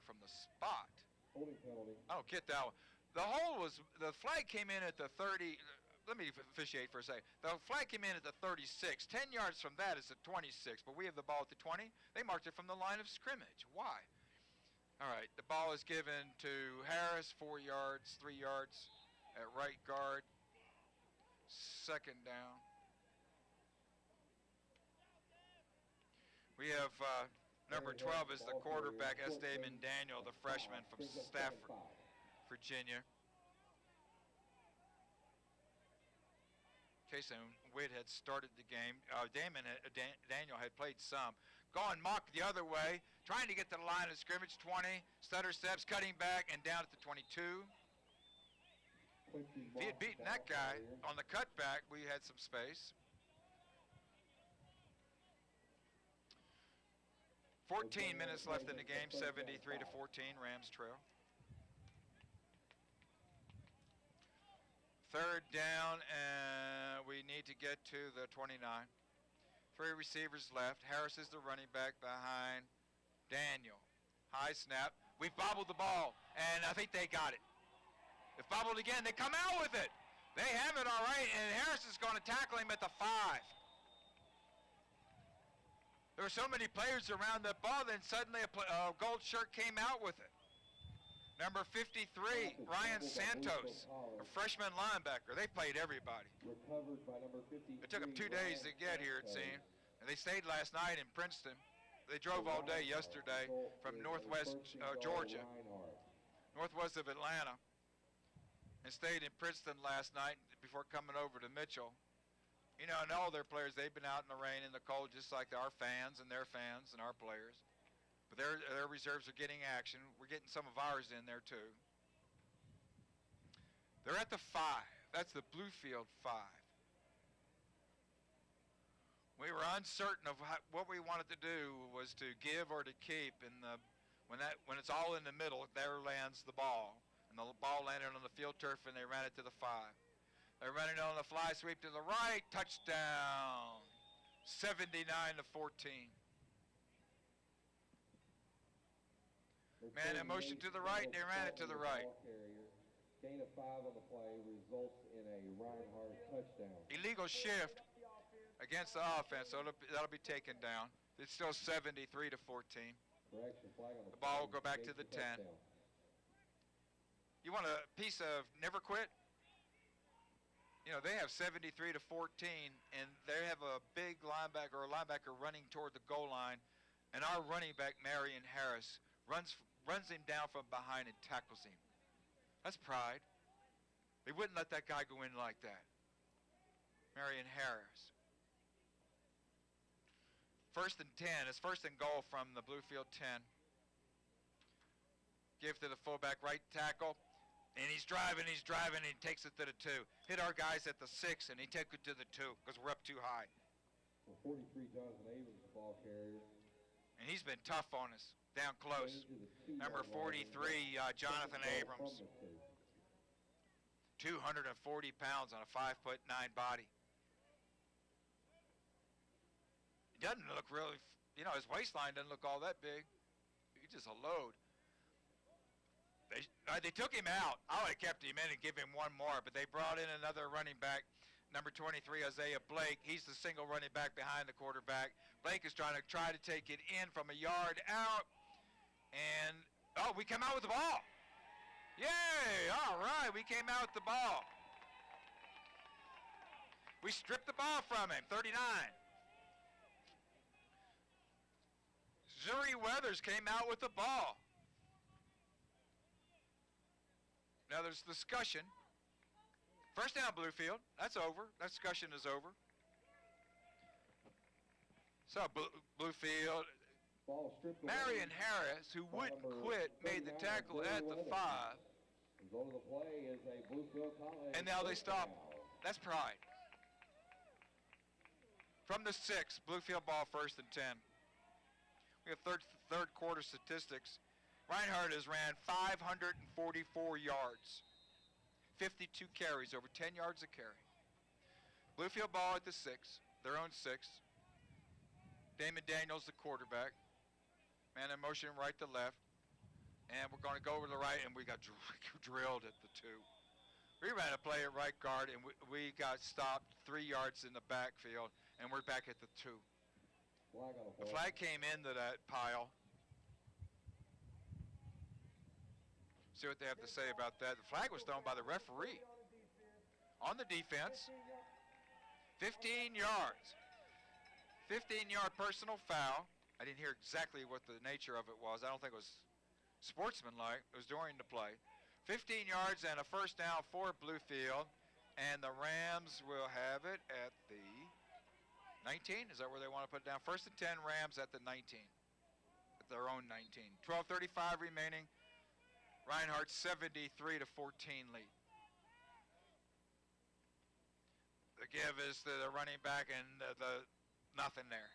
from the spot. Holding penalty. Oh, get that one. The hold was, the flag came in at the 30, let me officiate for a second. The flag came in at the 36. 10 yards from that is the 26, but we have the ball at the 20. They marked it from the line of scrimmage. Why? All right, the ball is given to Harris, 4 yards, 3 yards at right guard. Second down. We have number 12 is the quarterback, S. Damon Daniel, the freshman from Stafford, Virginia. Jason Witt had started the game. Daniel had played some. Going Mock the other way, trying to get to the line of scrimmage, 20. Stutter steps, cutting back, and down at the 22. If he had beaten that guy on the cutback, we had some space. 14 minutes left in the game, 73-14, Rams trail. Third down, and we need to get to the 29. 3 receivers left. Harris is the running back behind Daniel. High snap. We've bobbled the ball, and I think they got it. If bobbled again, they come out with it. They have it all right, and Harris is going to tackle him at the 5. There were so many players around the ball, then suddenly a gold shirt came out with it. Number 53, Ryan Santos, a freshman linebacker. They played everybody. Recovered by number 53. It took them 2 days to get here, it seemed. And they stayed last night in Princeton. They drove all day yesterday from northwest Georgia, northwest of Atlanta, and stayed in Princeton last night before coming over to Mitchell. You know, and all their players, they've been out in the rain and the cold just like our fans and their fans and our players. But their reserves are getting action. We're getting some of ours in there too. They're at the 5. That's the Bluefield 5. We were uncertain of what we wanted to do was to give or to keep. And when it's all in the middle, there lands the ball. And the ball landed on the field turf, and they ran it to the 5. They're running on the fly sweep to the right. Touchdown. 79-14. Man in motion to the right, they ran it to the right. Gain of 5 on the play results in a Reinhardt touchdown. Illegal shift against the offense, so that'll be taken down. It's still 73-14. Correction, flag on The ball will go back to the 10. touchdown. You want a piece of never quit? You know, they have 73-14, and they have a big linebacker or a linebacker running toward the goal line, and our running back, Marion Harris, runs him down from behind and tackles him. That's pride. They wouldn't let that guy go in like that. Marion Harris. 1st and 10. It's 1st and goal from the Bluefield 10. Give to the fullback, right tackle. And he's driving, and he takes it to the 2. Hit our guys at the 6, and he takes it to the 2 because we're up too high. For 43, Jonathan Abrams, the ball carrier. And he's been tough on us, down close. Number 43, Jonathan Abrams. 240 pounds on a 5'9" body. He doesn't look really, you know, his waistline doesn't look all that big. He's just a load. They took him out. I would have kept him in and give him one more, but they brought in another running back, number 23, Isaiah Blake. He's the single running back behind the quarterback. Blake is trying to take it in from a yard out, and, oh, we come out with the ball. Yay, all right, we came out with the ball. We stripped the ball from him, 39. Zuri Weathers came out with the ball. Now there's discussion. First down, Bluefield. That's over. That discussion is over. So, Bluefield, Ball stripped away. Marion Harris, who wouldn't quit, made the tackle at the 5. Result of the play is a Bluefield College. And now they first stop. down. That's pride. From the 6, Bluefield ball 1st and 10. We have third quarter statistics. Reinhardt has ran 544 yards, 52 carries, over 10 yards a carry. Bluefield ball at the 6, their own 6. Damon Daniels, the quarterback. Man in motion right to left. And we're going to go over to the right, and we got drilled at the 2. We ran a play at right guard, and we got stopped 3 yards in the backfield, and we're back at the 2. The flag came into that pile. See what they have to say about that. The flag was thrown by the referee on the defense. 15 yards. 15-yard personal foul. I didn't hear exactly what the nature of it was. I don't think it was sportsmanlike. It was during the play. 15 yards and a first down for Bluefield. And the Rams will have it at the 19. Is that where they want to put it down? 1st and 10, Rams at the 19. At their own 19. 12:35 remaining. Reinhardt 73-14 lead. The give is to the running back, and the nothing there.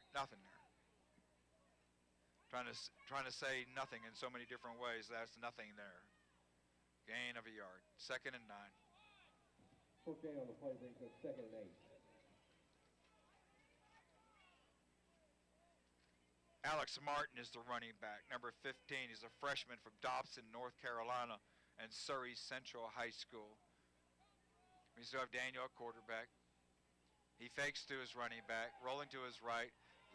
Trying to say nothing in so many different ways. That's nothing there. Gain of a yard. 2nd and 9. Short gain on the play brings us 2nd and 8. Alex Martin is the running back. Number 15. He's a freshman from Dobson, North Carolina, and Surrey Central High School. We still have Daniel at quarterback. He fakes to his running back, rolling to his right,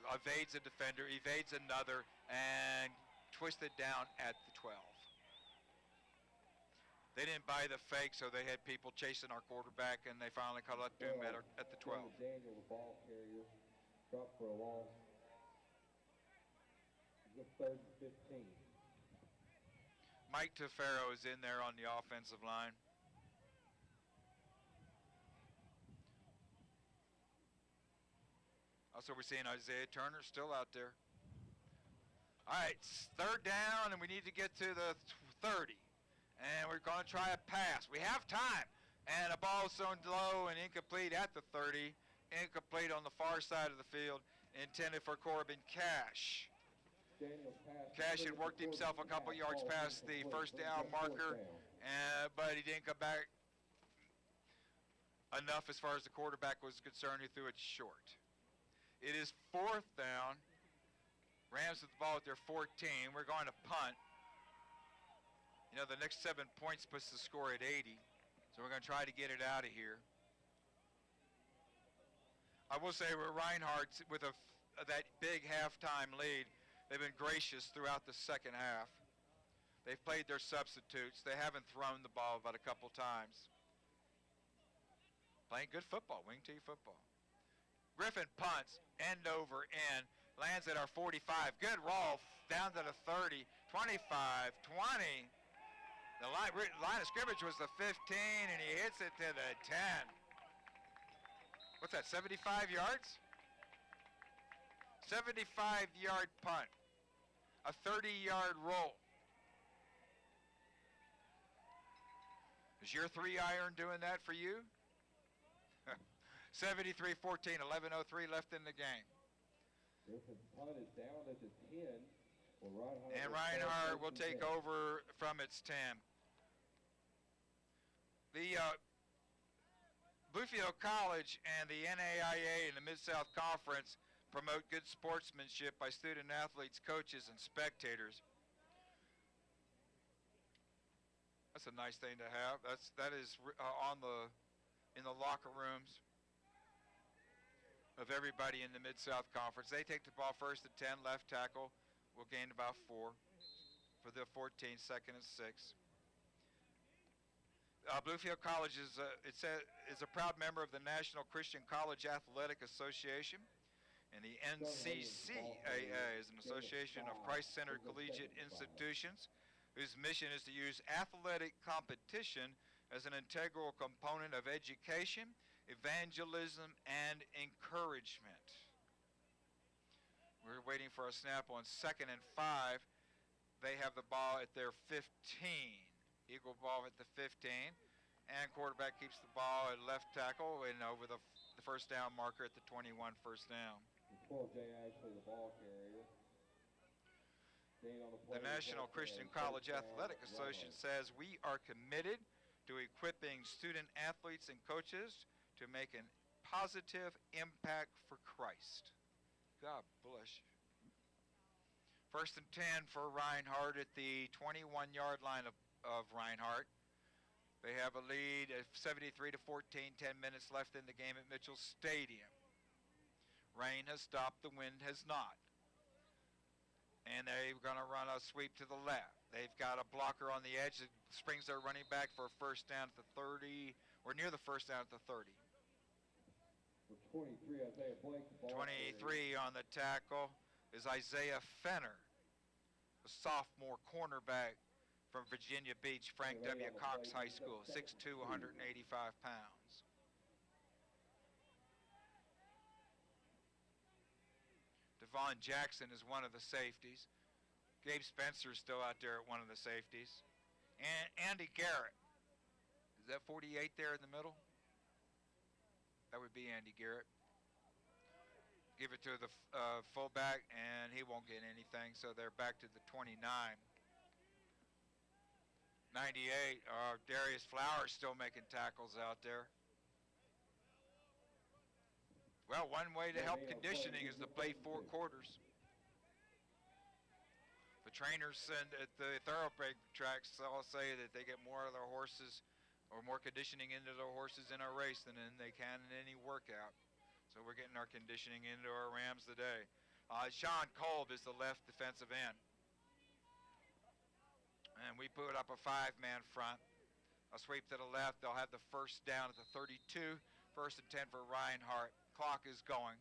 evades a defender, evades another, and twisted down at the 12. They didn't buy the fake, so they had people chasing our quarterback, and they finally caught up to him at the 12. Daniel, the ball carrier, dropped for a loss. It's 3rd and 15. Mike Tefero is in there on the offensive line. Also, we're seeing Isaiah Turner still out there. All right, 3rd down, and we need to get to the 30. And we're going to try a pass. We have time. And a ball thrown low and incomplete at the 30. Incomplete on the far side of the field, intended for Corbin Cash. Cash had worked himself a couple yards past the first down marker, but he didn't come back enough as far as the quarterback was concerned. He threw it short. It is 4th down. Rams with the ball at their 14. We're going to punt. You know, the next 7 points puts the score at 80, so we're going to try to get it out of here. I will say with Reinhardt, with that big halftime lead, they've been gracious throughout the second half. They've played their substitutes. They haven't thrown the ball but a couple times. Playing good football, wing tee football. Griffin punts, end over end, lands at our 45. Good roll down to the 30, 25, 20. The line of scrimmage was the 15, and he hits it to the 10. What's that, 75 yards? 75-yard punt. A 30-yard roll. Is your 3-iron doing that for you? 73-14, 11:03 left in the game. Griffin punt is down at the 10. And Reinhardt will take over from its 10. The Bluefield College and the NAIA and the Mid-South Conference promote good sportsmanship by student athletes, coaches, and spectators. That's a nice thing to have. That is in the locker rooms of everybody in the Mid-South Conference. They take the ball 1st and 10, left tackle. We'll gain about 4 for the 14, 2nd and 6. Bluefield College is a proud member of the National Christian College Athletic Association, and the NCCAA is an association of Christ-centered collegiate institutions whose mission is to use athletic competition as an integral component of education, evangelism, and encouragement. We're waiting for a snap on 2nd and 5. They have the ball at their 15. Eagle ball at the 15. And quarterback keeps the ball at left tackle and over the first down marker at the 21, first down. 12, Jay Ashley, the ball carrier. The National Christian College Athletic Association says we are committed to equipping student athletes and coaches to make a positive impact for Christ. God bless you. 1st and 10 for Reinhardt at the 21-yard line of Reinhardt. They have a lead of 73-14, 10 minutes left in the game at Mitchell Stadium. Rain has stopped, the wind has not. And they're going to run a sweep to the left. They've got a blocker on the edge that springs their running back for a first down at the 30, or near the first down at the 30. For 23, Isaiah Blake. 23 on the tackle is Isaiah Fenner, a sophomore cornerback from Virginia Beach, Frank W. Cox High School, 6'2", 185 pounds. Devon Jackson is one of the safeties. Gabe Spencer's still out there at one of the safeties. And Andy Garrett. Is that 48 there in the middle? That would be Andy Garrett. Give it to the fullback, and he won't get anything, so they're back to the 29. 98, Darius Flowers still making tackles out there. Well, one way to help conditioning is to play 4 quarters. The trainers at the thoroughbred tracks all say that they get more of their horses or more conditioning into their horses in a race than they can in any workout. So we're getting our conditioning into our Rams today. Sean Kolb is the left defensive end. And we put up a 5-man front. A sweep to the left. They'll have the first down at the 32. 1st and 10 for Reinhardt. Clock is going.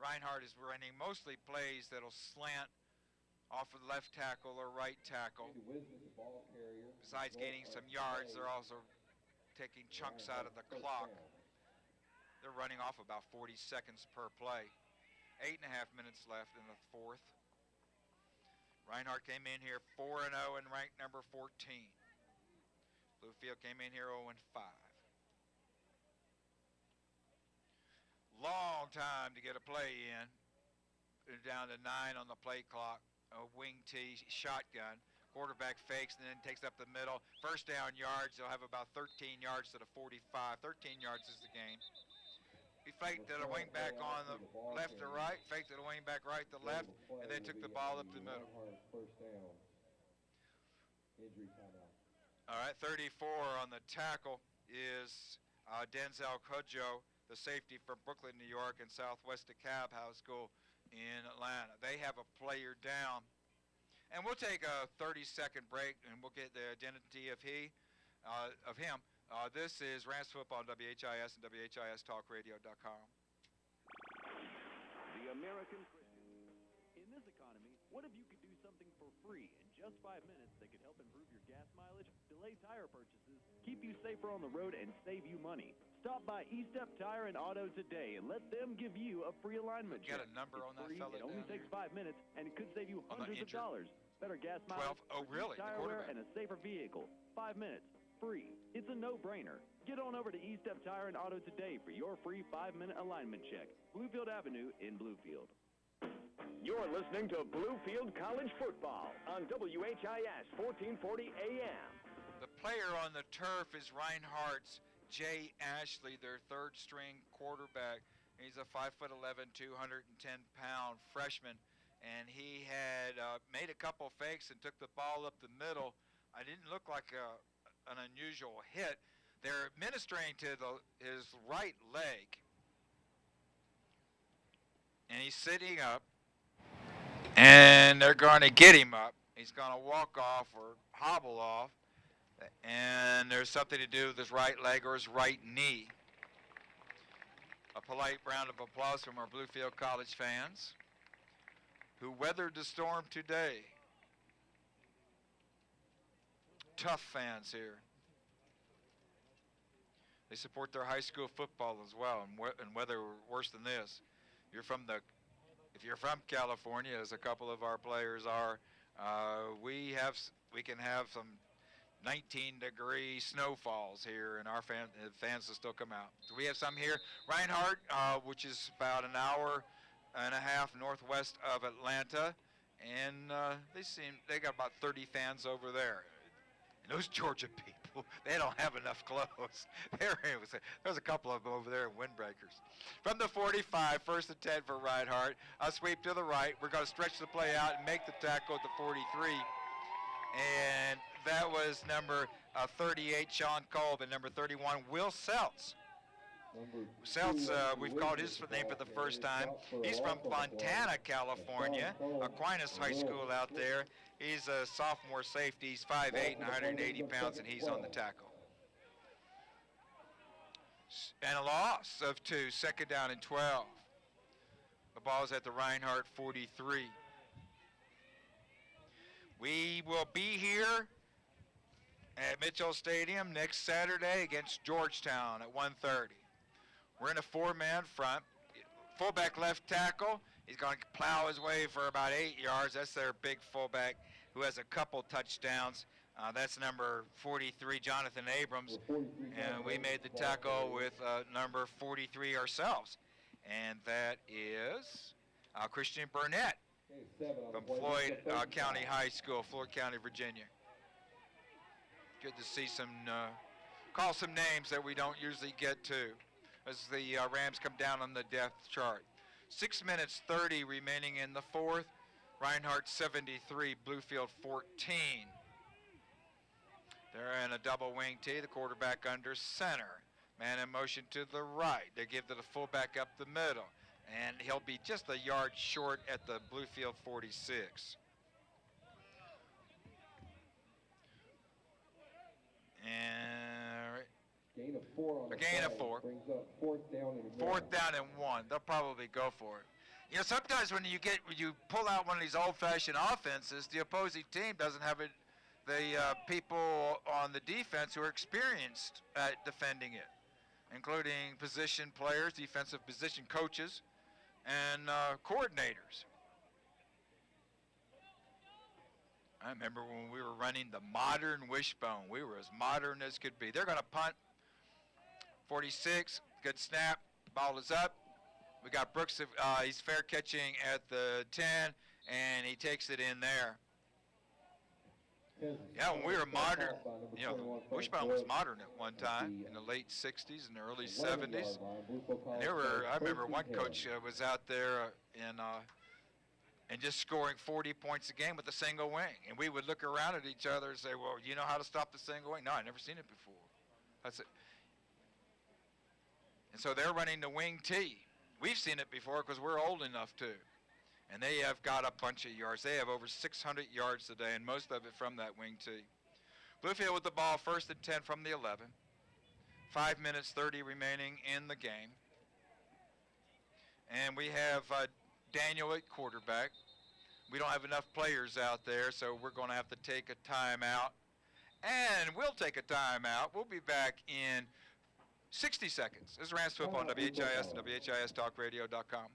Reinhardt is running mostly plays that'll slant off of left tackle or right tackle. Besides gaining some yards, they're also taking chunks out of the clock. They're running off about 40 seconds per play. 8.5 minutes left in the 4th. Reinhardt came in here 4-0 and ranked number 14. Bluefield came in here 0-5. Long time to get a play in. They're down to 9 on the play clock. A wing tee shotgun. Quarterback fakes and then takes up the middle. First down yards. They'll have about 13 yards to the 45. 13 yards is the game. He faked to the wing back on the left to right, faked to the wing back right to left, and then took the ball up the middle. All right, 34 on the tackle is Denzel Cudjoe, the safety from Brooklyn, New York, and Southwest DeKalb House School in Atlanta. They have a player down. And we'll take a 30-second break, and we'll get the identity of him. This is Rams Football on WHIS and WHISTalkRadio.com. The American Christian. In this economy, what if you could do something for free in just 5 minutes that could help improve your gas mileage, delay tire purchases, keep you safer on the road, and save you money? Stop by E-Step Tire and Auto today and let them give you a free alignment check. Got a number on that free, fella it only down takes here? 5 minutes, and it could save you hundreds of dollars. Better gas mileage, 12. Oh, really? tire wear, and a safer vehicle. 5 minutes. Free. It's a no-brainer. Get on over to E-Step Tire and Auto today for your free 5-minute alignment check. Bluefield Avenue in Bluefield. You're listening to Bluefield College Football on WHIS 1440 AM. The player on the turf is Reinhardt's Jay Ashley, their third-string quarterback. He's a 5'11", 210-pound freshman, and he had made a couple fakes and took the ball up the middle. I didn't look like an unusual hit. They're administering to his right leg, and he's sitting up, and they're going to get him up. He's going to walk off or hobble off, and there's something to do with his right leg or his right knee. A polite round of applause from our Bluefield College fans who weathered the storm today. Tough fans here. They support their high school football as well, and whether worse than this, if you're from California, as a couple of our players are, we can have some 19-degree snowfalls here, and our fans will still come out. So we have some here. Reinhardt, which is about an hour and a half northwest of Atlanta, and they got about 30 fans over there. And those Georgia people, they don't have enough clothes. There's a couple of them over there in windbreakers. From the 45, first and 10 for Reinhardt. A sweep to the right. We're going to stretch the play out and make the tackle at the 43. And that was number 38, Sean Kolb, and number 31, Will Seltz. Seltz, we've called his name for the first time. He's from Fontana, California, Aquinas High School out there. He's a sophomore safety. He's 5'8" and 180 pounds, and he's on the tackle. And a loss of 2, second down and 12. The ball's at the Reinhardt 43. We will be here at Mitchell Stadium next Saturday against Georgetown at 1:30. We're in a 4-man front. Fullback left tackle. He's going to plow his way for about 8 yards. That's their big fullback who has a couple touchdowns. That's number 43, Jonathan Abrams. And we made the tackle with number 43 ourselves. And that is Christian Burnett from Floyd County High School, Floyd County, Virginia. Good to see call some names that we don't usually get to as the Rams come down on the depth chart. 6 minutes 30 remaining in the fourth. Reinhardt 73, Bluefield 14. They're in a double wing tee, the quarterback under center. Man in motion to the right. They give to the fullback up the middle. And he'll be just a yard short at the Bluefield 46. And a gain of 4. Brings up fourth down and 1. Fourth down and 1. They'll probably go for it. You know, sometimes when you pull out one of these old-fashioned offenses, the opposing team doesn't have the people on the defense who are experienced at defending it, including position players, defensive position coaches, and coordinators. I remember when we were running the modern wishbone. We were as modern as could be. They're going to punt. 46, good snap. Ball is up. We got Brooks. He's fair catching at the 10, and he takes it in there. Yeah, when we were modern, you know, wishbone was modern at one time in the late 60s and the early 70s. I remember one coach was out there and just scoring 40 points a game with a single wing. And we would look around at each other and say, well, you know how to stop the single wing? No, I've never seen it before. That's it. And so they're running the wing T. We've seen it before because we're old enough to. And they have got a bunch of yards. They have over 600 yards today, and most of it from that wing T. Bluefield with the ball, first and 10 from the 11. 5 minutes 30 remaining in the game. And we have Daniel at quarterback. We don't have enough players out there, so we're going to have to take a timeout. And we'll take a timeout. We'll be back in 60 seconds. This is Rams Football on WHIS and WHISTalkRadio.com.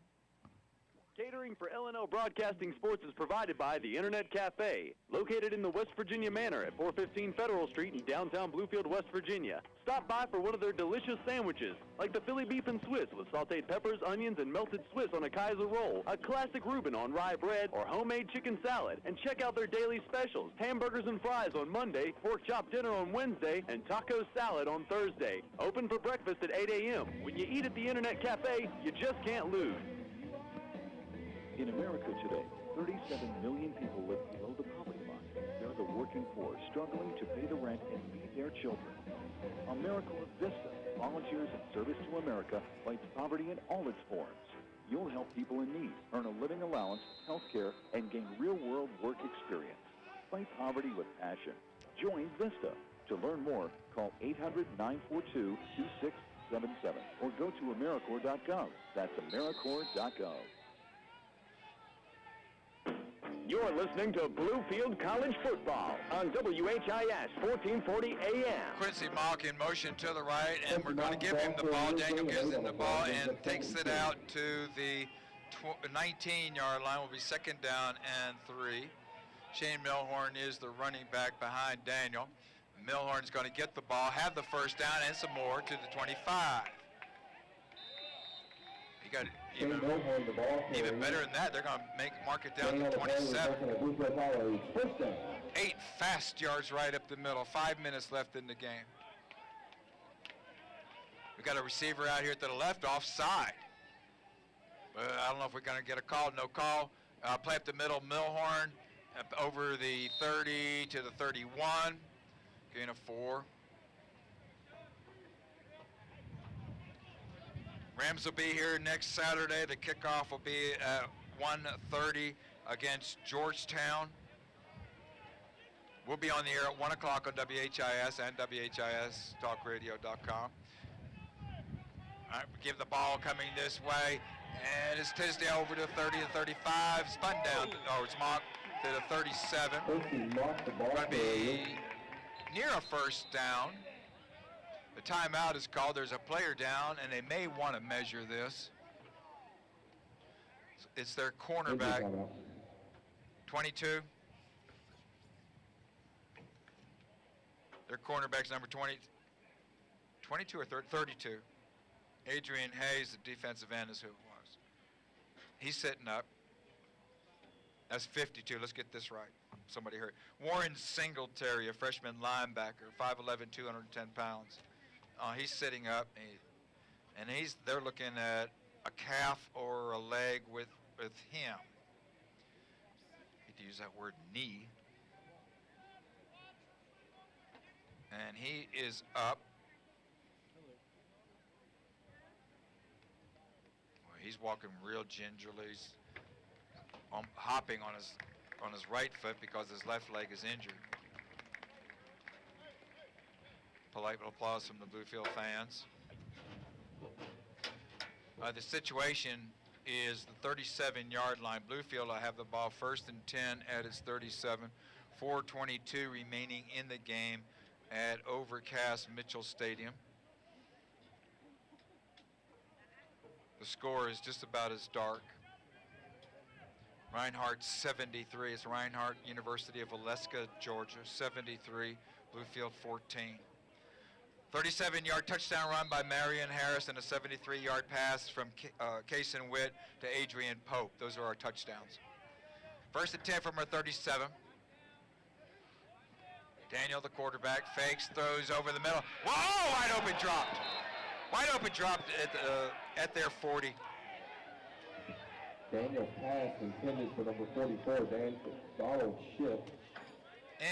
Catering for L&L Broadcasting Sports is provided by the Internet Cafe, located in the West Virginia Manor at 415 Federal Street in downtown Bluefield, West Virginia. Stop by for one of their delicious sandwiches, like the Philly beef and Swiss with sauteed peppers, onions, and melted Swiss on a Kaiser roll, a classic Reuben on rye bread, or homemade chicken salad. And check out their daily specials, hamburgers and fries on Monday, pork chop dinner on Wednesday, and taco salad on Thursday. Open for breakfast at 8 a.m. When you eat at the Internet Cafe, you just can't lose. In America today, 37 million people live below the poverty line. They're the working poor, struggling to pay the rent and feed their children. AmeriCorps Vista, Volunteers in Service to America, fights poverty in all its forms. You'll help people in need, earn a living allowance, health care, and gain real-world work experience. Fight poverty with passion. Join Vista. To learn more, call 800-942-2677 or go to AmeriCorps.gov. That's AmeriCorps.gov. You're listening to Bluefield College Football on WHIS 1440 AM. Quincy Mock in motion to the right, and we're going to give him the ball. Daniel gives him the ball and takes it out to the 19-yard line. Will be second down and 3. Shane Milhorn is the running back behind Daniel. Milhorn's going to get the ball, have the first down, and some more to the 25. You got even better than that. They're going to mark it down to 27. 8 fast yards right up the middle. 5 minutes left in the game. We got a receiver out here to the left, offside. I don't know if we're going to get a call. No call. Play up the middle. Milhorn over the 30 to the 31. Gain of 4. Rams will be here next Saturday. The kickoff will be at 1:30 against Georgetown. We'll be on the air at 1 o'clock on WHIS and WHIStalkradio.com. All right, we give the ball coming this way, and it's Tisdale over to 30 to 35. Spun down, it's Mock to the 37. Going to be near a first down. The timeout is called. There's a player down, and they may want to measure this. It's their cornerback, 22. Their cornerback's number 22 or 32. Adrian Hayes, the defensive end, is who it was. He's sitting up. That's 52. Let's get this right. Somebody heard. Warren Singletary, a freshman linebacker, 5'11", 210 pounds. He's sitting up, and they're looking at a calf or a leg with him. I hate to use that word, knee. And he is up. Well, he's walking real gingerly. He's hopping on his right foot because his left leg is injured. Polite applause from the Bluefield fans. The situation is the 37-yard line. Bluefield will have the ball 1st and 10 at its 37. 4:22 remaining in the game at overcast Mitchell Stadium. The score is just about as dark. Reinhardt 73. It's Reinhardt, University of Valeska, Georgia, 73. Bluefield 14. 37-yard touchdown run by Marion Harris and a 73-yard pass from Kaysen Witt to Adrian Pope. Those are our touchdowns. 1st and 10 from our 37. Daniel, the quarterback, fakes, throws over the middle. Whoa! Wide open dropped. Wide open dropped at their 40. Daniel pass intended for number 44, Donald Schiff.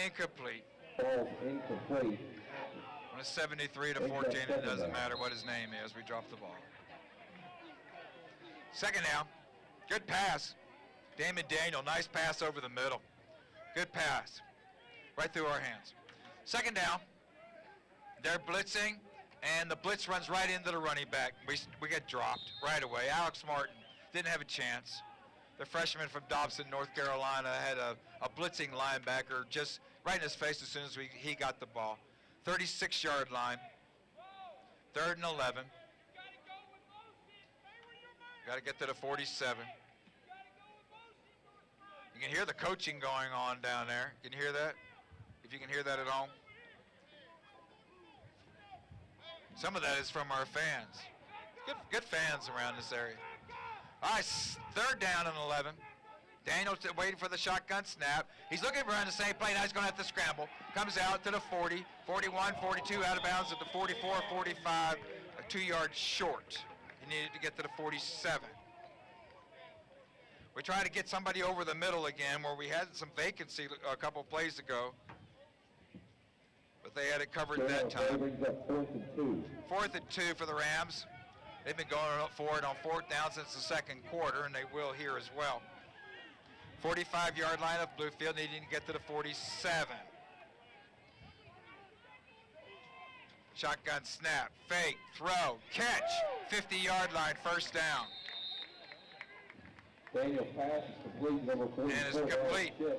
Incomplete. Ball incomplete. When it's 73 to 14, it doesn't matter what his name is. We drop the ball. Second down. Good pass. Damon Daniel, nice pass over the middle. Good pass. Right through our hands. Second down. They're blitzing, and the blitz runs right into the running back. We get dropped right away. Alex Martin didn't have a chance. The freshman from Dobson, North Carolina, had a blitzing linebacker just right in his face as soon as he got the ball. 36-yard line. 3rd and 11. Got to get to the 47. You can hear the coaching going on down there. Can you hear that? If you can hear that at home. Some of that is from our fans. Good fans around this area. All right, 3rd down and 11. Daniel's waiting for the shotgun snap. He's looking around the same play. Now he's going to have to scramble. Comes out to the 40, 41, 42, out of bounds at the 44, 45, 2 yards short. He needed to get to the 47. We try to get somebody over the middle again where we had some vacancy a couple plays ago. But they had it covered that time. 4th and 2 for the Rams. They've been going for it on 4th down since the second quarter, and they will here as well. 45-yard line of Bluefield, needing to get to the 47. Shotgun snap, fake, throw, catch, 50-yard line, 1st down. Daniel's pass is complete, number 44. And it's complete to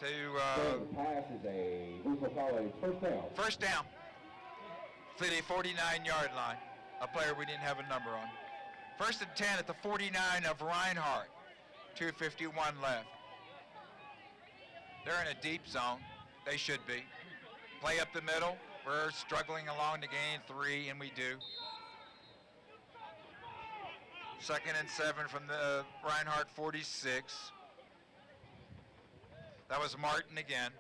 the pass is a Bluefield College first down. First down. To the 49-yard line. A player we didn't have a number on. First and 10 at the 49 of Reinhardt. 2:51 left. They're in a deep zone. They should be. Play up the middle. We're struggling along to gain 3, and we do. Second and 7 from the Reinhardt 46. That was Martin again.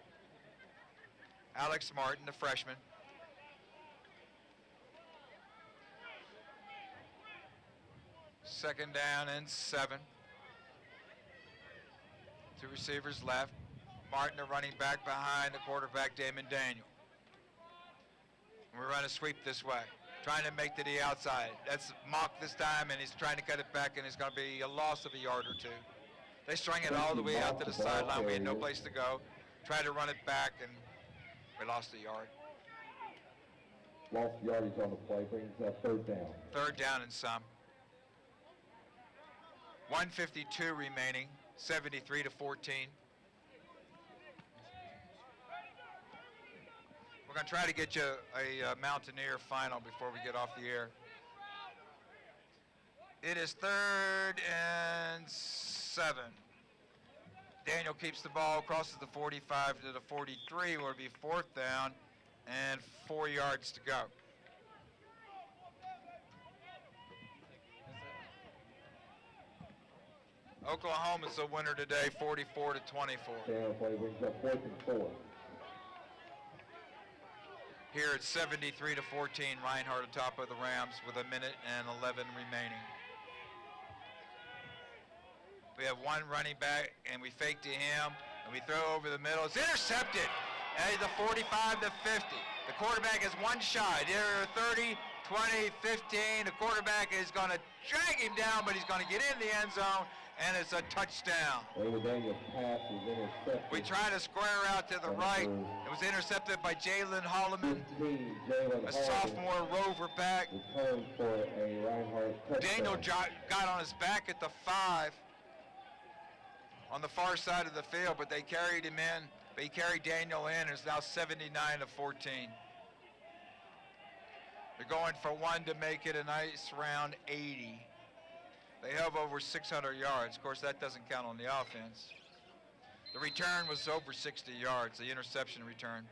Alex Martin, the freshman. Second down and 7. 2 receivers left. Martin, the running back behind the quarterback, Damon Daniel. We run a sweep this way, trying to make to the outside. That's Mock this time, and he's trying to cut it back, and it's going to be a loss of a yard or 2. They strung it all the way out to the sideline. We had no place to go. Tried to run it back, and we lost a yard. Lost yardage on the play, brings up third down. Third down and some. 1:52 remaining, 73-14. We're going to try to get you a Mountaineer final before we get off the air. It is 3rd and 7. Daniel keeps the ball, crosses the 45 to the 43, where it'll be 4th down and 4 yards to go. Oklahoma's the winner today, 44-24. Down play brings up 4th and 4. Here it's 73-14, Reinhardt atop of the Rams with 1 minute and 11 remaining. We have one running back, and we fake to him, and we throw over the middle. It's intercepted at the 45 to 50. The quarterback is one shot. They're 30, 20, 15. The quarterback is going to drag him down, but he's going to get in the end zone, and it's a touchdown. Daniel's pass is intercepted. We try to square out to the right. It was intercepted by Jalen Holloman, a sophomore rover back. Return for a Reinhardt touchdown. Daniel got on his back at the 5 on the far side of the field, but they carried him in. They carried Daniel in. It's now 79-14. They're going for 1 to make it a nice round 80. They have over 600 yards. Of course, that doesn't count on the offense. The return was over 60 yards, the interception return.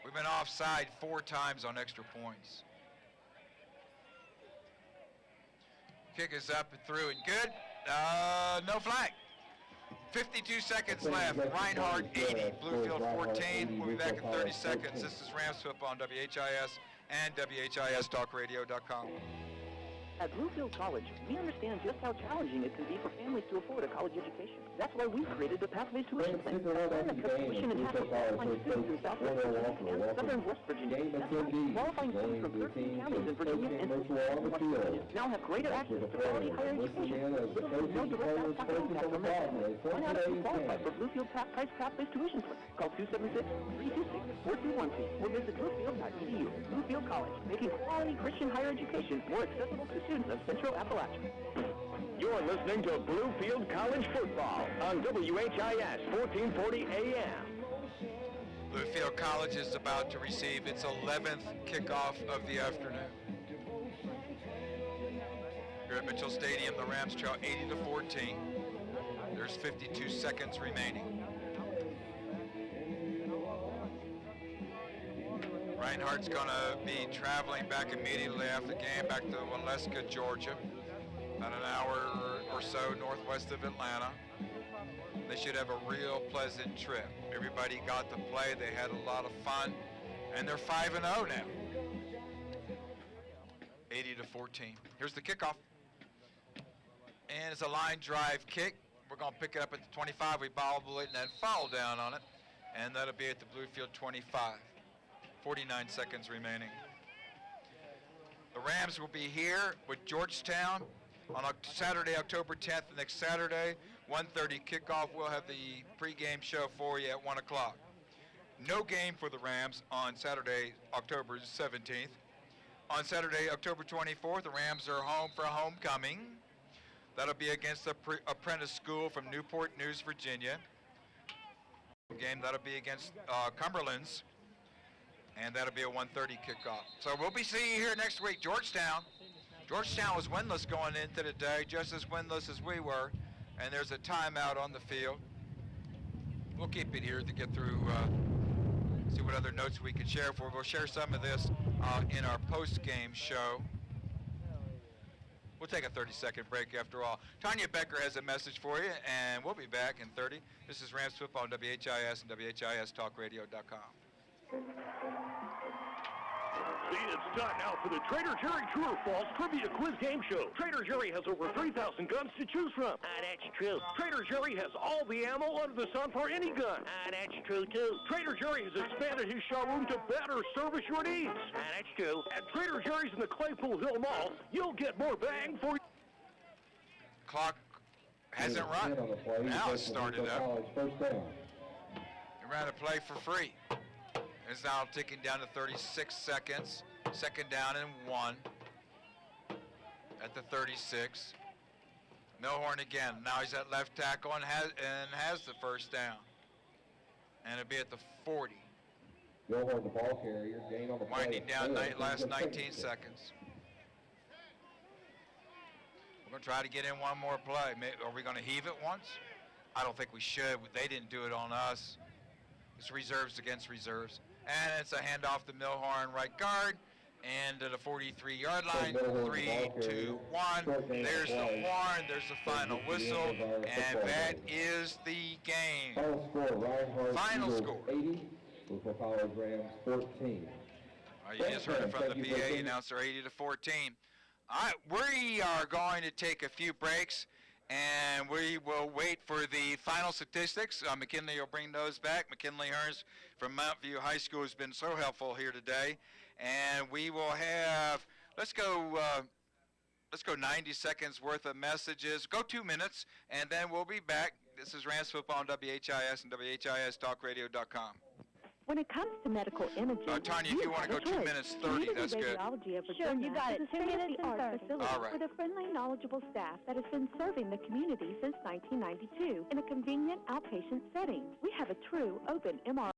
We've been offside 4 times on extra points. Kick is up and through and good. No flag. 52 seconds left. Reinhardt 80, Bluefield 14. We'll be back in 30 seconds. This is Rams Football on WHIS and WHIStalkradio.com. At Bluefield College, we understand just how challenging it can be for families to afford a college education. That's why we created the Pathways Tuition Plan. Tuition and half of qualifying students in Southwest Virginia and Southern West Virginia. That's right, qualifying students from 13 counties in Virginia and West Virginia now have greater access to quality higher education. Little to no direct out-of-pocket impact on their families. Find out if you qualify for Bluefield Price Pathways Tuition Plan. Call 276-326-4212 or visit bluefield.edu. Bluefield College, making quality Christian higher education more accessible to students of Central Appalachia. You're listening to Bluefield College Football on WHIS 1440 AM. Bluefield College is about to receive its 11th kickoff of the afternoon. Here at Mitchell Stadium, the Rams trail 80-14. There's 52 seconds remaining. Reinhardt's going to be traveling back immediately after the game back to Waleska, Georgia, about an hour or so northwest of Atlanta. They should have a real pleasant trip. Everybody got to play. They had a lot of fun, and they're 5-0 now. 80-14. Here's the kickoff. And it's a line drive kick. We're going to pick it up at the 25. We bobble it and then foul down on it, and that'll be at the Bluefield 25. 49 seconds remaining. The Rams will be here with Georgetown on Saturday, October 10th, next Saturday, 1:30 kickoff. We'll have the pregame show for you at 1 o'clock. No game for the Rams on Saturday, October 17th. On Saturday, October 24th, the Rams are home for homecoming. That'll be against the apprentice school from Newport News, Virginia. Game that'll be against Cumberland's, and that'll be a 1:30 kickoff. So we'll be seeing you here next week. Georgetown was winless going into the day, just as winless as we were, and there's a timeout on the field. We'll keep it here to get through, see what other notes we can share for. We'll share some of this in our post-game show. We'll take a 30-second break after all. Tanya Becker has a message for you, and we'll be back in 30. This is Rams Football on WHIS and WHIStalkradio.com. See, it's time now for the Trader Jerry True or False Trivia Quiz Game Show. Trader Jerry has over 3,000 guns to choose from. That's true. Trader Jerry has all the ammo under the sun for any gun. That's true, too. Trader Jerry has expanded his showroom to better service your needs. That's true. At Trader Jerry's in the Claypool Hill Mall, you'll get more bang for your... Clock hasn't run. Now it's started up. You ran a play for free. It's now ticking down to 36 seconds. Second down and 1 at the 36. Milhorn again. Now he's at left tackle and has the first down. And it'll be at the 40. Milhorn, the ball carrier, gain on the play. Winding down last 19 seconds. We're going to try to get in one more play. Are we going to heave it once? I don't think we should. They didn't do it on us. It's reserves against reserves. And it's a handoff to Milhorn, right guard, and to the 43-yard line. 3, 2, 1. There's the horn. There's the final whistle, and that is the game. Final score. 80. Bluefield College Rams 14. You just heard it from the PA announcer, 80-14. All right, we are going to take a few breaks, and we will wait for the final statistics. McKinley will bring those back. McKinley Hearns from Mount View High School has been so helpful here today. And we will have, let's go 90 seconds worth of messages. Go 2 minutes, and then we'll be back. This is Rams Football on WHIS and WHIStalkradio.com. When it comes to medical imaging, Tanya, if you want to go 2 minutes 30, that's good. Sure, you got it. 2 minutes and 30. Facility All right. With a friendly, knowledgeable staff that has been serving the community since 1992 in a convenient outpatient setting. We have a true open MRI.